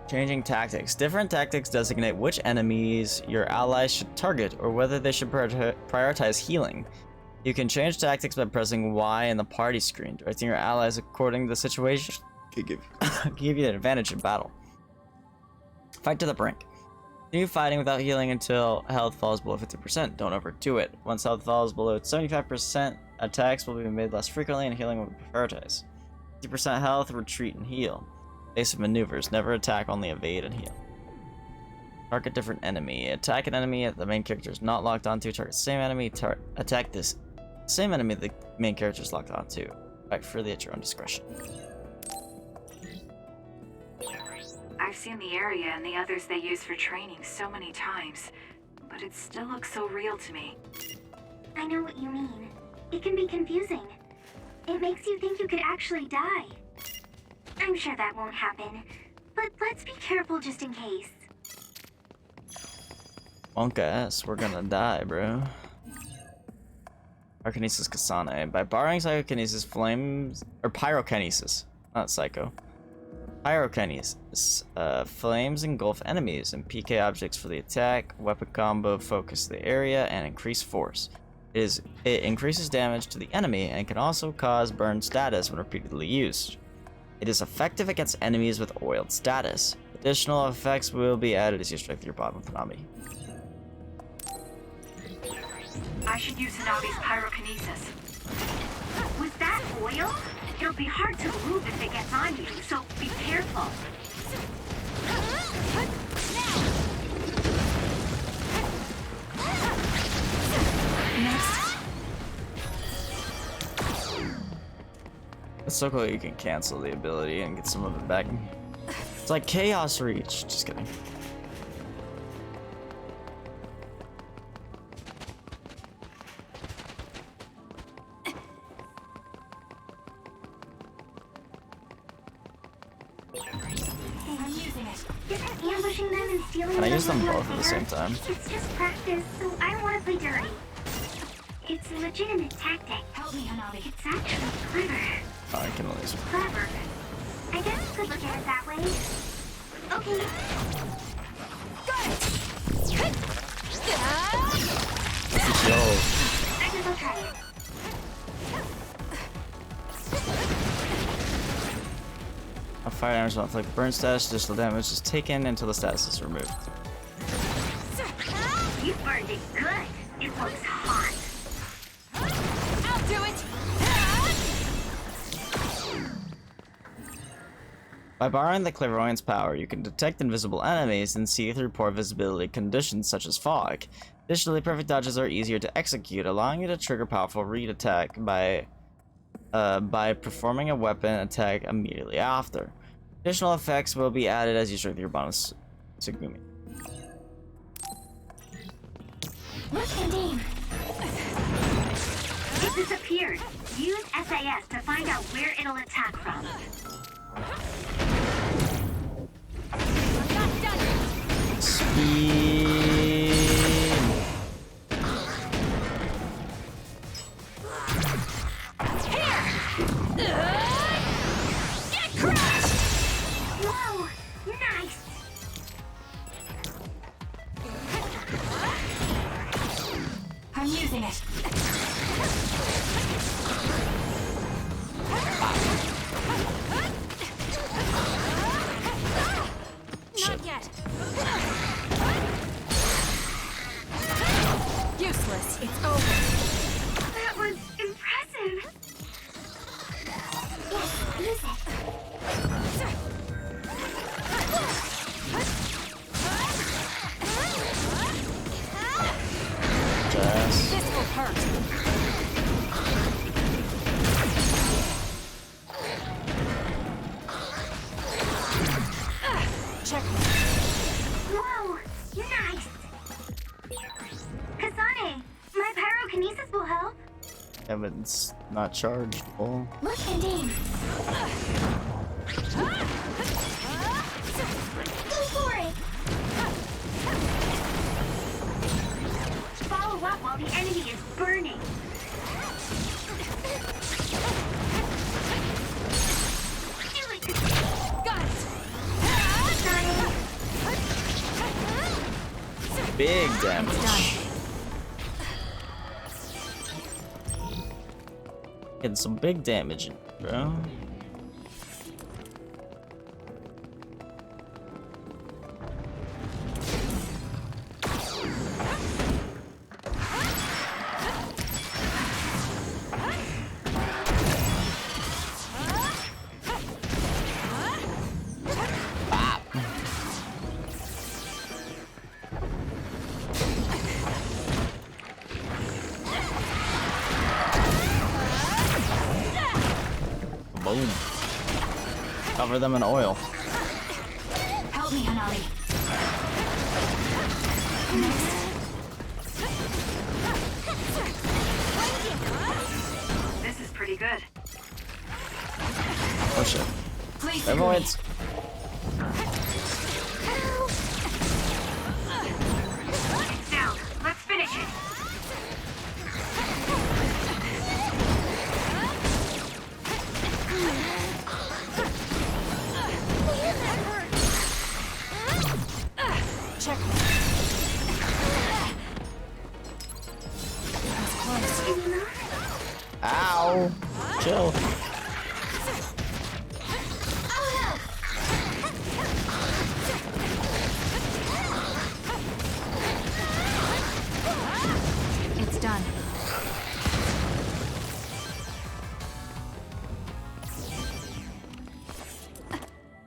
Changing tactics. Different tactics designate which enemies your allies should target or whether they should prioritize healing. You can change tactics by pressing Y in the party screen. Directing your allies according to the situation can give you an advantage in battle. Fight to the brink. Continue fighting without healing until health falls below 50%. Don't overdo it. Once health falls below 75%, attacks will be made less frequently and healing will be prioritized. 50% health, retreat and heal. Basic maneuvers. Never attack, only evade and heal. Target different enemy. Attack an enemy that the main character is not locked onto. Target same enemy. Attack this same enemy the main character is locked onto. Fight freely at your own discretion. I've seen the area and the others they use for training so many times, but but it still looks so real to me. I know what you mean. It can be confusing. It makes you think you could actually die. I'm sure that won't happen, but let's be careful just in case. Monka S, we're gonna die, bro. Pyrokinesis Kasane. By borrowing psychokinesis, flames or pyrokinesis, not psycho. Pyrokinesis. Flames engulf enemies and PK objects for the attack, weapon combo, focus the area, and increase force. It increases damage to the enemy and can also cause burn status when repeatedly used. It is effective against enemies with oiled status. Additional effects will be added as you strike your bottom with Hanabi. I should use Hanabi's pyrokinesis. Was that oil? It'll be hard to move if it gets on you, so be careful. It's so cool you can cancel the ability and get some of it back. It's like Chaos Reach. Just kidding. Ambushing them and stealing Can I use them their both at the same time? It's just practice, so I don't want to play dirty. It's a legitimate tactic. Help me, Hanabi. It's actually clever. Oh, I can at least. Clever. I guess you could look at it that way. Okay. Yo. I guess I'll try it. A fire damage will inflict burn status. Additional damage is taken until the status is removed. You burned it good. It looks hot. I'll do it! By borrowing the Clairvoyance power, you can detect invisible enemies and see through poor visibility conditions such as fog. Additionally, perfect dodges are easier to execute, allowing you to trigger powerful read attack by performing a weapon attack immediately after. Additional effects will be added as you strike your bonus Tsugumi. Look, Nadine. It disappeared. Use SAS to find out where it'll attack from. Speed. Get crushed! Whoa, nice. I'm using it. Not yet. Useless. It's over. That was impressive. Yes, use it. Jazz. This will hurt. Check. Whoa, nice. Kasane, my pyrokinesis will help. Yeah, but it's not chargeable. Look, Nadine. Go for it. Follow up while the enemy is burning. Do it. Got it. Big damage. Getting some big damage, bro. Boom. Cover them in oil. Help me, Hanabi. Next. Clairvoyance. It's down. Let's finish it. Check. That's close. Ow. Chill. It's done.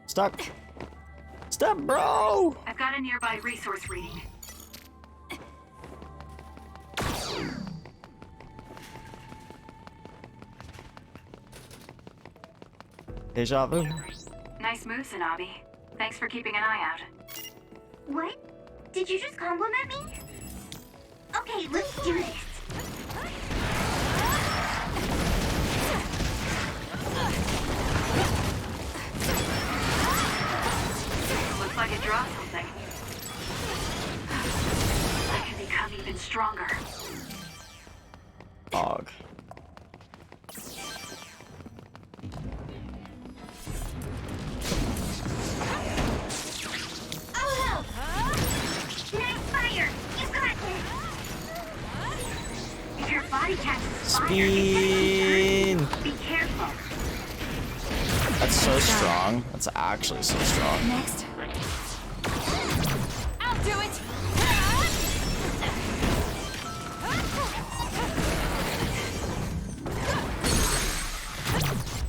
Stuck. Stop, bro. I've got a nearby resource reading. Deja vu. Nice move, Sanabi. Thanks for keeping an eye out. What? Did you just compliment me? Okay, let's do this. Looks like it dropped something. I can become even stronger. Dog. Oh, nice fire! You got this! If your body catches fire, Spin. be careful. That's so strong. That's actually so strong. Next. I'll do it.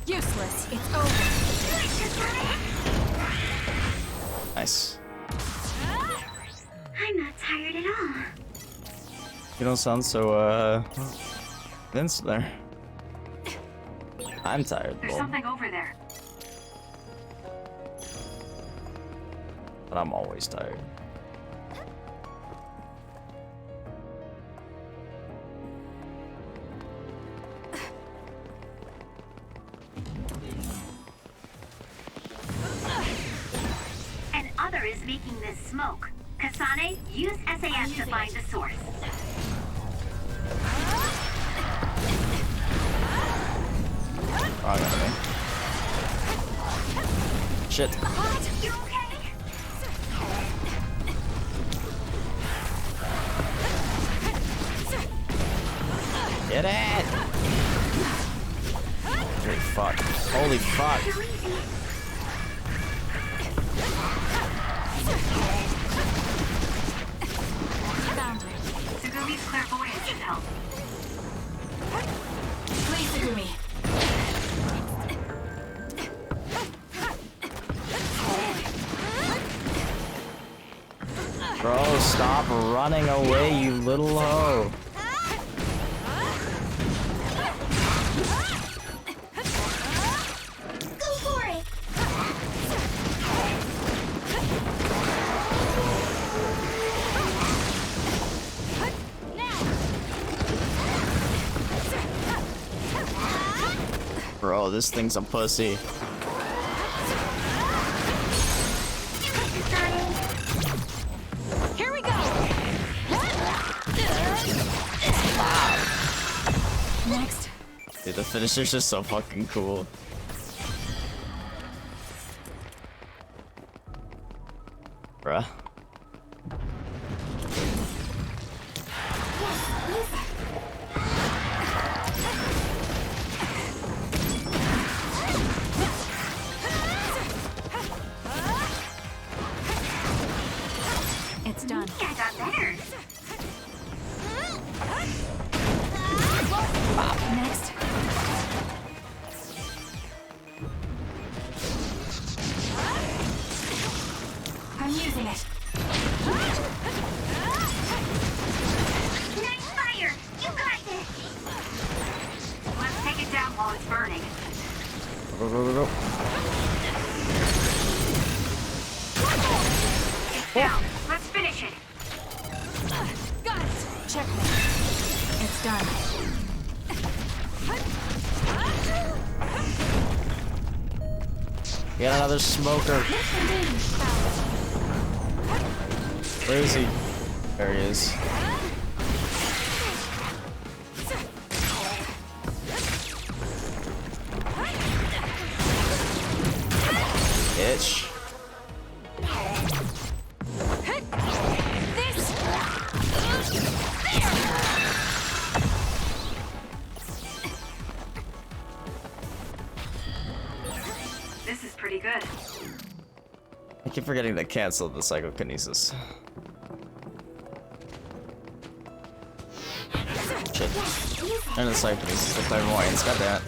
Useless. It's over. Nice. I'm not tired at all. You don't sound so, Vince there. I'm tired, There's though. something over there. But I'm always tired. An other is making this smoke. Kasane, use SAS to find the source. Wrong enemy. Shit. You okay? Get it! Holy fuck. Holy fuck. Found it. Sugumi's clairvoyance should help. Please, Sugumi. Bro, stop running away, you little hoe. Go for it! Bro, this thing's a pussy. Here we go. Next. Dude, the finisher's just so fucking cool. Bruh. It's done. I got better. Next. I'm using it. Nice fire! You got this! Let's take it down while it's burning. Go, go, go, go. It's down. Let's finish it. Got it. Checkmate. It's done. We got another smoker. Where is he? There he is. Bitch. This is pretty good. I keep forgetting to cancel the psychokinesis. Shit. And the psychokinesis, the clairvoyance, goddammit.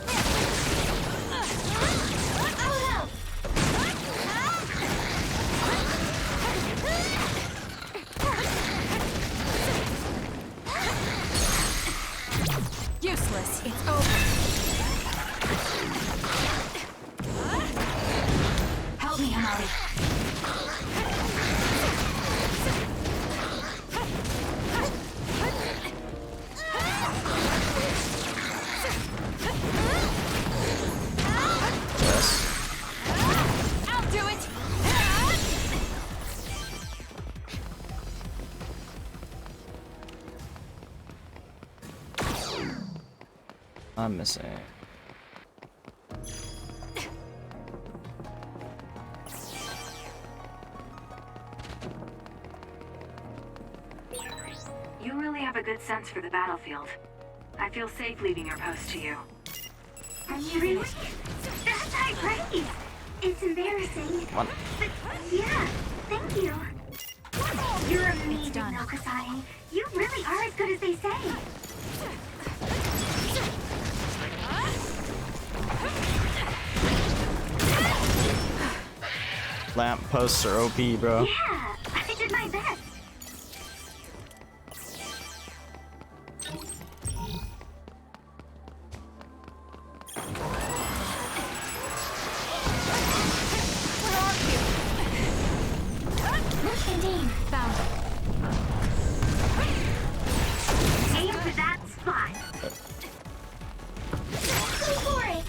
Useless. It's over. Help me, Hamari. I'll do it. I'm missing. You really have a good sense for the battlefield. I feel safe leaving your post to you. Are you really? That's high praise. It's embarrassing. What? But yeah, thank you. You're amazing, Nakasane. You really are as good as they say. Lamp posts are OP, bro. Yeah, I did my best. Indeed. Found it. Aim for that spot. Go for it.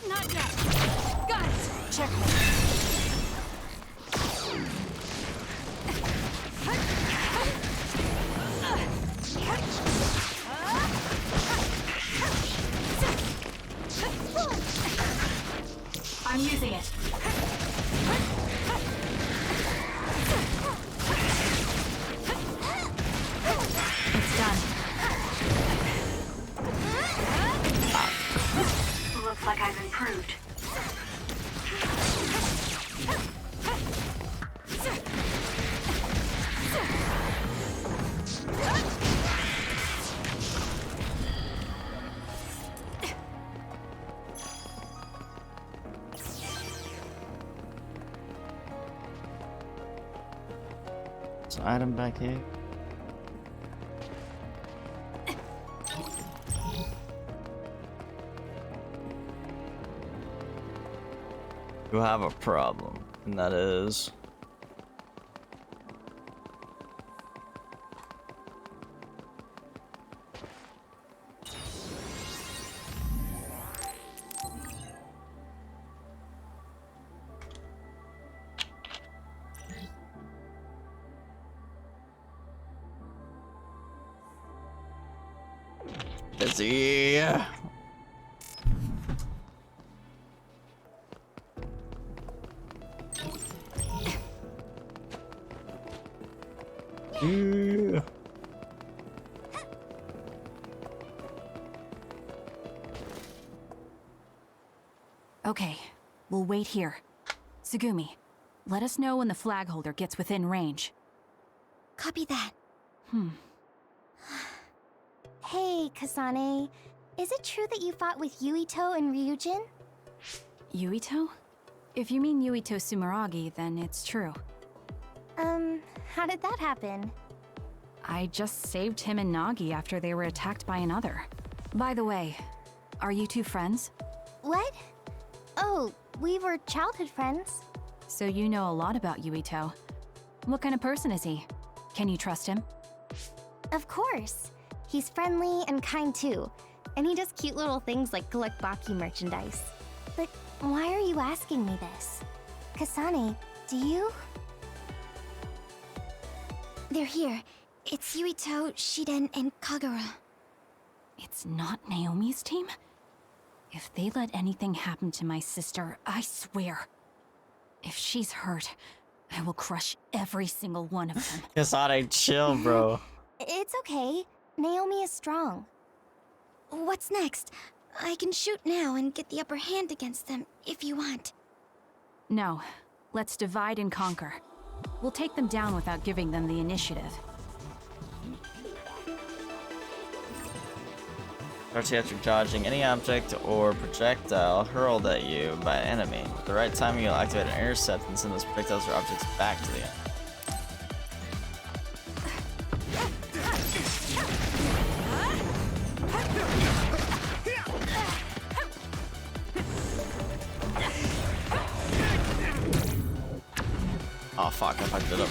Not yet. Got it. Checkmate. I'm using it. It's done. Looks like I've improved. There's an item back here. You have a problem, and that is... busy. Yeah. Okay, we'll wait here. Tsugumi, let us know when the flag holder gets within range. Copy that. Hmm. Hey, Kasane. Is it true that you fought with Yuito and Ryujin? Yuito? If you mean Yuito Sumeragi, then it's true. How did that happen? I just saved him and Nagi after they were attacked by another. By the way, are you two friends? What? Oh, we were childhood friends. So you know a lot about Yuito. What kind of person is he? Can you trust him? Of course. He's friendly and kind too. And he does cute little things like collect Baki merchandise. But why are you asking me this? Kasane, do you? They're here. It's Yuito, Shiden, and Kagura. It's not Naomi's team? If they let anything happen to my sister, I swear. If she's hurt, I will crush every single one of them. Kasane, chill, bro. It's okay. Naomi is strong. What's next? I can shoot now and get the upper hand against them, if you want. No. Let's divide and conquer. We'll take them down without giving them the initiative. Start after dodging any object or projectile hurled at you by an enemy. At the right time, you'll activate an intercept and send those projectiles or objects back to the enemy. Oh fuck, I fucked it up.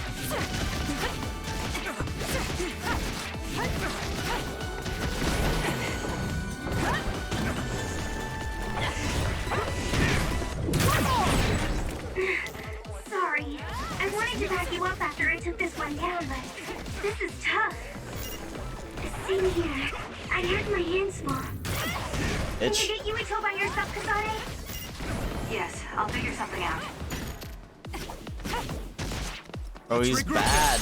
Sorry. I wanted to back you up after I took this one down, but this is tough. Same here. I had my hands full. Can you get Yuito by yourself, Kasane? Yes, I'll figure something out. Oh, he's bad.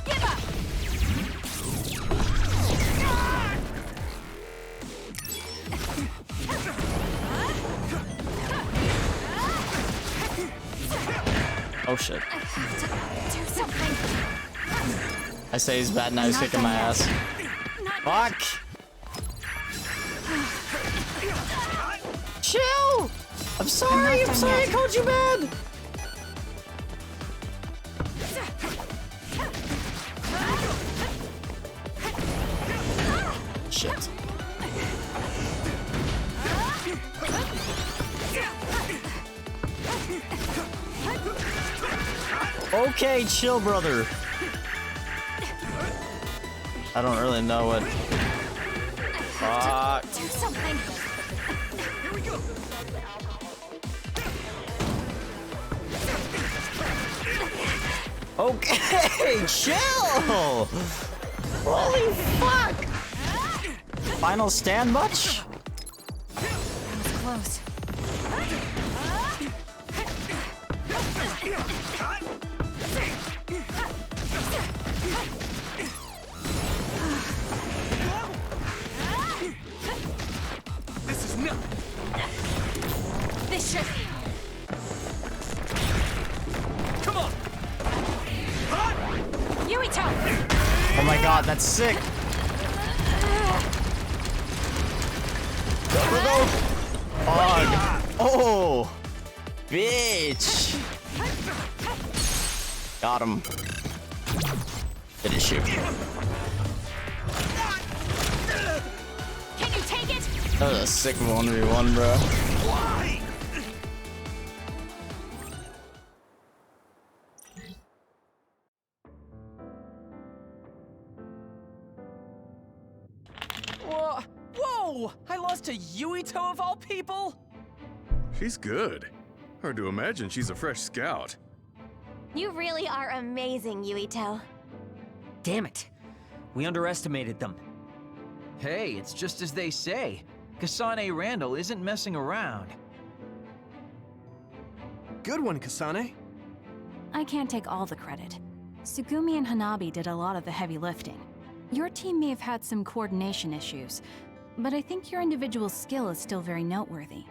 Give up! Oh shit. I have to do something. I say he's bad, now he's kicking my ass. Fuck! Chill! I'm sorry I called you bad! Shit. Okay, chill, brother. I don't really know what. Fuck. Do something. Here we go. Okay, chill. Holy fuck. Final stand much? That was close. This is not. This should. Come on. Yuito! Oh my god, that's sick. Go. Fuck. Oh, bitch. Got him. Finish him. Can you take it? That was a sick 1v1, bro. Whoa! I lost to Yuito of all people? She's good. Hard to imagine she's a fresh scout. You really are amazing, Yuito. Damn it. We underestimated them. Hey, it's just as they say. Kasane Randall isn't messing around. Good one, Kasane. I can't take all the credit. Tsugumi and Hanabi did a lot of the heavy lifting. Your team may have had some coordination issues, but I think your individual skill is still very noteworthy.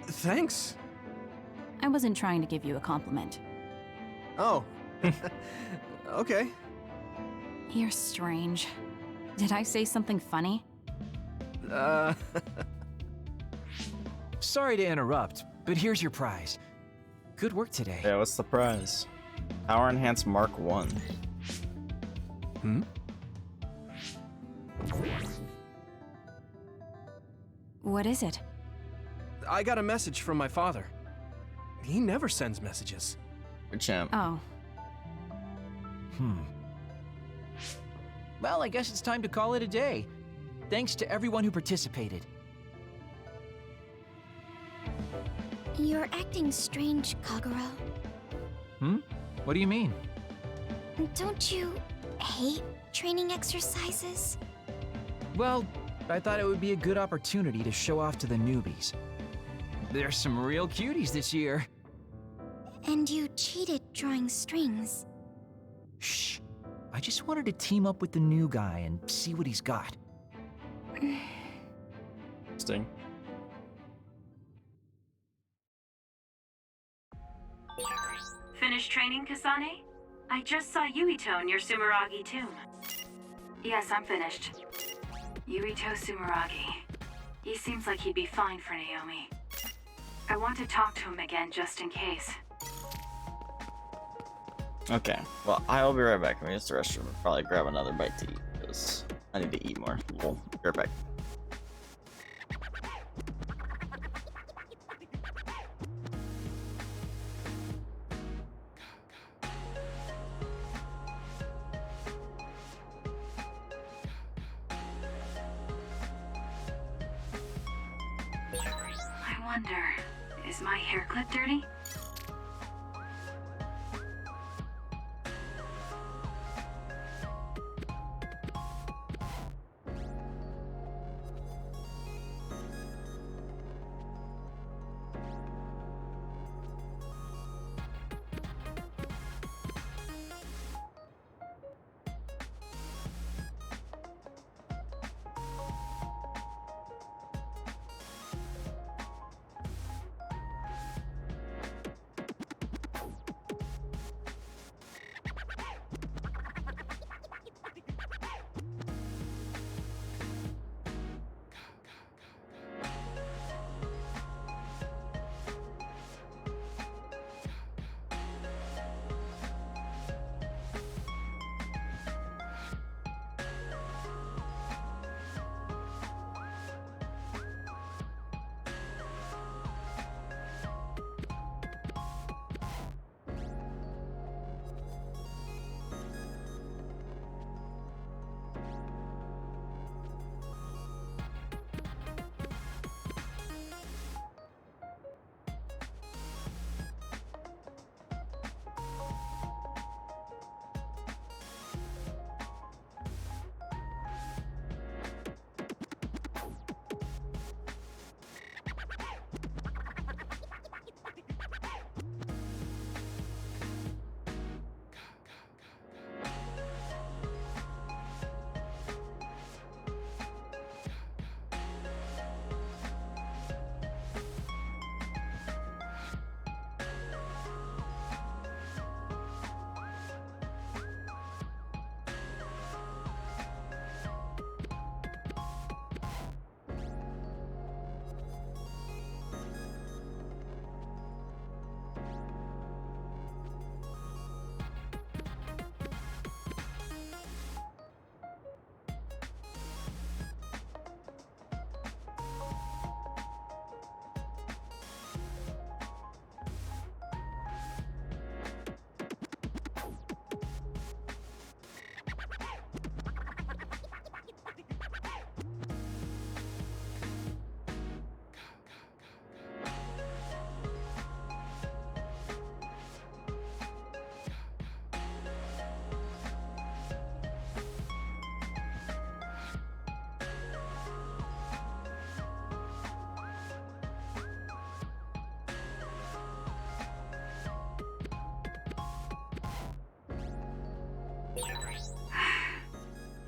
Thanks. I wasn't trying to give you a compliment. Oh. Okay. You're strange. Did I say something funny? Sorry to interrupt, but here's your prize. Good work today. Yeah, what's the prize? Power Enhanced Mark 1. What is it? I got a message from my father. He never sends messages. Good champ. Oh. Well, I guess it's time to call it a day. Thanks to everyone who participated. You're acting strange, Kagura. What do you mean? Don't you hate training exercises? Well, I thought it would be a good opportunity to show off to the newbies. There's some real cuties this year. And you cheated drawing strings. Shh. I just wanted to team up with the new guy and see what he's got. Sting. Finished training, Kasane? I just saw Yuito in your Sumeragi tomb. Yes, I'm finished. Yuito Sumeragi. He seems like he'd be fine for Naomi. I want to talk to him again just in case. Okay, well, I will be right back. I'm gonna use the restroom and probably grab another bite to eat, because I need to eat more. We'll be right back. I wonder, is my hair clip dirty?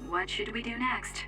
What should we do next?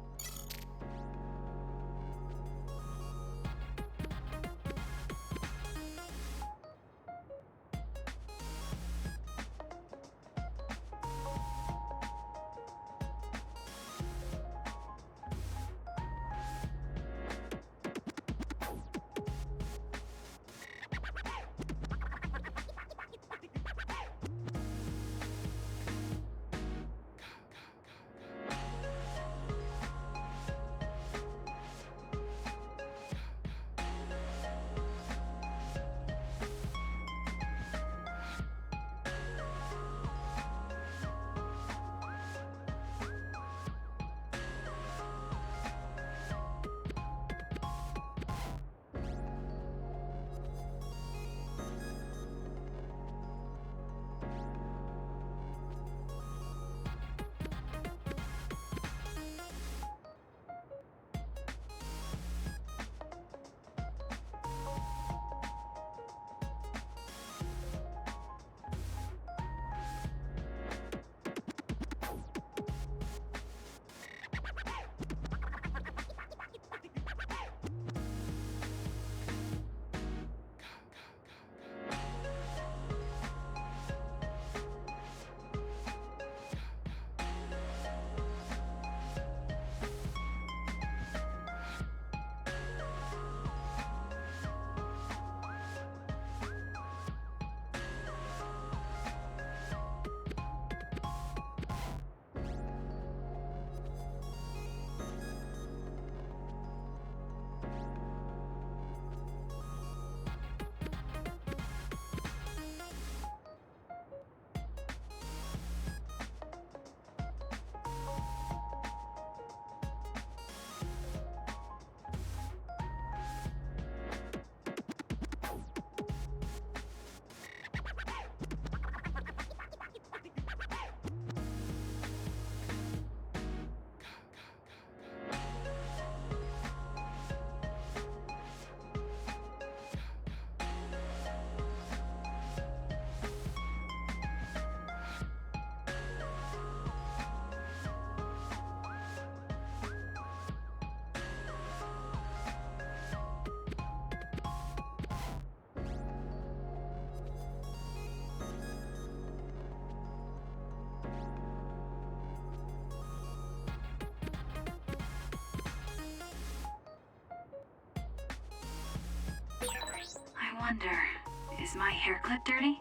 wonder, is my hair clip dirty?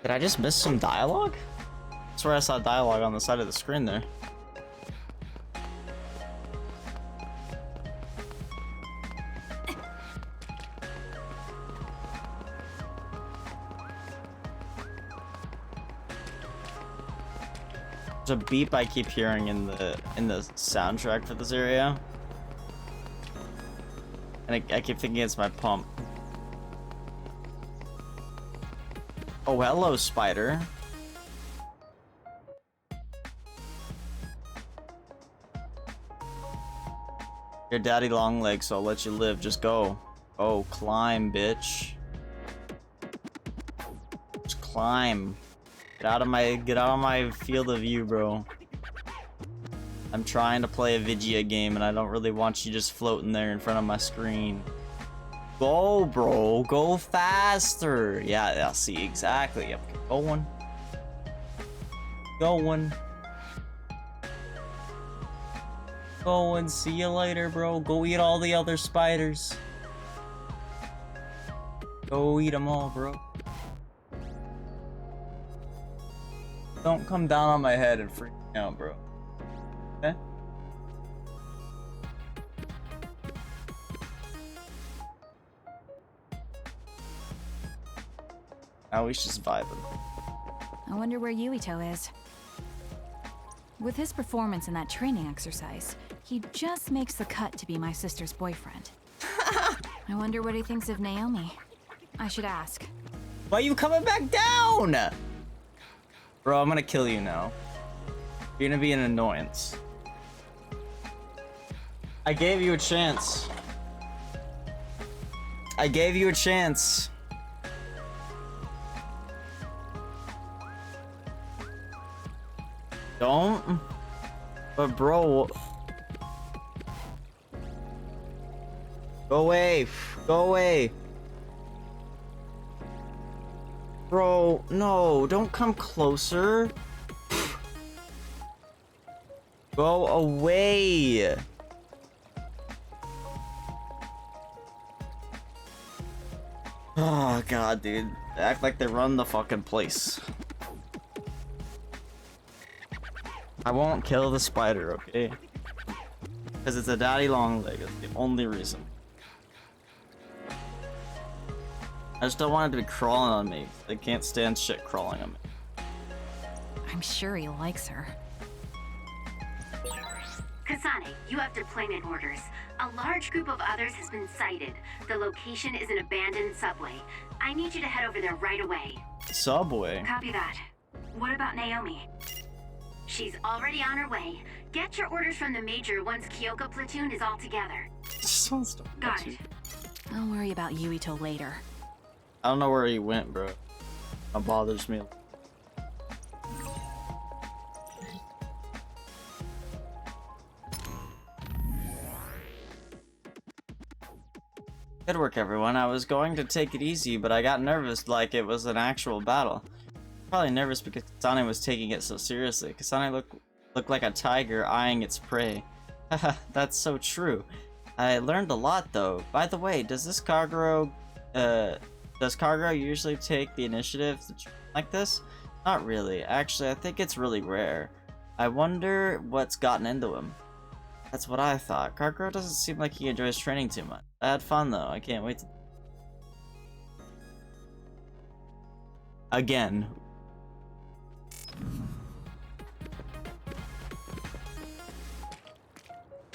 Did I just miss some dialogue? I swear I saw dialogue on the side of the screen there. There's a beep I keep hearing in the soundtrack for this area. And I keep thinking it's my pump. Oh, hello, spider. Your daddy long legs, so I'll let you live. Just go. Oh, climb, bitch. Just climb. Get out of my field of view, bro. I'm trying to play a Vigia game and I don't really want you just floating there in front of my screen. Go, bro. Go faster. Yeah, see, exactly. Yep, going. Going. Going. See you later, bro. Go eat all the other spiders. Go eat them all, bro. Don't come down on my head and freak me out, bro. Okay? Now he's just vibing. I wonder where Yuito is. With his performance in that training exercise, he just makes the cut to be my sister's boyfriend. I wonder what he thinks of Naomi. I should ask. Why are you coming back down? Bro, I'm gonna kill you now. You're gonna be an annoyance. I gave you a chance. I gave you a chance. Don't. But bro. Go away. Go away. Bro, no, don't come closer. Go away. Oh god, dude. They act like they run the fucking place. I won't kill the spider, okay? Because it's a daddy long leg. It's the only reason. I just don't want it to be crawling on me. They can't stand shit crawling on me. I'm sure he likes her. Kasane, you have deployment orders. A large group of others has been sighted. The location is an abandoned subway. I need you to head over there right away. Subway? Copy that. What about Naomi? She's already on her way. Get your orders from the Major once Kyoka platoon is all together. Got it. I'll worry about Yuito later. I don't know where he went, bro. That bothers me. Good work, everyone. I was going to take it easy, but I got nervous like it was an actual battle. Probably nervous because Kasane was taking it so seriously. Kasane looked like a tiger eyeing its prey. Haha, that's so true. I learned a lot, though. By the way, does Kagero usually take the initiative like this? Not really. Actually, I think it's really rare. I wonder what's gotten into him. That's what I thought. Kagero doesn't seem like he enjoys training too much. I had fun, though. I can't wait to... Again.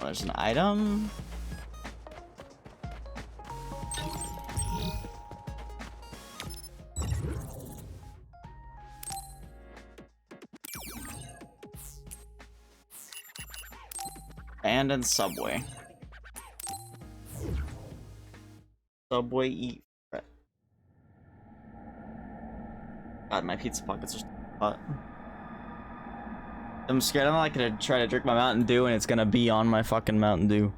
Oh, there's an item. Abandoned subway. Subway eat. God, my pizza pockets are hot. I'm scared I'm not gonna try to drink my Mountain Dew and it's gonna be on my fucking Mountain Dew.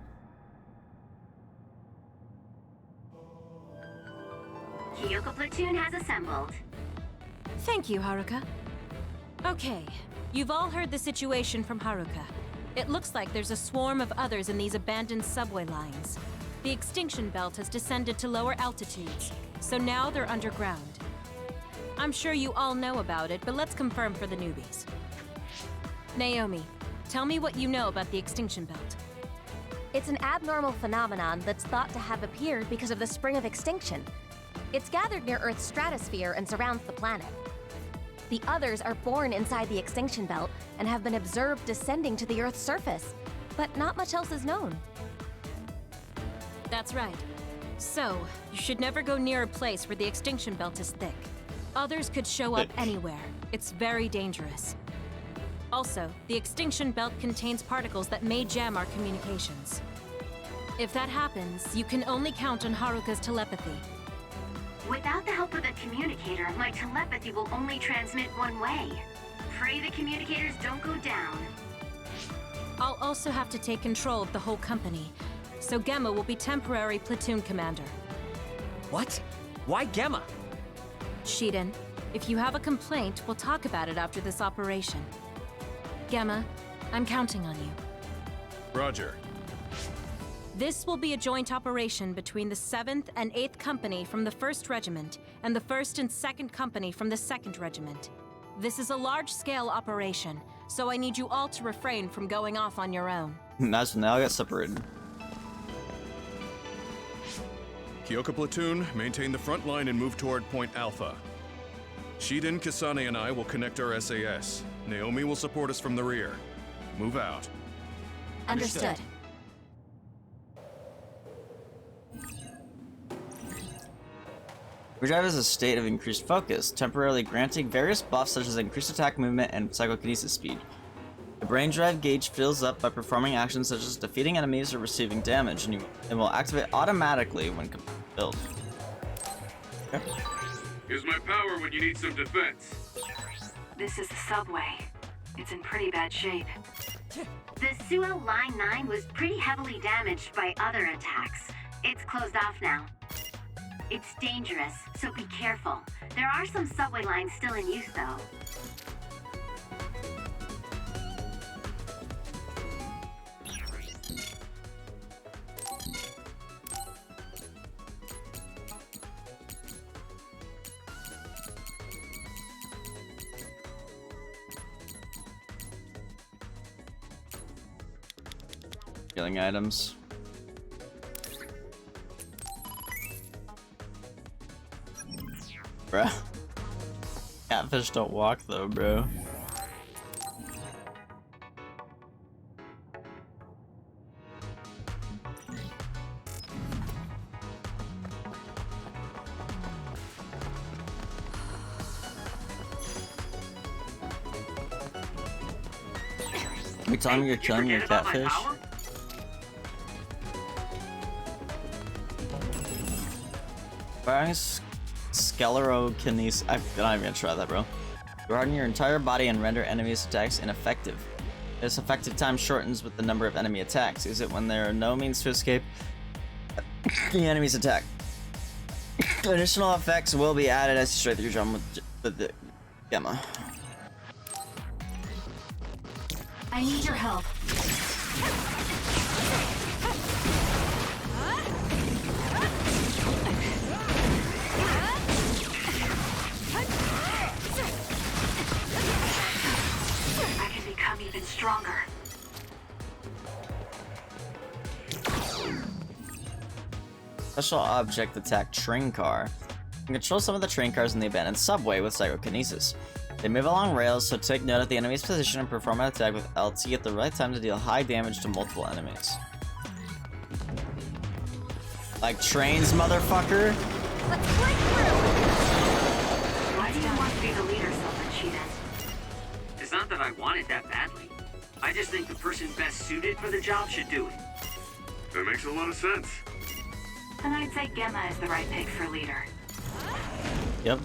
assembled. Thank you, Haruka. Okay, you've all heard the situation from Haruka. It looks like there's a swarm of others in these abandoned subway lines. The extinction belt has descended to lower altitudes, so now they're underground. I'm sure you all know about it, but let's confirm for the newbies. Naomi, tell me what you know about the extinction belt. It's an abnormal phenomenon that's thought to have appeared because of the spring of extinction. It's gathered near Earth's stratosphere and surrounds the planet. The others are born inside the extinction belt and have been observed descending to the Earth's surface, but not much else is known. That's right. So, you should never go near a place where the extinction belt is thick. Others could show up anywhere. It's very dangerous. Also, the extinction belt contains particles that may jam our communications. If that happens, you can only count on Haruka's telepathy. Without the help of the communicator, my telepathy will only transmit one way. Pray the communicators don't go down. I'll also have to take control of the whole company, so Gemma will be temporary platoon commander. What? Why Gemma? Shiden, if you have a complaint, we'll talk about it after this operation. Gemma, I'm counting on you. Roger. This will be a joint operation between the 7th and 8th Company from the 1st Regiment and the 1st and 2nd Company from the 2nd Regiment. This is a large-scale operation, so I need you all to refrain from going off on your own. Imagine they all got separated. Kyoka platoon, maintain the front line and move toward Point Alpha. Shiden, Kasane, and I will connect our SAS. Naomi will support us from the rear. Move out. Understood. Overdrive is a state of increased focus, temporarily granting various buffs such as increased attack movement and psychokinesis speed. The brain drive gauge fills up by performing actions such as defeating enemies or receiving damage, and it will activate automatically when filled. Okay. Here's my power when you need some defense. This is the subway. It's in pretty bad shape. The Suo Line 9 was pretty heavily damaged by other attacks. It's closed off now. It's dangerous, so be careful. There are some subway lines still in use, though. Healing items. Bruh. Catfish don't walk though, bro. Every time you're killing your catfish. Firing sclerokinesis. I'm not even gonna try that, bro. You harden your entire body and render enemies' attacks ineffective. This effective time shortens with the number of enemy attacks. Use it when there are no means to escape the enemy's attack. Additional effects will be added as you straight through your drum with the Gemma. I need your help. I can become even stronger. Special object attack train car. You can control some of the train cars in the abandoned subway with psychokinesis. They move along rails, so take note of the enemy's position and perform an attack with LT at the right time to deal high damage to multiple enemies. Like trains, motherfucker! Let's break through! Why do you want to be the leader so much, Shiden? It's not that I want it that badly. I just think the person best suited for the job should do it. That makes a lot of sense. Then I'd say Gemma is the right pick for leader. Yep.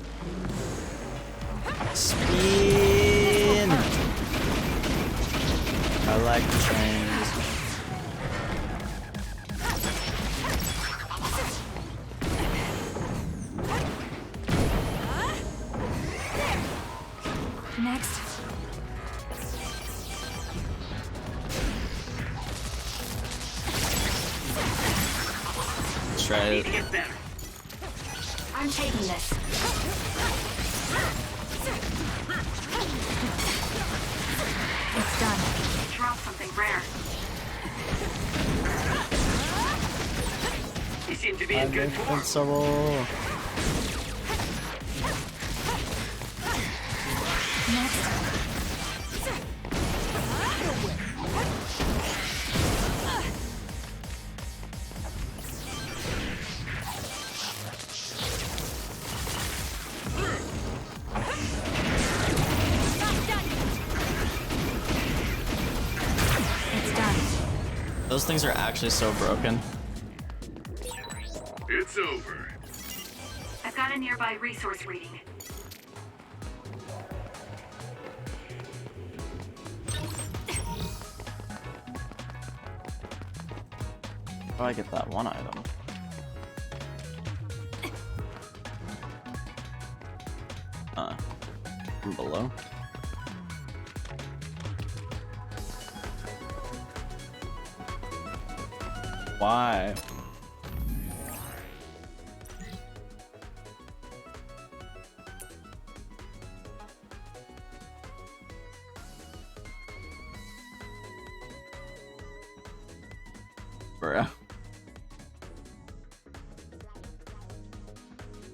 Spin! I like the trains. Next. Let's try it. I'm taking this. It's done. Drop something rare. You seem to be in good form. Invincible. Those things are actually so broken. It's over. I've got a nearby resource reading. How do I get that one item? From below. Why? Bruh.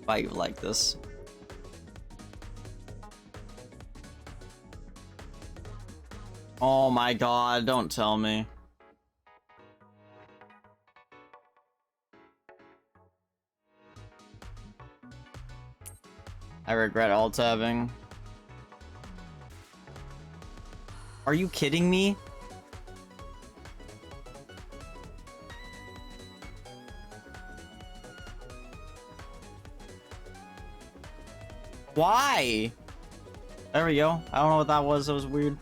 Why you like this? Oh my god, don't tell me. I regret alt-tabbing. Are you kidding me? Why? There we go. I don't know what that was. It was weird.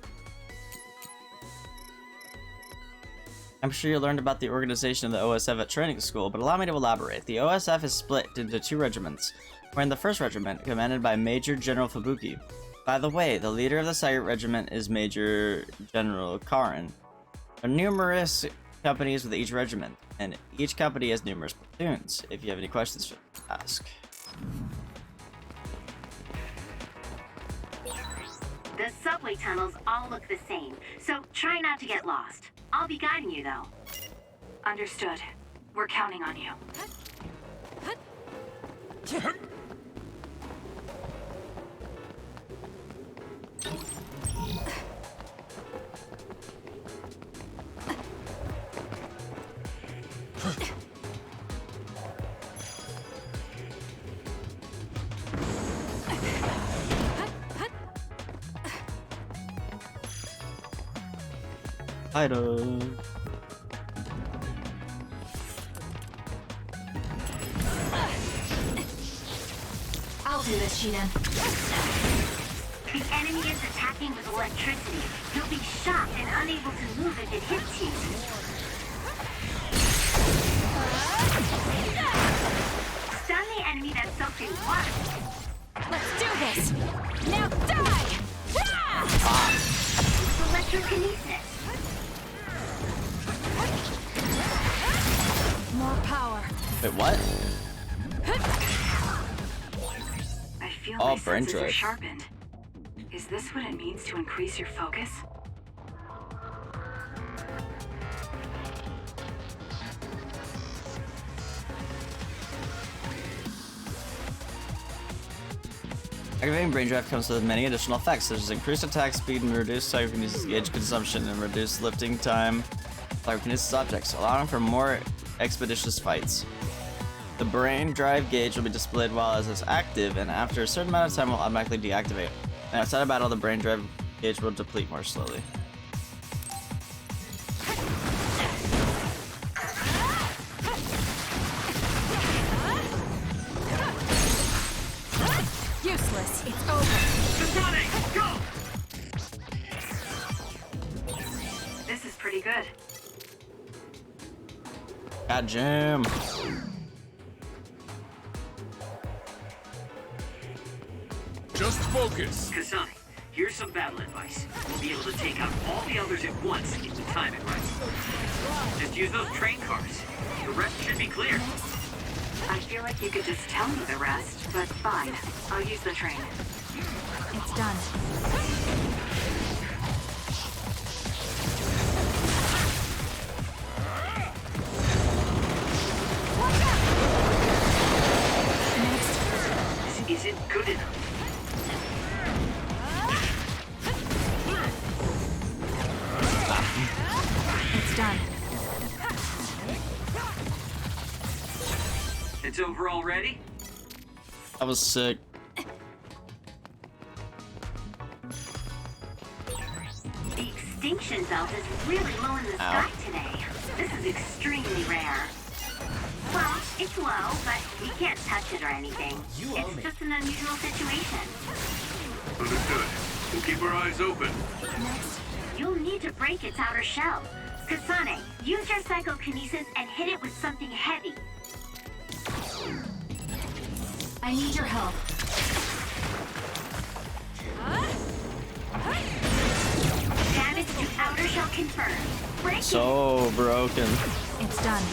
I'm sure you learned about the organization of the OSF at training school, but allow me to elaborate. The OSF is split into 2 regiments. We're in the 1st Regiment, commanded by Major General Fubuki. By the way, the leader of the 2nd Regiment is Major General Karin. There are numerous companies with each regiment, and each company has numerous platoons. If you have any questions, ask. The subway tunnels all look the same, so try not to get lost. I'll be guiding you, though. Understood. We're counting on you. Item. I'll do this, Shidan. The enemy is attacking with electricity. You'll be shocked and unable to move if it hits you. Stun the enemy that's soaked in water. Let's do this! Now die! Ah! Electrokinesis. More power. Wait, what? I feel Oh, my brain senses are drive. sharpened. Is this what it means to increase your focus? Activating Brain Drive comes with many additional effects, such as increased attack speed and reduced psychokinesis gauge consumption and reduced lifting time psychokinesis objects, allowing for more expeditious fights. The Brain Drive gauge will be displayed while it is active, and after a certain amount of time will automatically deactivate. And outside of battle, the Brain Drive gauge will deplete more slowly. Useless. It's over. Kasane, go! This is pretty good. God jam. Just focus. Kasane, here's some battle advice. We'll be able to take out all the others at once if we time it right. Just use those train cars. The rest should be clear. I feel like you could just tell me the rest, but fine. I'll use the train. It's done. This isn't good enough. It's done. It's over already? That was sick. The extinction belt is really low in the sky today. This is extremely rare. Well, it's low, but we can't touch it or anything. It's just an unusual situation. Understood. We'll keep our eyes open. Next, you'll need to break its outer shell. Kasane, use your psychokinesis and hit it with something heavy. I need your help. Damage to outer shell confirmed. Break So broken. It's done.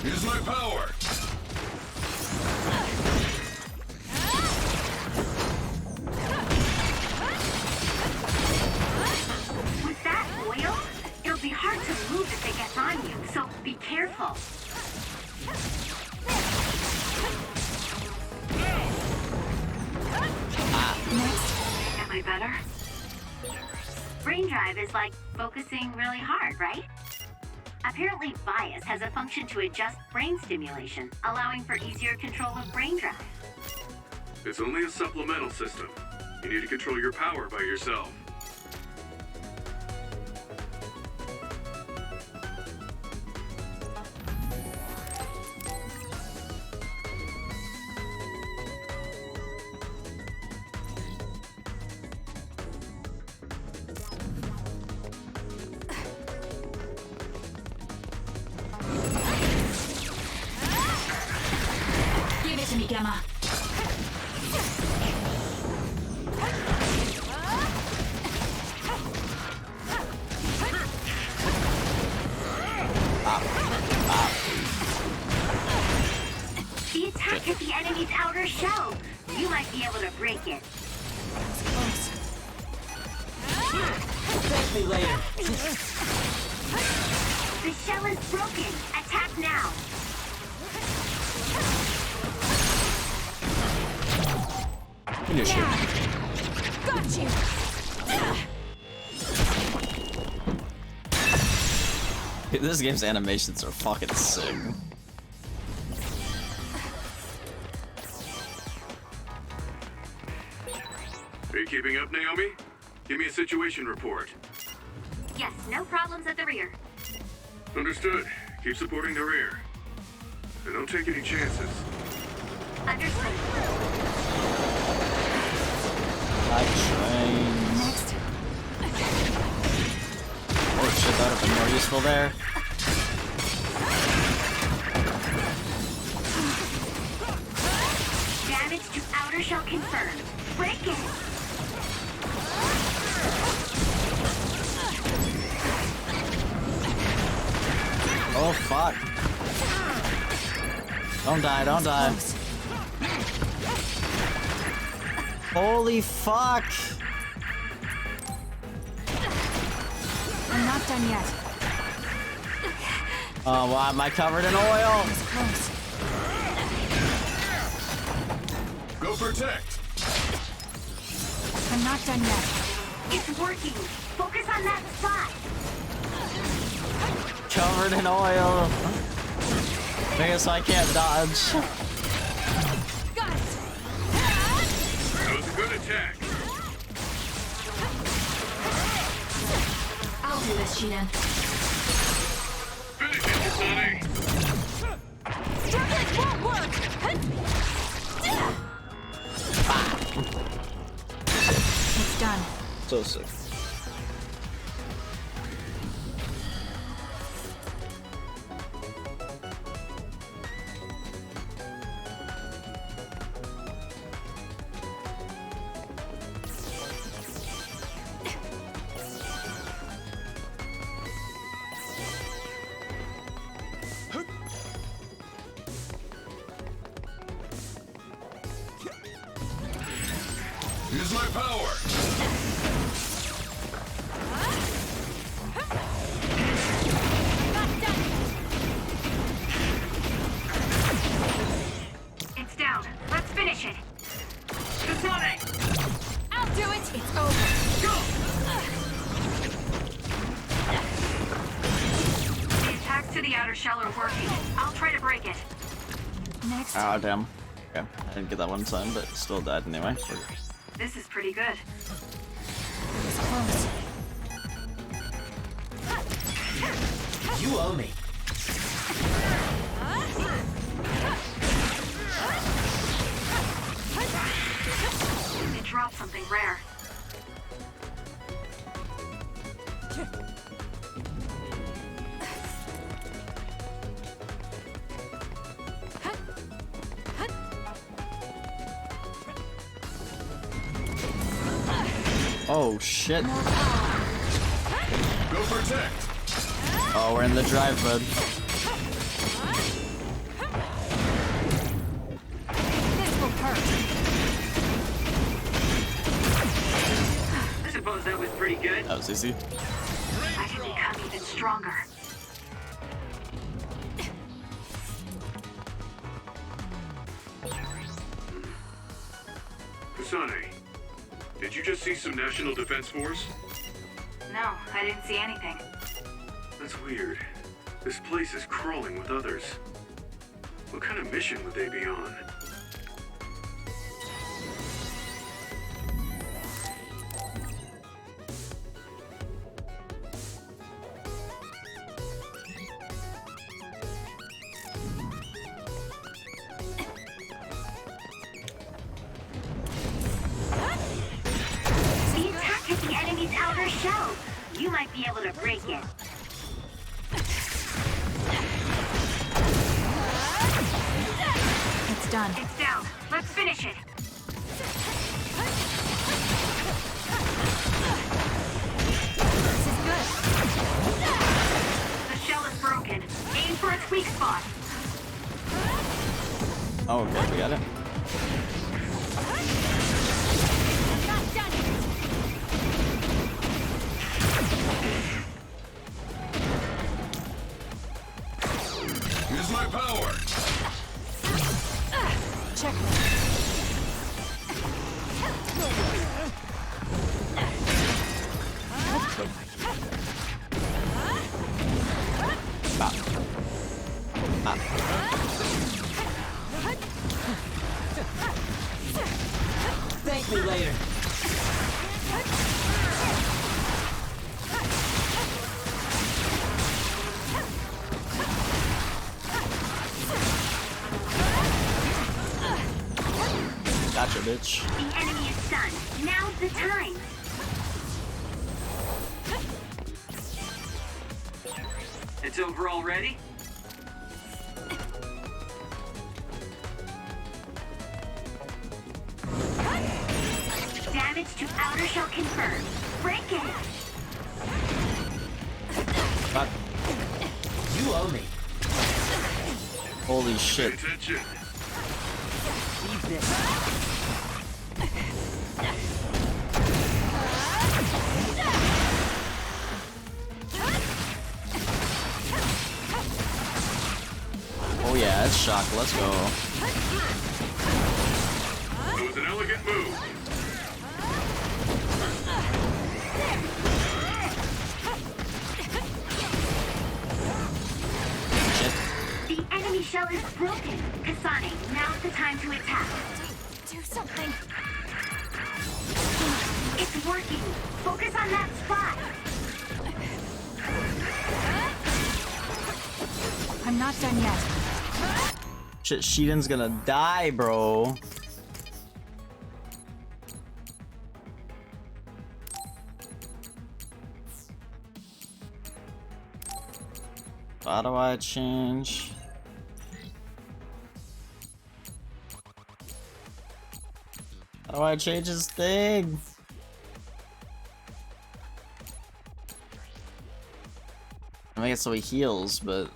Here's my power. With that oil, it'll be hard to move if it gets on you, so be careful. Am I better? Brain drive is like focusing really hard, right? Apparently, bias has a function to adjust brain stimulation, allowing for easier control of brain drive. It's only a supplemental system. You need to control your power by yourself. Give it to me, Gemma. The attack hit the enemy's outer shell. You might be able to break it. Thank me later. The shell is broken. Attack now. Finish him. Got you. This game's animations are fucking sick. Are you keeping up, Naomi? Give me a situation report. Yes, no problems at the rear. Understood. Keep supporting the rear. And don't take any chances. Understood. Trains. Next. Oh shit, that would have been more useful there. Damage to outer shell confirmed. Break it. Oh fuck. Don't die, don't die. Holy fuck! I'm not done yet. Oh, why am I covered in oil? Go protect. I'm not done yet. It's working. Focus on that spot. Covered in oil. I guess I can't dodge. Got it. That was a good attack. I'll do this, Shinan. Finish it, Kasane. Struggling won't work. It's done. So sick. Use my power! It's down. Let's finish it. Kasane! I'll do it! It's over! Go! The attacks to the outer shell are working. I'll try to break it. Next. Oh, damn. Okay, I didn't get that one time, but still died anyway. This is pretty good. It's close. You owe me. It dropped something rare. Oh shit. Go protect! Oh, we're in the drive mode. This will hurt. I suppose that was pretty good. That was easy. I can become even stronger. Kasane, did you just see some National Defense Force? No, I didn't see anything. That's weird. This place is crawling with others. What kind of mission would they be on? The attack hit the enemy's outer shell. You might be able to break it. It's done. It's down. Let's finish it. This is good. The shell is broken. Aim for its weak spot. Oh, okay, we got it. Not done yet. Use my power! Checkmate. Stop. Ah. Thank me later. Gotcha, bitch. The enemy is stunned. Now's the time. It's over already? Damage to outer shell confirmed. Break it. Fuck. You owe me. Holy Pay shit. attention. Leave this. Oh yeah, it's shock. Let's go. It was an elegant move. Shit. The enemy shell is broken. Kasane, now's the time to attack. Do something. It's working. Focus on that spot. I'm not done yet. Shit, Shiden's gonna die, bro. How do I change? How do I change his thing? I make it so he heals, but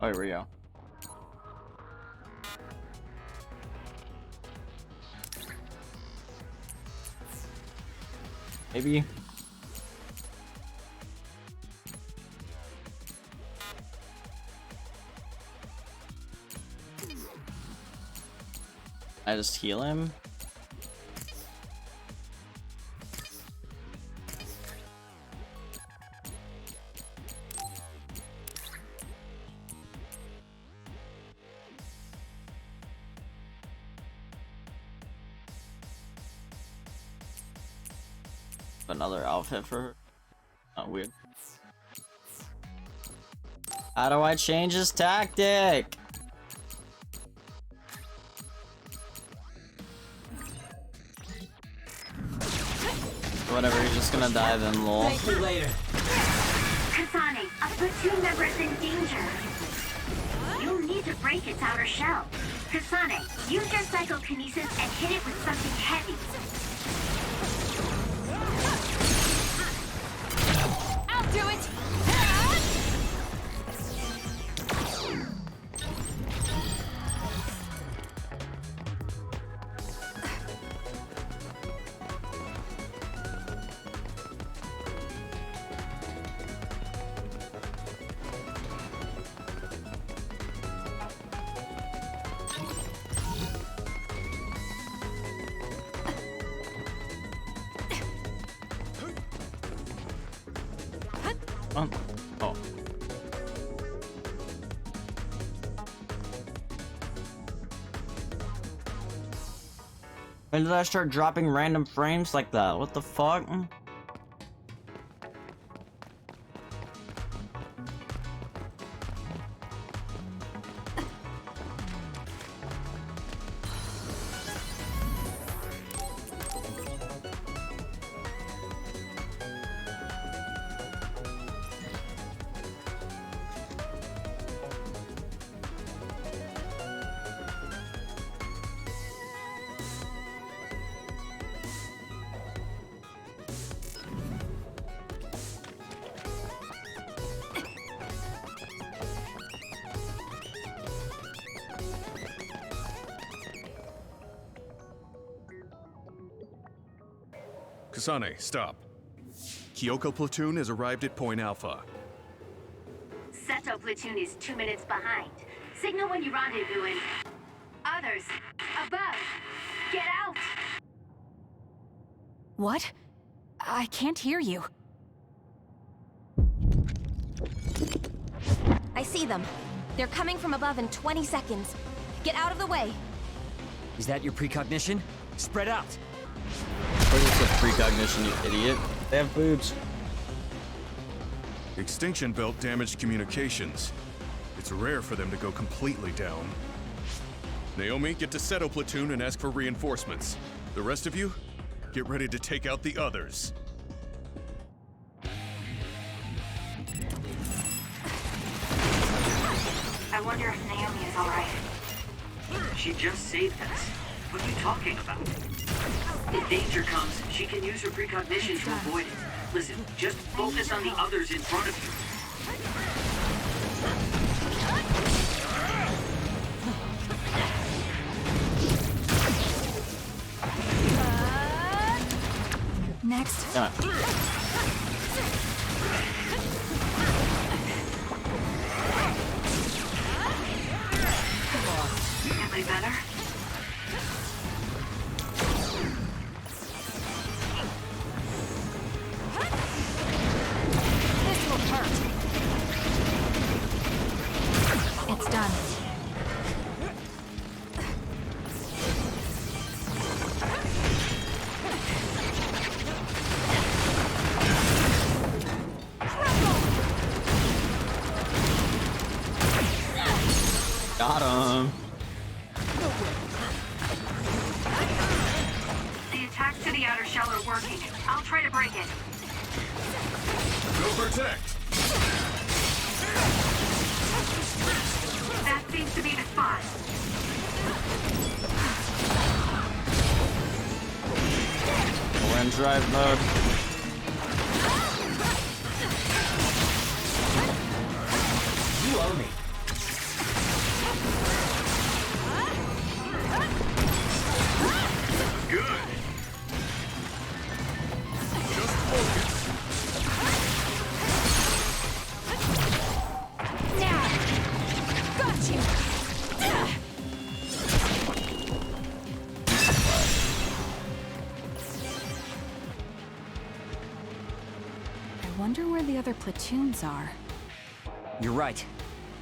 Oh, here we go. Maybe. I just heal him. Another outfit for her. Oh, weird. How do I change his tactic? Whatever, he's just gonna die then, lol. Thank you later. Kasane, a platoon member is in danger. You'll need to break its outer shell. Kasane, use your psychokinesis and hit it with something heavy. I'll do it! Oh. When did I start dropping random frames like that? What the fuck? Kasane, stop. Kyoko platoon has arrived at Point Alpha. Seto platoon is 2 minutes behind. Signal when you rendezvous in. Others, above, get out! What? I can't hear you. I see them. They're coming from above in 20 seconds. Get out of the way. Is that your precognition? Spread out. What is the precognition, you idiot? They have boobs. Extinction belt damaged communications. It's rare for them to go completely down. Naomi, get to Seto platoon and ask for reinforcements. The rest of you, get ready to take out the others. I wonder if Naomi is alright. She just saved us. What are you talking about? If danger comes, she can use her precognition to avoid it. Listen, just focus on the others in front of you. Next. Am I better? This will hurt. It's done. Got him. The attacks to the outer shell are working. I'll try to break it. Go protect! That seems to be the spot. We're in drive mode. You owe me. wonder where the other platoons are. You're right.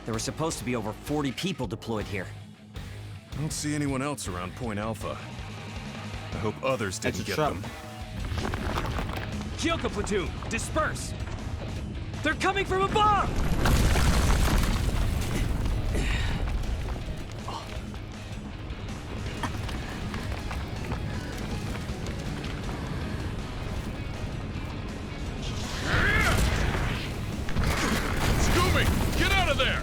There were supposed to be over 40 people deployed here. I don't see anyone else around Point Alpha. I hope others didn't get them. Kyoka platoon, disperse! They're coming from above! Scooby, get out of there!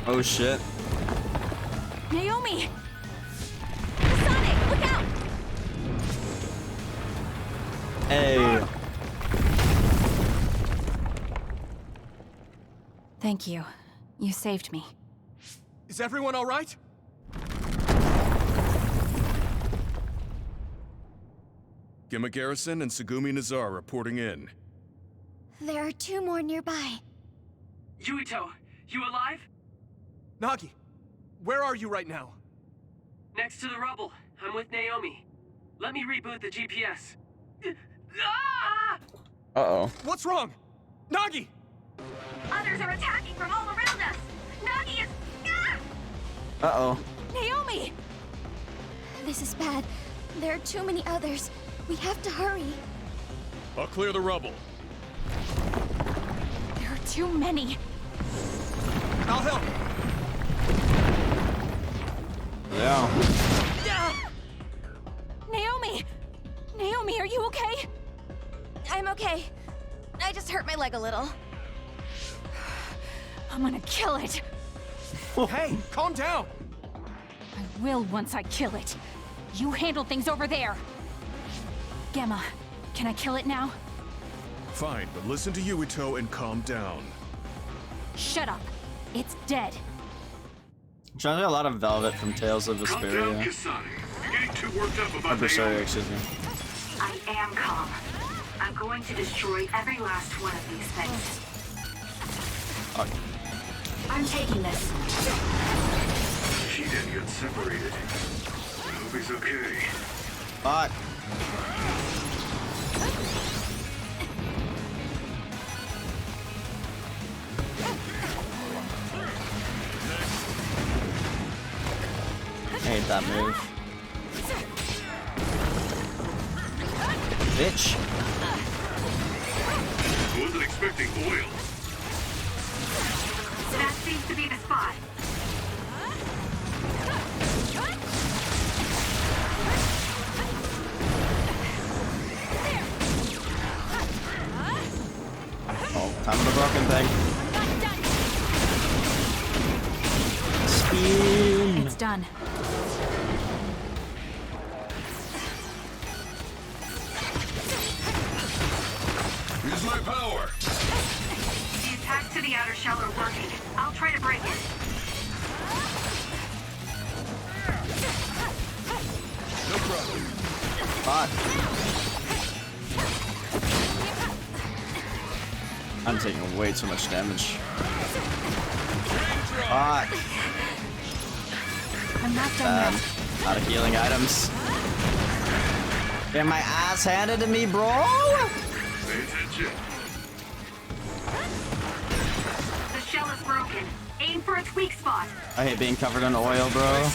Oh shit. Naomi! Sonic, look out! Hey. Thank you. You saved me. Is everyone all right? Gema Garrison and Tsugumi Nazar reporting in. There are 2 more nearby. Yuito, you alive? Nagi, where are you right now? Next to the rubble. I'm with Naomi. Let me reboot the GPS. Ah! Uh-oh. What's wrong? Nagi! Others are attacking from all around us! Nagi is... Ah! Uh-oh. Naomi! This is bad. There are too many others. We have to hurry. I'll clear the rubble. There are too many. I'll help. Yeah. Naomi! Naomi, are you okay? I'm okay. I just hurt my leg a little. I'm gonna kill it. Hey, calm down. I will once I kill it. You handle things over there. Gemma, can I kill it now? Fine, but listen to Yuito and calm down. Shut up. It's dead. I'm trying to get a lot of Velvet from Tales of Calm down, Vesperia. Kasane. Getting too worked up about Adversary, Naomi. excuse me. I am calm. I'm going to destroy every last one of these things. I'm taking this. She didn't get separated. I hope he's okay. Fuck. I hate that move. Bitch. I wasn't expecting oil. That seems to be the spot. Oh, time for the broken thing. Spin. It's done. Use my power. The attacks to the outer shell are working. I'll try to break it. No problem. Fuck. I'm taking way too much damage. Fuck. I'm not done yet. Out of healing items. Get my ass handed to me, bro. Pay attention. The shell is broken. Aim for its weak spot. I hate being covered in oil, bro.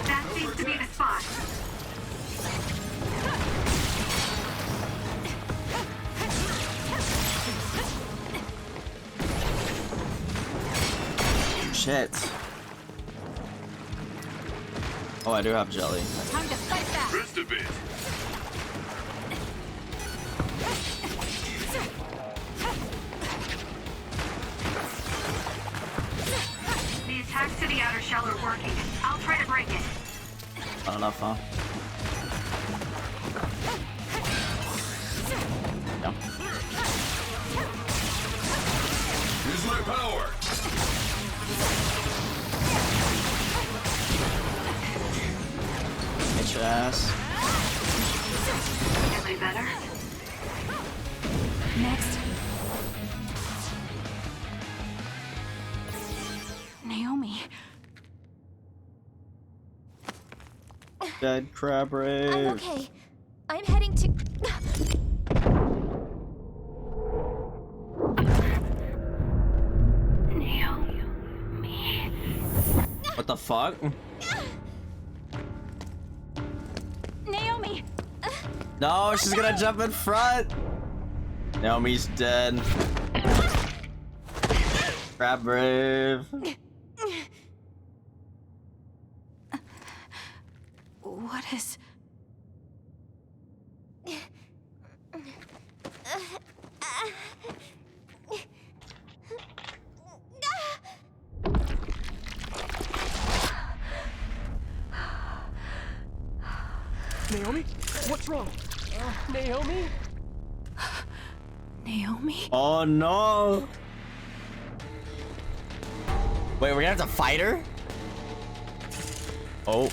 That seems to be the spot. Shit. Oh, I do have jelly. Time to fight back. Rest a bit. The attacks to the outer shell are working. I'll try to break it. Not enough, huh? No. Use my power. Get your ass. Am I better? Next. Naomi. Dead crab rave. I'm okay. I'm heading to... What the fuck? Naomi! No, she's gonna jump in front. Naomi's dead. Crab rave. What is... Naomi? What's wrong? Naomi? Naomi? Oh no. Wait, we're gonna have to fight her? Oh,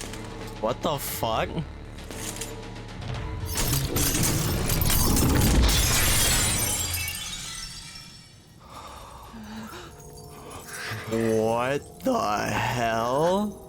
what the fuck? What the hell?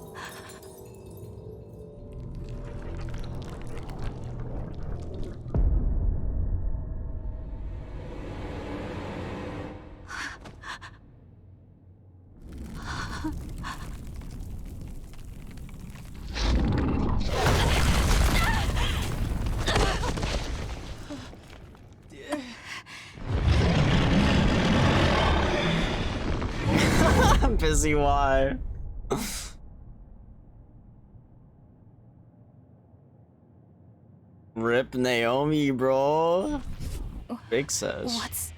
Busy why? Rip Naomi, bro. Big says. What's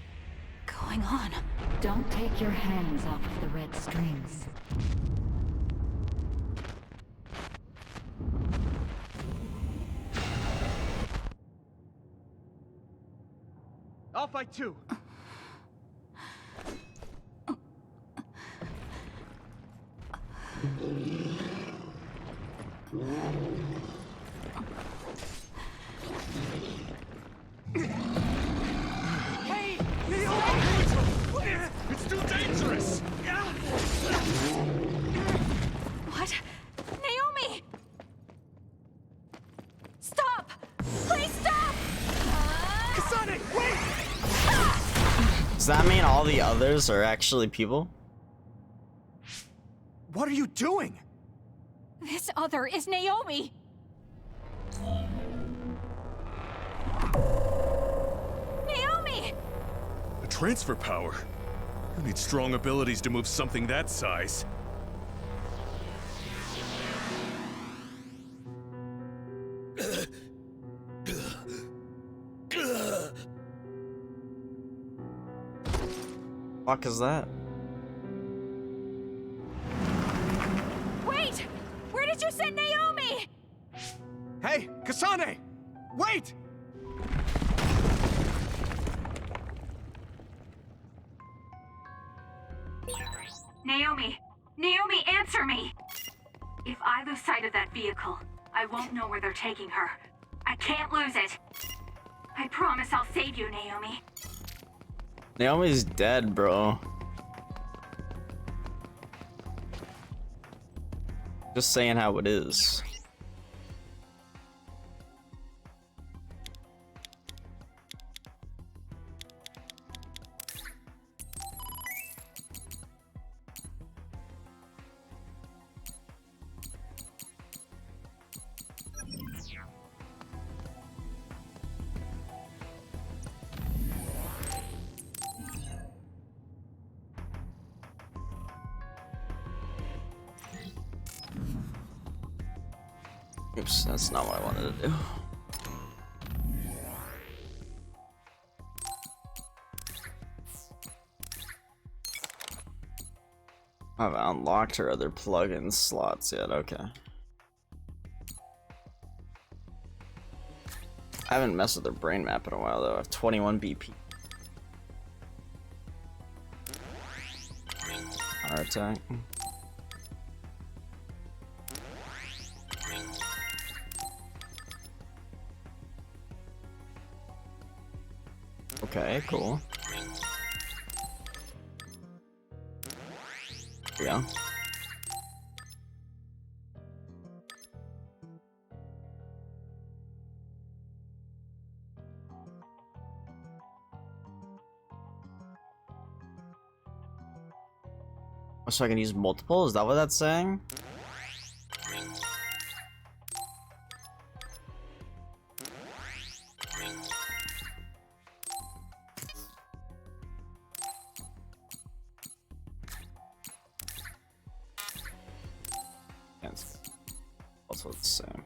going on? Don't take your hands off of the red strings. I'll fight too. Hey! It's too dangerous! What? Naomi! Stop! Please stop! Kasane, wait! Does that mean all the others are actually people? What are you doing? This other is Naomi! Naomi! A transfer power? You need strong abilities to move something that size. Fuck is that? Wait! Where did you send Naomi? Hey, Kasane! Wait! Naomi! Naomi, answer me! If I lose sight of that vehicle, I won't know where they're taking her. I can't lose it. I promise I'll save you, Naomi. Naomi's dead, bro. Just saying how it is. Oops, that's not what I wanted to do. I haven't unlocked her other plugin slots yet, okay. I haven't messed with her brain map in a while though. I have 21 BP. Counter attack. Okay, cool. There we go. So I can use multiple? Is that what that's saying? It's also the same.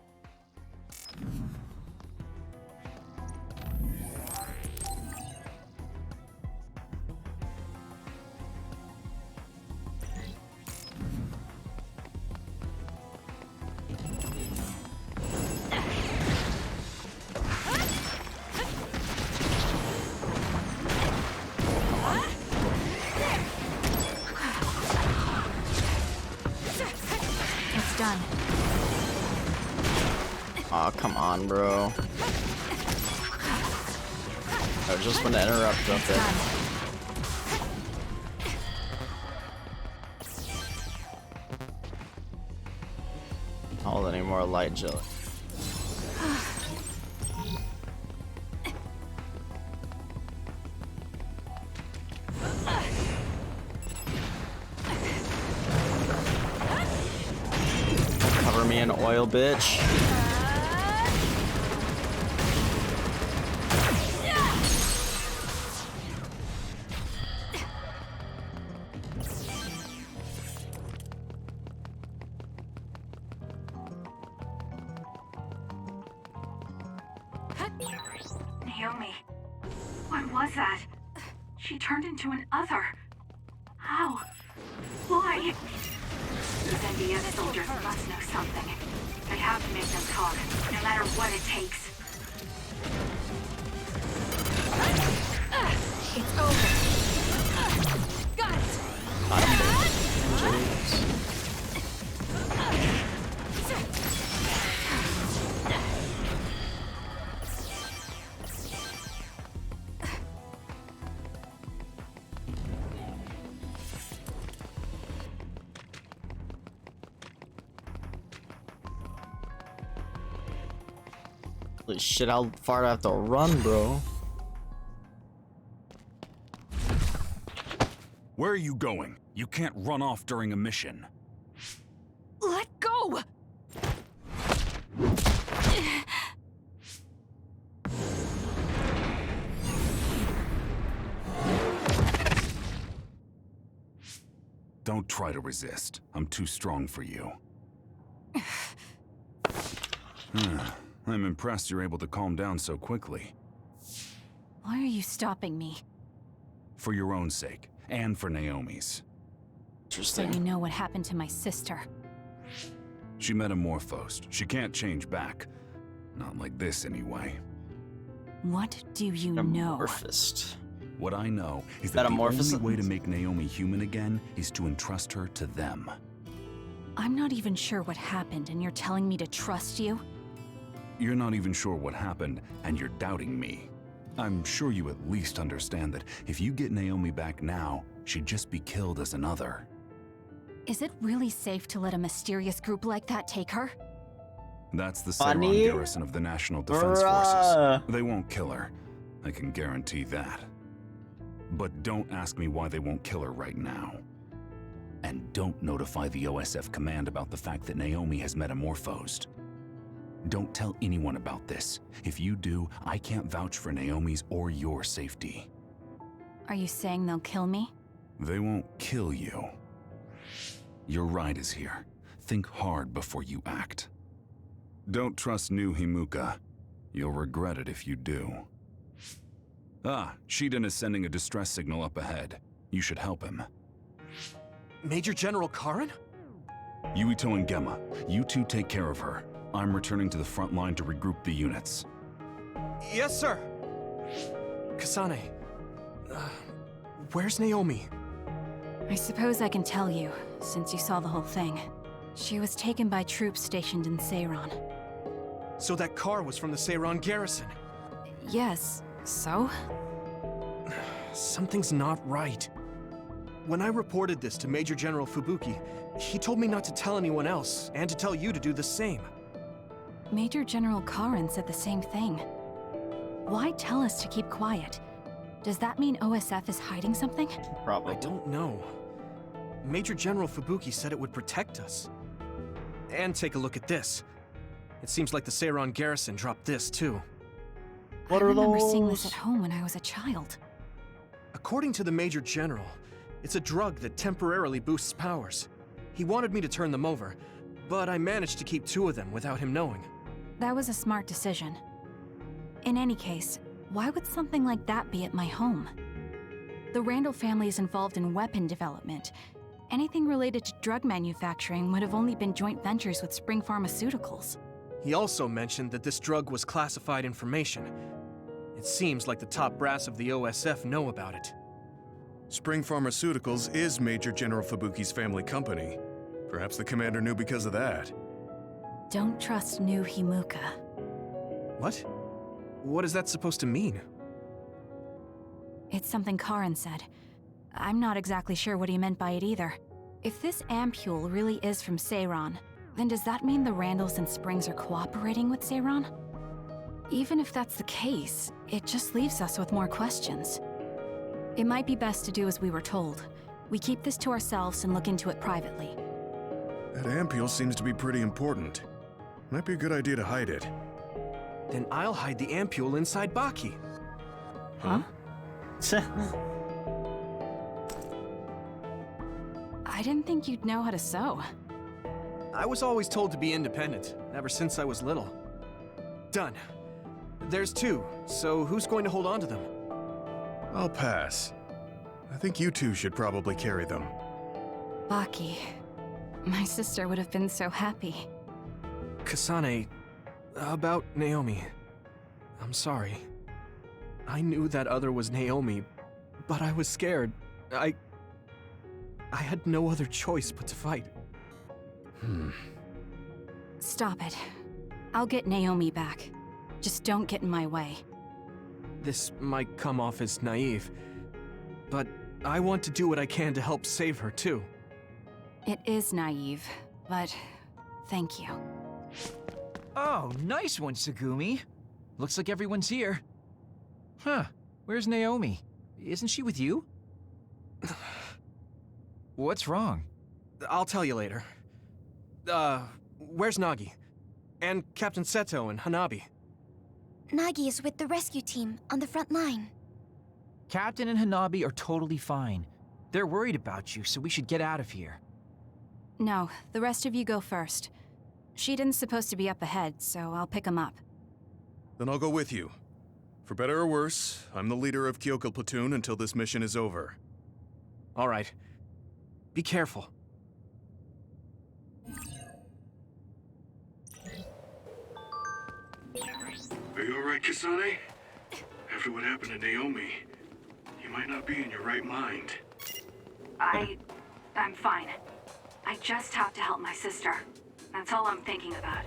It's done. Aw, come on, bro. I just want to interrupt up there. Hold any more light jelly. Cover me in oil, bitch. Naomi, what was that? She turned into an other. How? Why? These NBS soldiers must know something. I have to make them talk, no matter what it takes. It's over. Got it. Holy shit, how far do I have to run, bro? Where are you going? You can't run off during a mission. Let go! Don't try to resist. I'm too strong for you. I'm impressed you're able to calm down so quickly. Why are you stopping me? For your own sake, and for Naomi's. So you know what happened to my sister. She metamorphosed. She can't change back. Not like this, anyway. What do you know? Metamorphosed. What I know is that the only way to make Naomi human again is to entrust her to them. I'm not even sure what happened, and you're telling me to trust you? You're not even sure what happened, and you're doubting me. I'm sure you at least understand that if you get Naomi back now, she'd just be killed as another. Is it really safe to let a mysterious group like that take her? That's the Seiron garrison of the National Defense Forces. They won't kill her. I can guarantee that. But don't ask me why they won't kill her right now. And don't notify the OSF command about the fact that Naomi has metamorphosed. Don't tell anyone about this. If you do, I can't vouch for Naomi's or your safety. Are you saying they'll kill me? They won't kill you. Your ride is here. Think hard before you act. Don't trust new Himuka. You'll regret it if you do. Ah, Shiden is sending a distress signal up ahead. You should help him. Major General Karin? Yuito and Gemma, you two take care of her. I'm returning to the front line to regroup the units. Yes, sir. Kasane, where's Naomi? I suppose I can tell you, since you saw the whole thing. She was taken by troops stationed in Seiron. So that car was from the Seiron garrison? Yes, so? Something's not right. When I reported this to Major General Fubuki, he told me not to tell anyone else, and to tell you to do the same. Major General Karin said the same thing. Why tell us to keep quiet? Does that mean OSF is hiding something? Probably. I don't know. Major General Fubuki said it would protect us. And take a look at this. It seems like the Seiron garrison dropped this, too. I remember seeing this at home when I was a child. According to the Major General, it's a drug that temporarily boosts powers. He wanted me to turn them over, but I managed to keep 2 of them without him knowing. That was a smart decision. In any case, why would something like that be at my home? The Randall family is involved in weapon development. Anything related to drug manufacturing would have only been joint ventures with Spring Pharmaceuticals. He also mentioned that this drug was classified information. It seems like the top brass of the OSF know about it. Spring Pharmaceuticals is Major General Fubuki's family company. Perhaps the commander knew because of that. Don't trust new Himuka. What? What is that supposed to mean? It's something Karin said. I'm not exactly sure what he meant by it either. If this ampule really is from Seiron, then does that mean the Randalls and Springs are cooperating with Seiron? Even if that's the case, it just leaves us with more questions. It might be best to do as we were told. We keep this to ourselves and look into it privately. That ampule seems to be pretty important. Might be a good idea to hide it. Then I'll hide the ampule inside Baki. Huh? I didn't think you'd know how to sew. I was always told to be independent, ever since I was little. Done. There's 2, so who's going to hold on to them? I'll pass. I think you 2 should probably carry them. Baki. My sister would have been so happy. Kasane, about Naomi. I'm sorry. I knew that other was Naomi, but I was scared. I had no other choice but to fight. Stop it. I'll get Naomi back. Just don't get in my way. This might come off as naive, but I want to do what I can to help save her, too. It is naive, but thank you. Oh, nice one, Tsugumi. Looks like everyone's here. Huh, where's Naomi? Isn't she with you? What's wrong? I'll tell you later. Where's Nagi? And Captain Seto and Hanabi? Nagi is with the rescue team on the front line. Captain and Hanabi are totally fine. They're worried about you, so we should get out of here. No, the rest of you go first. Shiden's supposed to be up ahead, so I'll pick him up. Then I'll go with you. For better or worse, I'm the leader of Kyoko Platoon until this mission is over. All right. Be careful. Are you alright, Kasane? After what happened to Naomi, you might not be in your right mind. I'm fine. I just have to help my sister. That's all I'm thinking about.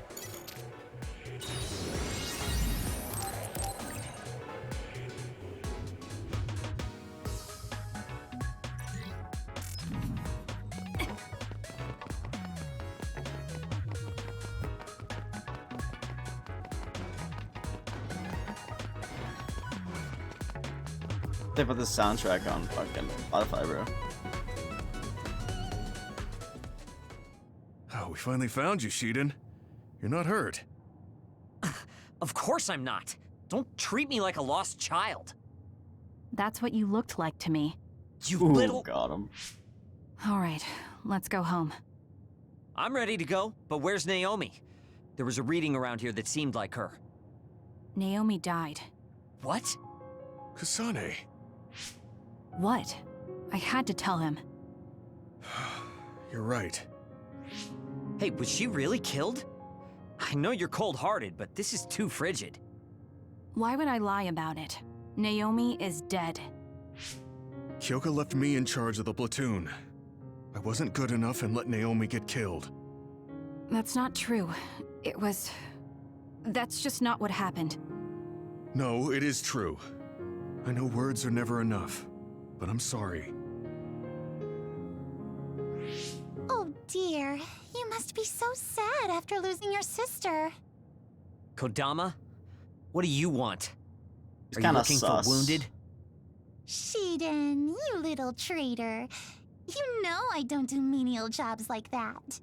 They put the soundtrack on fucking Spotify, bro. Oh, we finally found you, Shiden. You're not hurt. Of course I'm not. Don't treat me like a lost child. That's what you looked like to me. You little... Got him. All right, let's go home. I'm ready to go, but where's Naomi? There was a reading around here that seemed like her. Naomi died. What? Kasane. What? I had to tell him. You're right. Hey, was she really killed? I know you're cold-hearted, but this is too frigid. Why would I lie about it? Naomi is dead. Kyoko left me in charge of the platoon. I wasn't good enough and let Naomi get killed. That's not true. It was... That's just not what happened. No, it is true. I know words are never enough, but I'm sorry. Oh dear, you must be so sad after losing your sister. Kodama? What do you want? He's Are you kinda looking sus. for wounded? Shiden, you little traitor. You know I don't do menial jobs like that.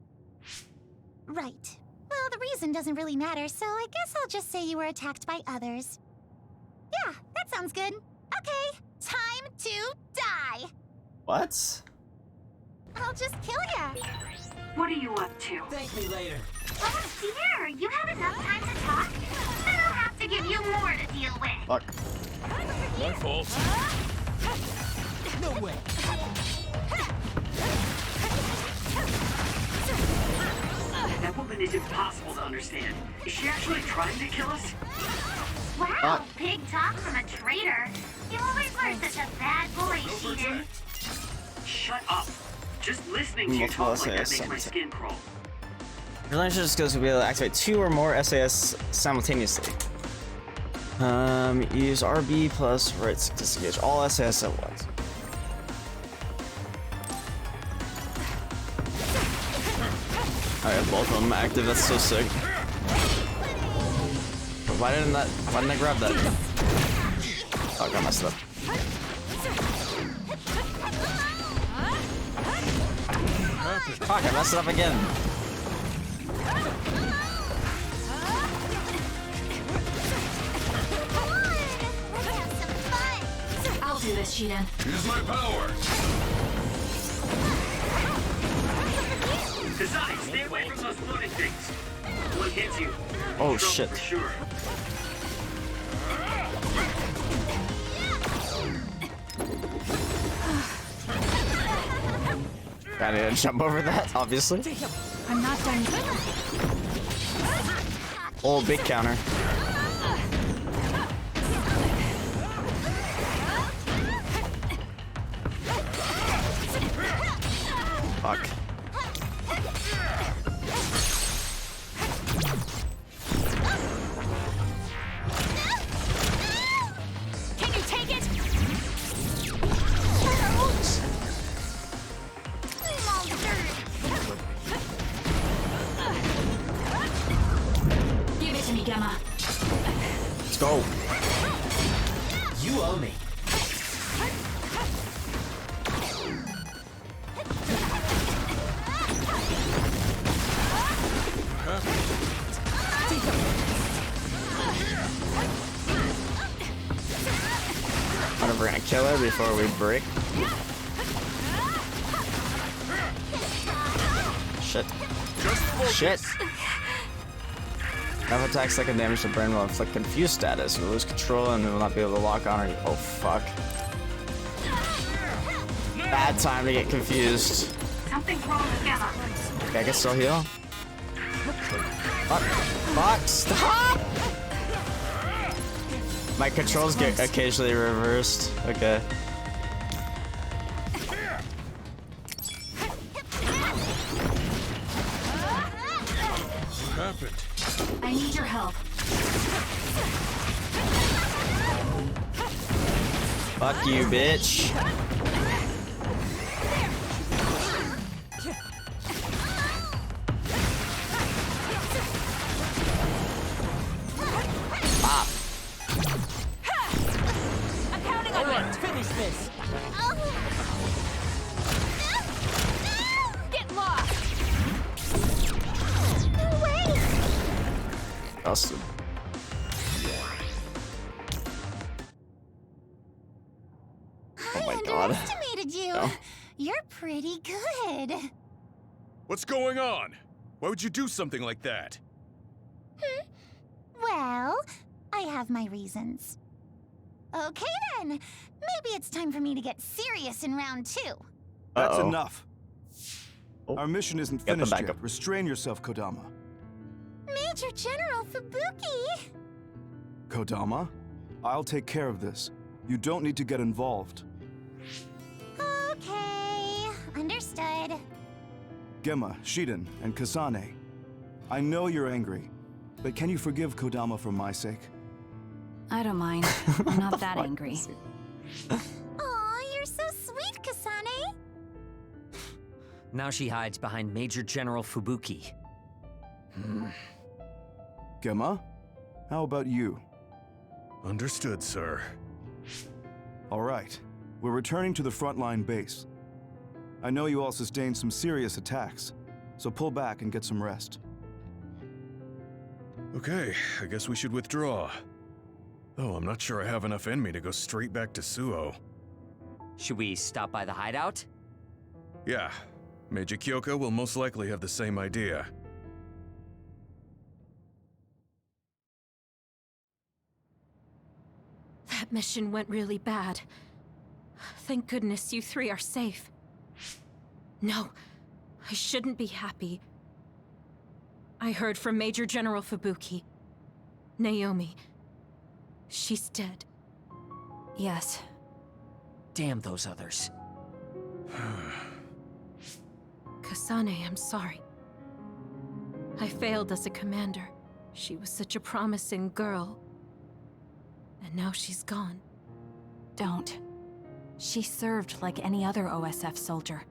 Right. Well, the reason doesn't really matter, so I guess I'll just say you were attacked by others. Yeah, that sounds good. Okay, time to die! What? I'll just kill ya! What are you up to? Thank me later. Oh dear, you have enough time to talk? Then I'll have to give you more to deal with. Fuck. My fault. No way. That woman is impossible to understand. Is she actually trying to kill us? Wow, big talk from a traitor. You always were such a bad boy, Sheehan. Shut up. Just listening to you Multiple talk like that SAS makes my skin crawl. Your launcher skills will be able to activate 2 or more SAS simultaneously. Use RB plus right to disengage all SAS at once. I have both of them active, that's so sick. But why didn't I grab that? Fuck, I messed up. Fuck, I messed it up again. I'll do this, Sheehan. Use my power. Kasai, stay away from those floating things. One hits you. Oh, Trouble shit. For sure. I need to jump over that, obviously. I'm not done. Oh, big counter. Fuck. Can you take it? Give it to me, Gemma. Let's go. You owe me. Wonder if we're gonna kill her before we break. Shit. Shit. Enough attacks that can damage the brain will inflict confused status. We'll lose control and we will not be able to lock on or. Oh fuck. Bad time to get confused. Something's wrong with Gemma. Okay, I can still heal. Fuck. Fuck. Stop! My controls get occasionally reversed. Okay. What happened? I need your help. Fuck you, bitch. Pop. I'm counting on you. Finish this. Get lost. Busted. Oh my god. Underestimated you. No. You're pretty good. What's going on? Why would you do something like that? Well, I have my reasons. Okay then. Maybe it's time for me to get serious in round 2. That's Uh-oh. enough. Oh. Our mission isn't Get the finished yet. backup. Restrain yourself, Kodama. Major General Fubuki! Kodama, I'll take care of this. You don't need to get involved. Okay, understood. Gemma, Shiden, and Kasane. I know you're angry, but can you forgive Kodama for my sake? I don't mind. I'm not that angry. Aw, you're so sweet, Kasane! Now she hides behind Major General Fubuki. Gemma, how about you? Understood, sir. All right, we're returning to the frontline base. I know you all sustained some serious attacks, so pull back and get some rest. Okay, I guess we should withdraw. Though I'm not sure I have enough in me to go straight back to Suo. Should we stop by the hideout? Yeah, Major Kyoko will most likely have the same idea. That mission went really bad. Thank goodness you three are safe. No, I shouldn't be happy. I heard from Major General Fubuki. Naomi. She's dead. Yes. Damn those others. Kasane, I'm sorry. I failed as a commander. She was such a promising girl. And now she's gone. Don't. She served like any other OSF soldier.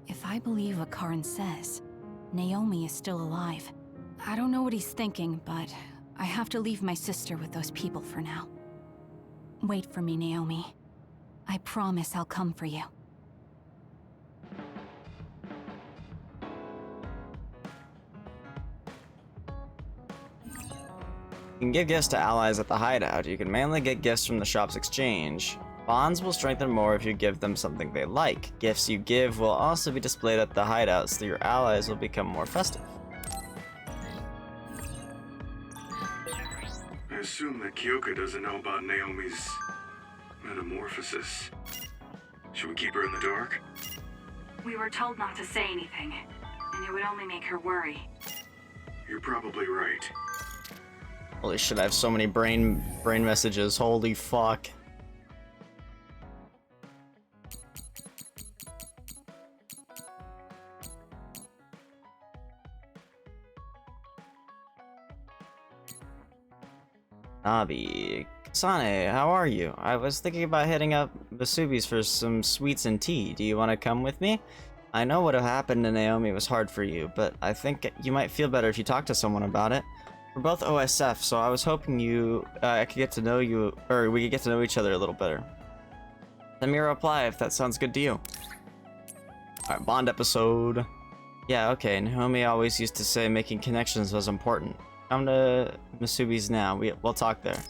If I believe what Karin says, Naomi is still alive. I don't know what he's thinking, but I have to leave my sister with those people for now. Wait for me, Naomi. I promise I'll come for you. You can give gifts to allies at the hideout. You can mainly get gifts from the shop's exchange. Bonds will strengthen more if you give them something they like. Gifts you give will also be displayed at the hideout, so your allies will become more festive. I assume that Kyoko doesn't know about Naomi's metamorphosis. Should we keep her in the dark? We were told not to say anything, and it would only make her worry. You're probably right. Holy shit, I have so many brain messages. Holy fuck. Nabi. Kasane, how are you? I was thinking about heading up Masubi's for some sweets and tea. Do you want to come with me? I know what happened to Naomi was hard for you, but I think you might feel better if you talk to someone about it. We're both OSF, so I was hoping I could get to know you, or we could get to know each other a little better. Send me a reply if that sounds good to you. Alright, Bond episode. Yeah, okay, Naomi always used to say making connections was important. Come to Masubi's now, we'll talk there.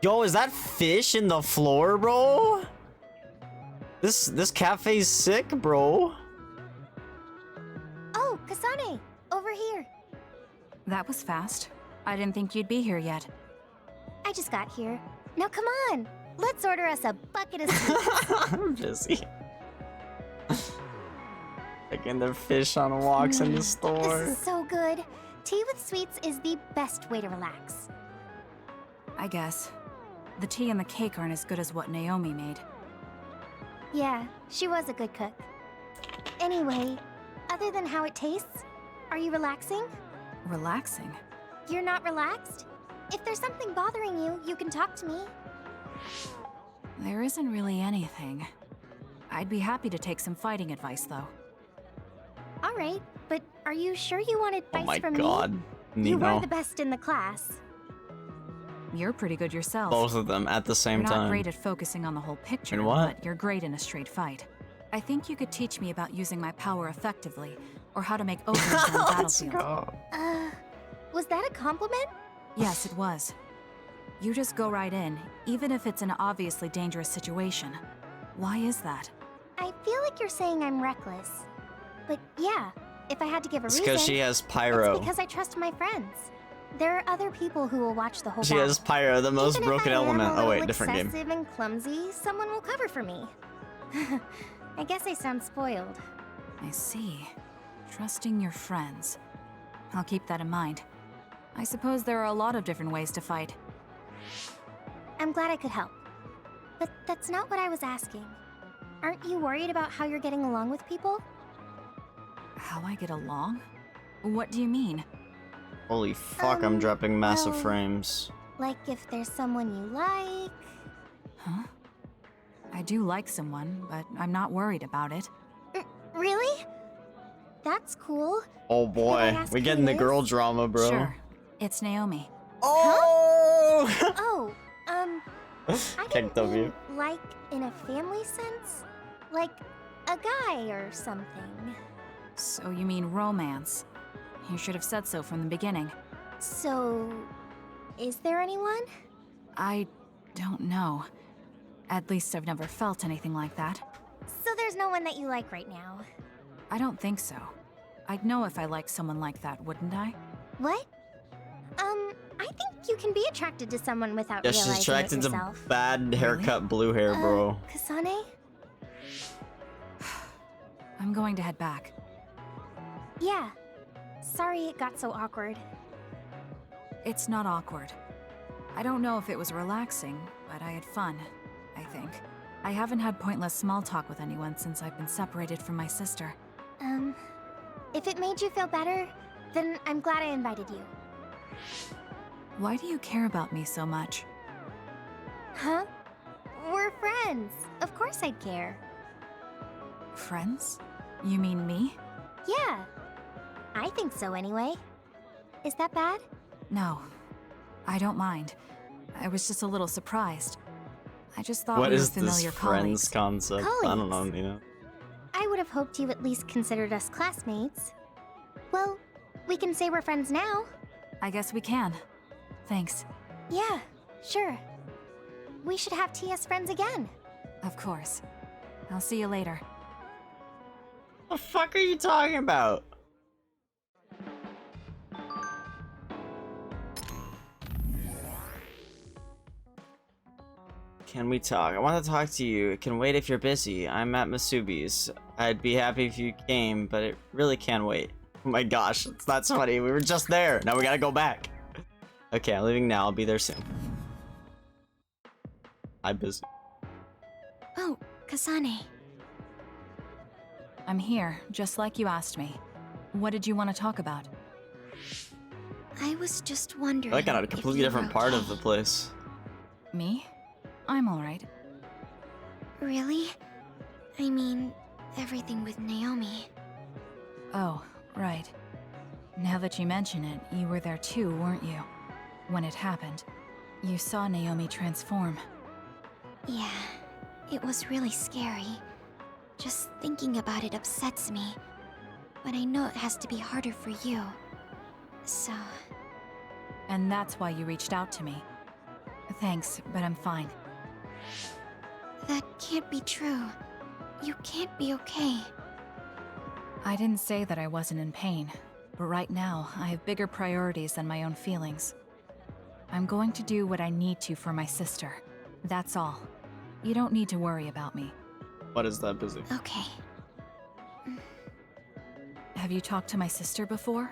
Yo, is that fish in the floor, bro? This cafe's sick, bro. Oh, Kasane, over here. That was fast. I didn't think you'd be here yet. I just got here. Now come on, let's order us a bucket of sweets. I'm busy. Taking their fish on walks in the store. This is so good. Tea with sweets is the best way to relax. I guess. The tea and the cake aren't as good as what Naomi made. Yeah, she was a good cook. Anyway, other than how it tastes, are you relaxing? Relaxing? You're not relaxed? If there's something bothering you, you can talk to me. There isn't really anything. I'd be happy to take some fighting advice, though. Alright, but are you sure you want advice from me? You were the best in the class. You're pretty good yourself. Both of them at the same You're time. not great at focusing on the whole picture, And what? but you're great in a straight fight. I think you could teach me about using my power effectively, or how to make openings on the battlefield. Was that a compliment? Yes, it was. You just go right in, even if it's an obviously dangerous situation. Why is that? I feel like you're saying I'm reckless. But yeah, if I had to give a It's reason, because she has pyro. it's because I trust my friends. There are other people who will watch the whole She battle. has pyro, the most Even broken if I am element. a Oh little wait, different game. excessive and clumsy, someone will cover for me. I guess I sound spoiled. I see. Trusting your friends. I'll keep that in mind. I suppose there are a lot of different ways to fight. I'm glad I could help. But that's not what I was asking. Aren't you worried about how you're getting along with people? How I get along? What do you mean? Holy fuck, I'm dropping massive well, frames. Like if there's someone you like... Huh? I do like someone, but I'm not worried about it. Really? That's cool. Oh boy, we getting the girl drama, bro. Sure. It's Naomi. Oh you! Oh, I Kicked didn't of you. mean, like, in a family sense? Like, a guy or something. So you mean romance? You should have said so from the beginning. So, is there anyone? I don't know. At least I've never felt anything like that. So there's no one that you like right now? I don't think so. I'd know if I liked someone like that, wouldn't I? What? I think you can be attracted to someone without Yeah, realizing she's attracted it to yourself. bad haircut, blue hair, bro. Kasane? I'm going to head back. Yeah. Sorry it got so awkward. It's not awkward. I don't know if it was relaxing, but I had fun, I think. I haven't had pointless small talk with anyone since I've been separated from my sister. If it made you feel better, then I'm glad I invited you. Why do you care about me so much? Huh? We're friends. Of course I'd care. Friends? You mean me? Yeah. I think so anyway. Is that bad? No. I don't mind. I was just a little surprised. I just thought What we were is this familiar friends colleagues. concept? I don't know, you know. I would have hoped you at least considered us classmates. Well, we can say we're friends now. I guess we can. Thanks. Yeah, sure. We should have tea as friends again. Of course. I'll see you later. The fuck are you talking about? Can we talk? I want to talk to you. It can wait if you're busy. I'm at Masubi's. I'd be happy if you came, but it really can wait. Oh my gosh, that's funny. We were just there. Now we gotta go back. Okay, I'm leaving now. I'll be there soon. I'm busy. Oh, Kasane. I'm here, just like you asked me. What did you want to talk about? I was just wondering. I like on a completely different part of the place. Me? I'm alright. Really? I mean, everything with Naomi. Oh, right. Now that you mention it, you were there too, weren't you? When it happened. You saw Naomi transform. Yeah, it was really scary. Just thinking about it upsets me. But I know it has to be harder for you. So... And that's why you reached out to me. Thanks, but I'm fine. That can't be true. You can't be okay. I didn't say that I wasn't in pain, but right now, I have bigger priorities than my own feelings. I'm going to do what I need to for my sister. That's all. You don't need to worry about me. What is that busy? Okay. Have you talked to my sister before?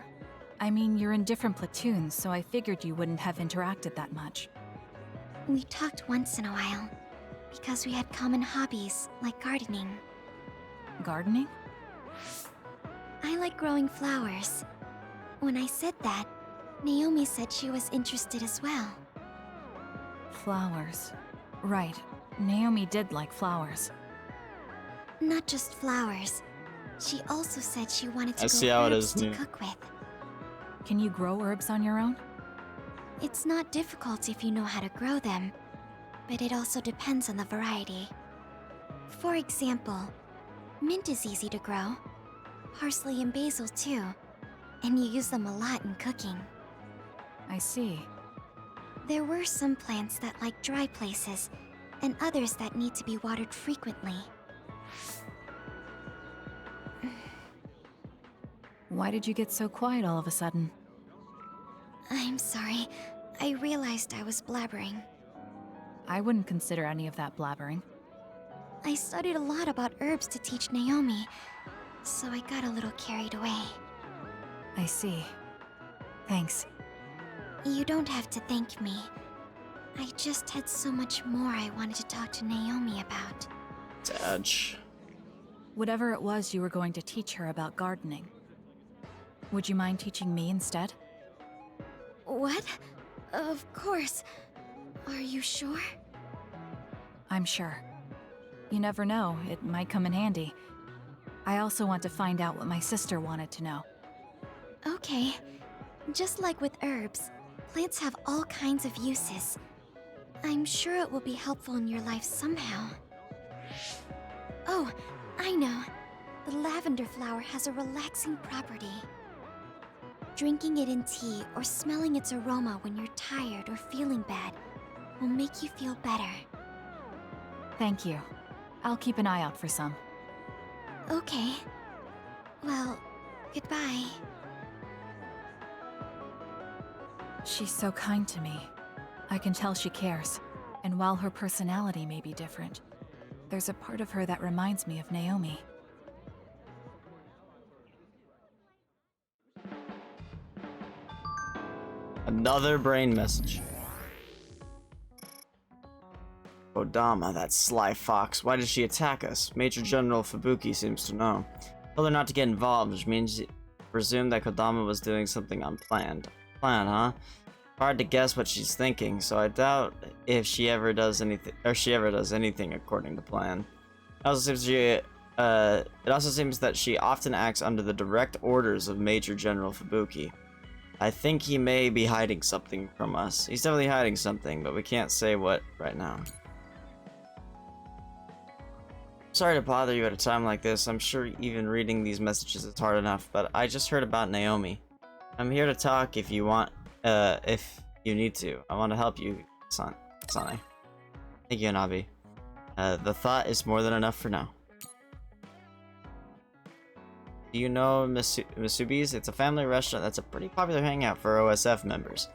I mean, you're in different platoons, so I figured you wouldn't have interacted that much. We talked once in a while. Because we had common hobbies, like gardening. Gardening? I like growing flowers. When I said that, Naomi said she was interested as well. Flowers. Right. Naomi did like flowers. Not just flowers. She also said she wanted to I see how it is, to Nina. cook with. Can you grow herbs on your own? It's not difficult if you know how to grow them, but it also depends on the variety. For example, mint is easy to grow. Parsley and basil too. And you use them a lot in cooking. I see. There were some plants that like dry places, and others that need to be watered frequently. Why did you get so quiet all of a sudden? I'm sorry. I realized I was blabbering. I wouldn't consider any of that blabbering. I studied a lot about herbs to teach Naomi, so I got a little carried away. I see. Thanks. You don't have to thank me. I just had so much more I wanted to talk to Naomi about. Dodge. Whatever it was you were going to teach her about gardening. Would you mind teaching me instead? What? Of course. Are you sure? I'm sure. You never know, it might come in handy. I also want to find out what my sister wanted to know. Okay. Just like with herbs, Plants have all kinds of uses. I'm sure it will be helpful in your life somehow. Oh, I know. The lavender flower has a relaxing property. Drinking it in tea or smelling its aroma when you're tired or feeling bad will make you feel better. Thank you. I'll keep an eye out for some. Okay. Well, goodbye. She's so kind to me. I can tell she cares. And while her personality may be different, there's a part of her that reminds me of Naomi. Another brain message. Kodama, that sly fox. Why did she attack us? Major General Fubuki seems to know. Told her not to get involved, which means presume that Kodama was doing something unplanned. Huh? Hard to guess what she's thinking, so I doubt if she ever does anything, according to plan. It also seems that she often acts under the direct orders of Major General Fubuki. I think he may be hiding something from us. He's definitely hiding something, but we can't say what right now. Sorry to bother you at a time like this. I'm sure even reading these messages is hard enough, but I just heard about Naomi. I'm here to talk if you want, if you need to. I want to help you, Sane. Thank you, Nabi. The thought is more than enough for now. Do you know Masubi's? It's a family restaurant that's a pretty popular hangout for OSF members.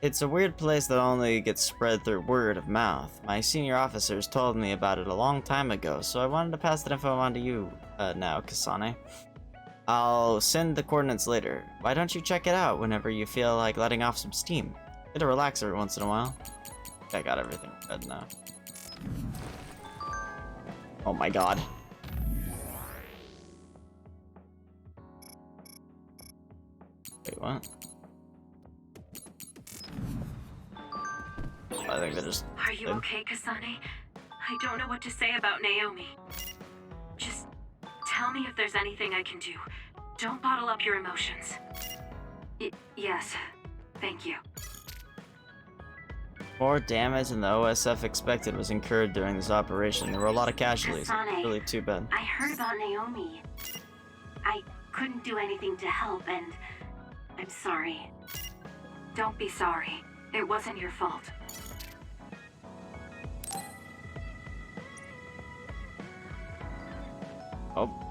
It's a weird place that only gets spread through word of mouth. My senior officers told me about it a long time ago, so I wanted to pass that info on to you now, Kasane. I'll send the coordinates later. Why don't you check it out whenever you feel like letting off some steam? Get to relax every once in a while. I got everything read now. Oh my god. Wait, what? I think they're just... Are you okay, Kasane? I don't know what to say about Naomi. Just tell me if there's anything I can do. Don't bottle up your emotions. Yes, thank you. More damage than the OSF expected was incurred during this operation. There were a lot of casualties. Kasane, Really too bad. I heard about Naomi. I couldn't do anything to help, and I'm sorry. Don't be sorry. It wasn't your fault. Oh.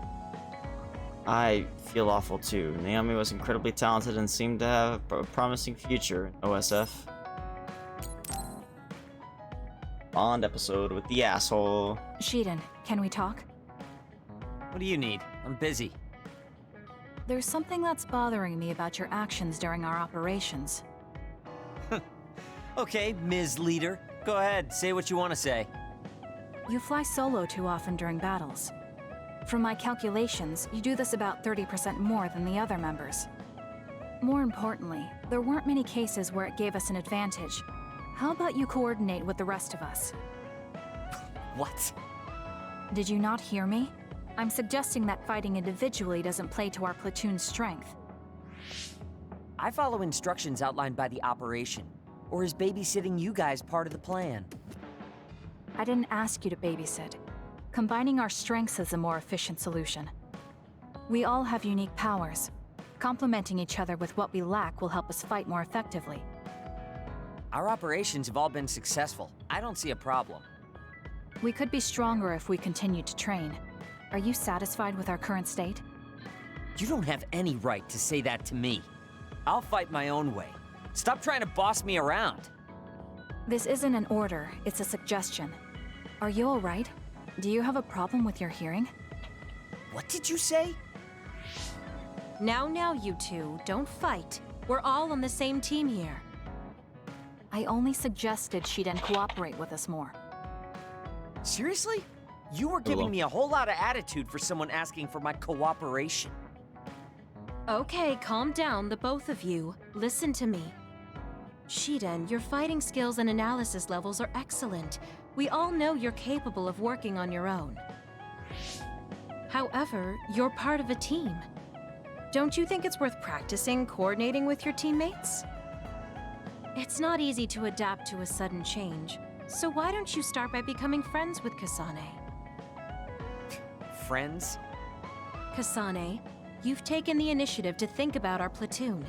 I feel awful too. Naomi was incredibly talented and seemed to have a promising future in OSF. Bond episode with the asshole. Shiden, can we talk? What do you need? I'm busy. There's something that's bothering me about your actions during our operations. Okay, Ms. Leader. Go ahead, say what you want to say. You fly solo too often during battles. From my calculations, you do this about 30% more than the other members. More importantly, there weren't many cases where it gave us an advantage. How about you coordinate with the rest of us? What? Did you not hear me? I'm suggesting that fighting individually doesn't play to our platoon's strength. I follow instructions outlined by the operation. Or is babysitting you guys part of the plan? I didn't ask you to babysit. Combining our strengths is a more efficient solution. We all have unique powers. Complementing each other with what we lack will help us fight more effectively. Our operations have all been successful. I don't see a problem. We could be stronger if we continued to train. Are you satisfied with our current state? You don't have any right to say that to me. I'll fight my own way. Stop trying to boss me around. This isn't an order, it's a suggestion. Are you alright? Do you have a problem with your hearing? What did you say? Now, you two, don't fight. We're all on the same team here. I only suggested Shiden cooperate with us more. Seriously? You were giving me a whole lot of attitude for someone asking for my cooperation. Okay, calm down, the both of you. Listen to me. Shiden, your fighting skills and analysis levels are excellent. We all know you're capable of working on your own. However, you're part of a team. Don't you think it's worth practicing coordinating with your teammates? It's not easy to adapt to a sudden change, so why don't you start by becoming friends with Kasane? Friends? Kasane, you've taken the initiative to think about our platoon.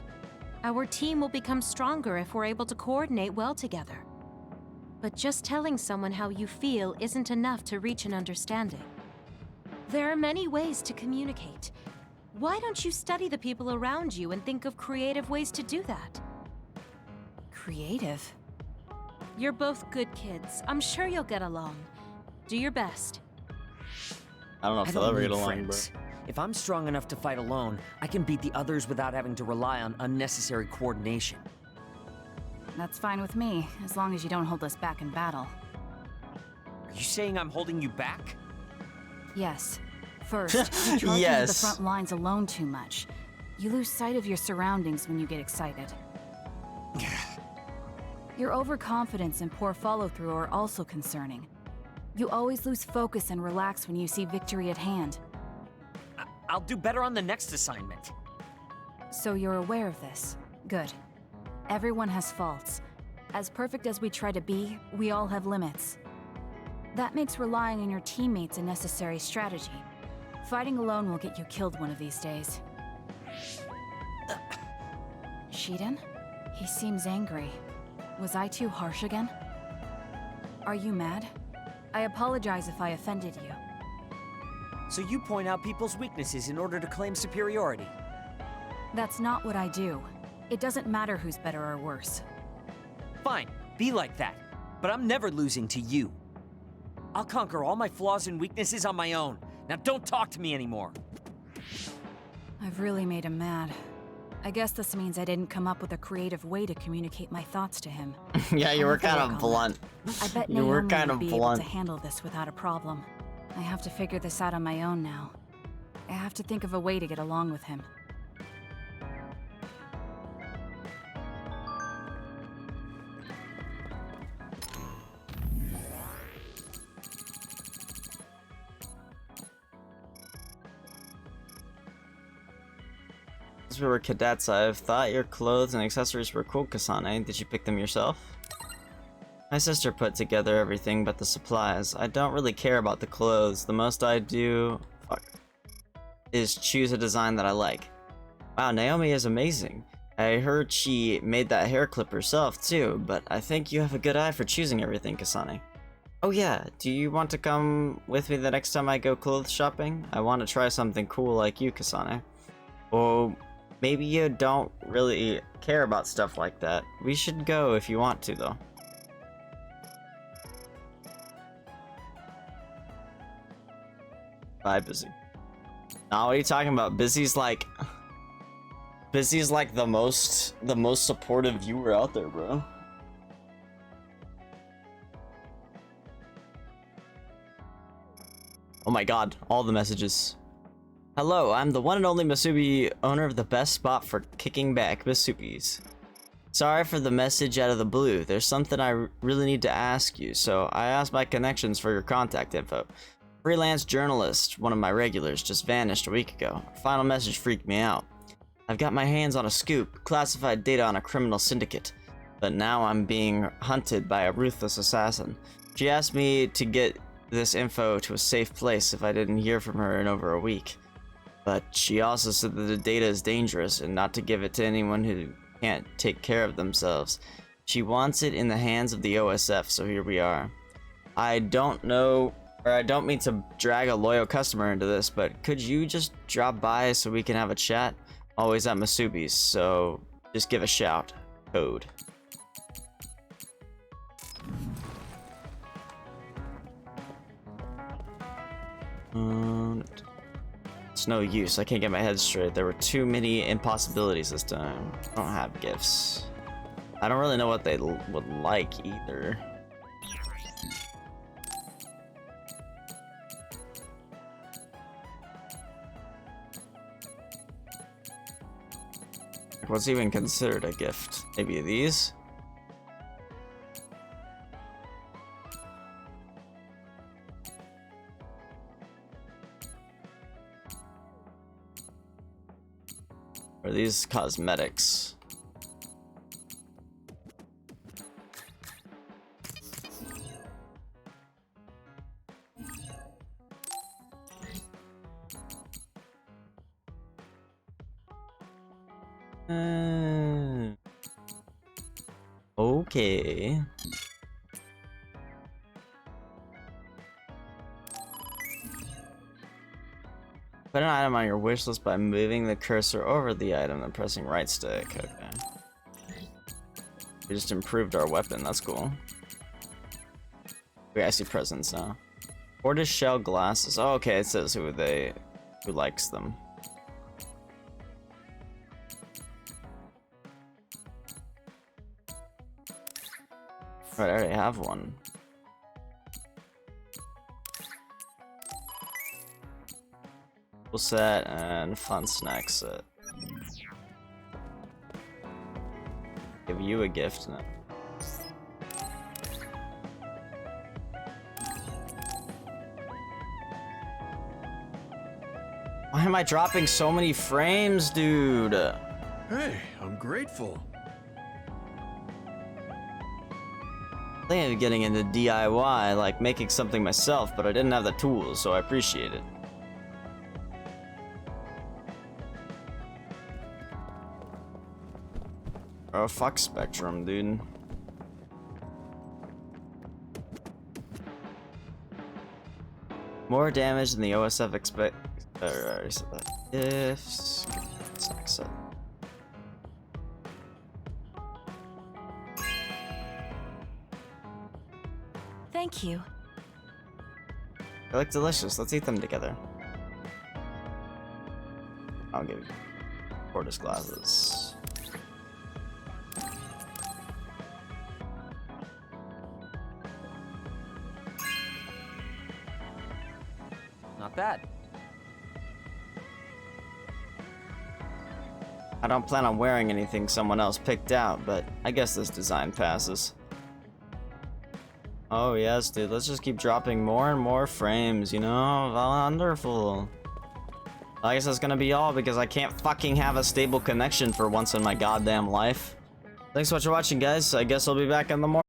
Our team will become stronger if we're able to coordinate well together. But just telling someone how you feel isn't enough to reach an understanding. There are many ways to communicate. Why don't you study the people around you and think of creative ways to do that? Creative? You're both good kids. I'm sure you'll get along. Do your best. I don't know if they'll ever get along, bro. If I'm strong enough to fight alone, I can beat the others without having to rely on unnecessary coordination. That's fine with me, as long as you don't hold us back in battle. Are you saying I'm holding you back? Yes. First, you charge into the front lines alone too much. You lose sight of your surroundings when you get excited. Your overconfidence and poor follow-through are also concerning. You always lose focus and relax when you see victory at hand. I'll do better on the next assignment. So you're aware of this. Good. Everyone has faults. As perfect as we try to be, we all have limits. That makes relying on your teammates a necessary strategy. Fighting alone will get you killed one of these days. Shiden? He seems angry. Was I too harsh again? Are you mad? I apologize if I offended you. So you point out people's weaknesses in order to claim superiority? That's not what I do. It doesn't matter who's better or worse. Fine, be like that. But I'm never losing to you. I'll conquer all my flaws and weaknesses on my own. Now don't talk to me anymore. I've really made him mad. I guess this means I didn't come up with a creative way to communicate my thoughts to him. Yeah, you were kind of blunt. I bet You were kind of would be able blunt. to handle this without a problem. I have to figure this out on my own now. I have to think of a way to get along with him. As we were cadets, I've thought your clothes and accessories were cool, Kasane. Did you pick them yourself? My sister put together everything but the supplies. I don't really care about the clothes. The most I do is choose a design that I like. Wow, Naomi is amazing. I heard she made that hair clip herself too, but I think you have a good eye for choosing everything, Kasane. Oh yeah, do you want to come with me the next time I go clothes shopping? I want to try something cool like you, Kasane. Oh, maybe you don't really care about stuff like that. We should go if you want to, though. Bye, Busy. Nah, what are you talking about? Busy's like the most supportive viewer out there, bro. Oh my god, all the messages. Hello, I'm the one and only Masubi, owner of the best spot for kicking back Masubis. Sorry for the message out of the blue. There's something I really need to ask you, so I asked my connections for your contact info. Freelance journalist, one of my regulars, just vanished a week ago. Her final message freaked me out. I've got my hands on a scoop, classified data on a criminal syndicate, but now I'm being hunted by a ruthless assassin. She asked me to get this info to a safe place if I didn't hear from her in over a week. But she also said that the data is dangerous and not to give it to anyone who can't take care of themselves. She wants it in the hands of the OSF, so here we are. I don't mean to drag a loyal customer into this, but could you just drop by so we can have a chat? Always at Masubi's, so just give a shout. Code. It's no use. I can't get my head straight. There were too many impossibilities this time. I don't have gifts. I don't really know what they would like either. What's even considered a gift? Maybe these? Or these cosmetics? Okay. Put an item on your wish list by moving the cursor over the item and pressing right stick. Okay. We just improved our weapon. That's cool. Wait, I see presents now. Tortoise shell glasses. Oh, okay. It says who likes them. Right, I already have one. Full set and fun snack set. Give you a gift now. Why am I dropping so many frames, dude? Hey, I'm grateful. I think I'm getting into DIY, like making something myself, but I didn't have the tools, so I appreciate it. Oh, fuck Spectrum, dude. More damage than the OSF expect. Alright, so that ifs. Set. Thank you. They look delicious. Let's eat them together. I'll give you tortoise glasses. Not bad. I don't plan on wearing anything someone else picked out, but I guess this design passes. Oh yes, dude, let's just keep dropping more and more frames, you know? Wonderful. I guess that's gonna be all because I can't fucking have a stable connection for once in my goddamn life. Thanks so much for watching, guys. I guess I'll be back in the morning.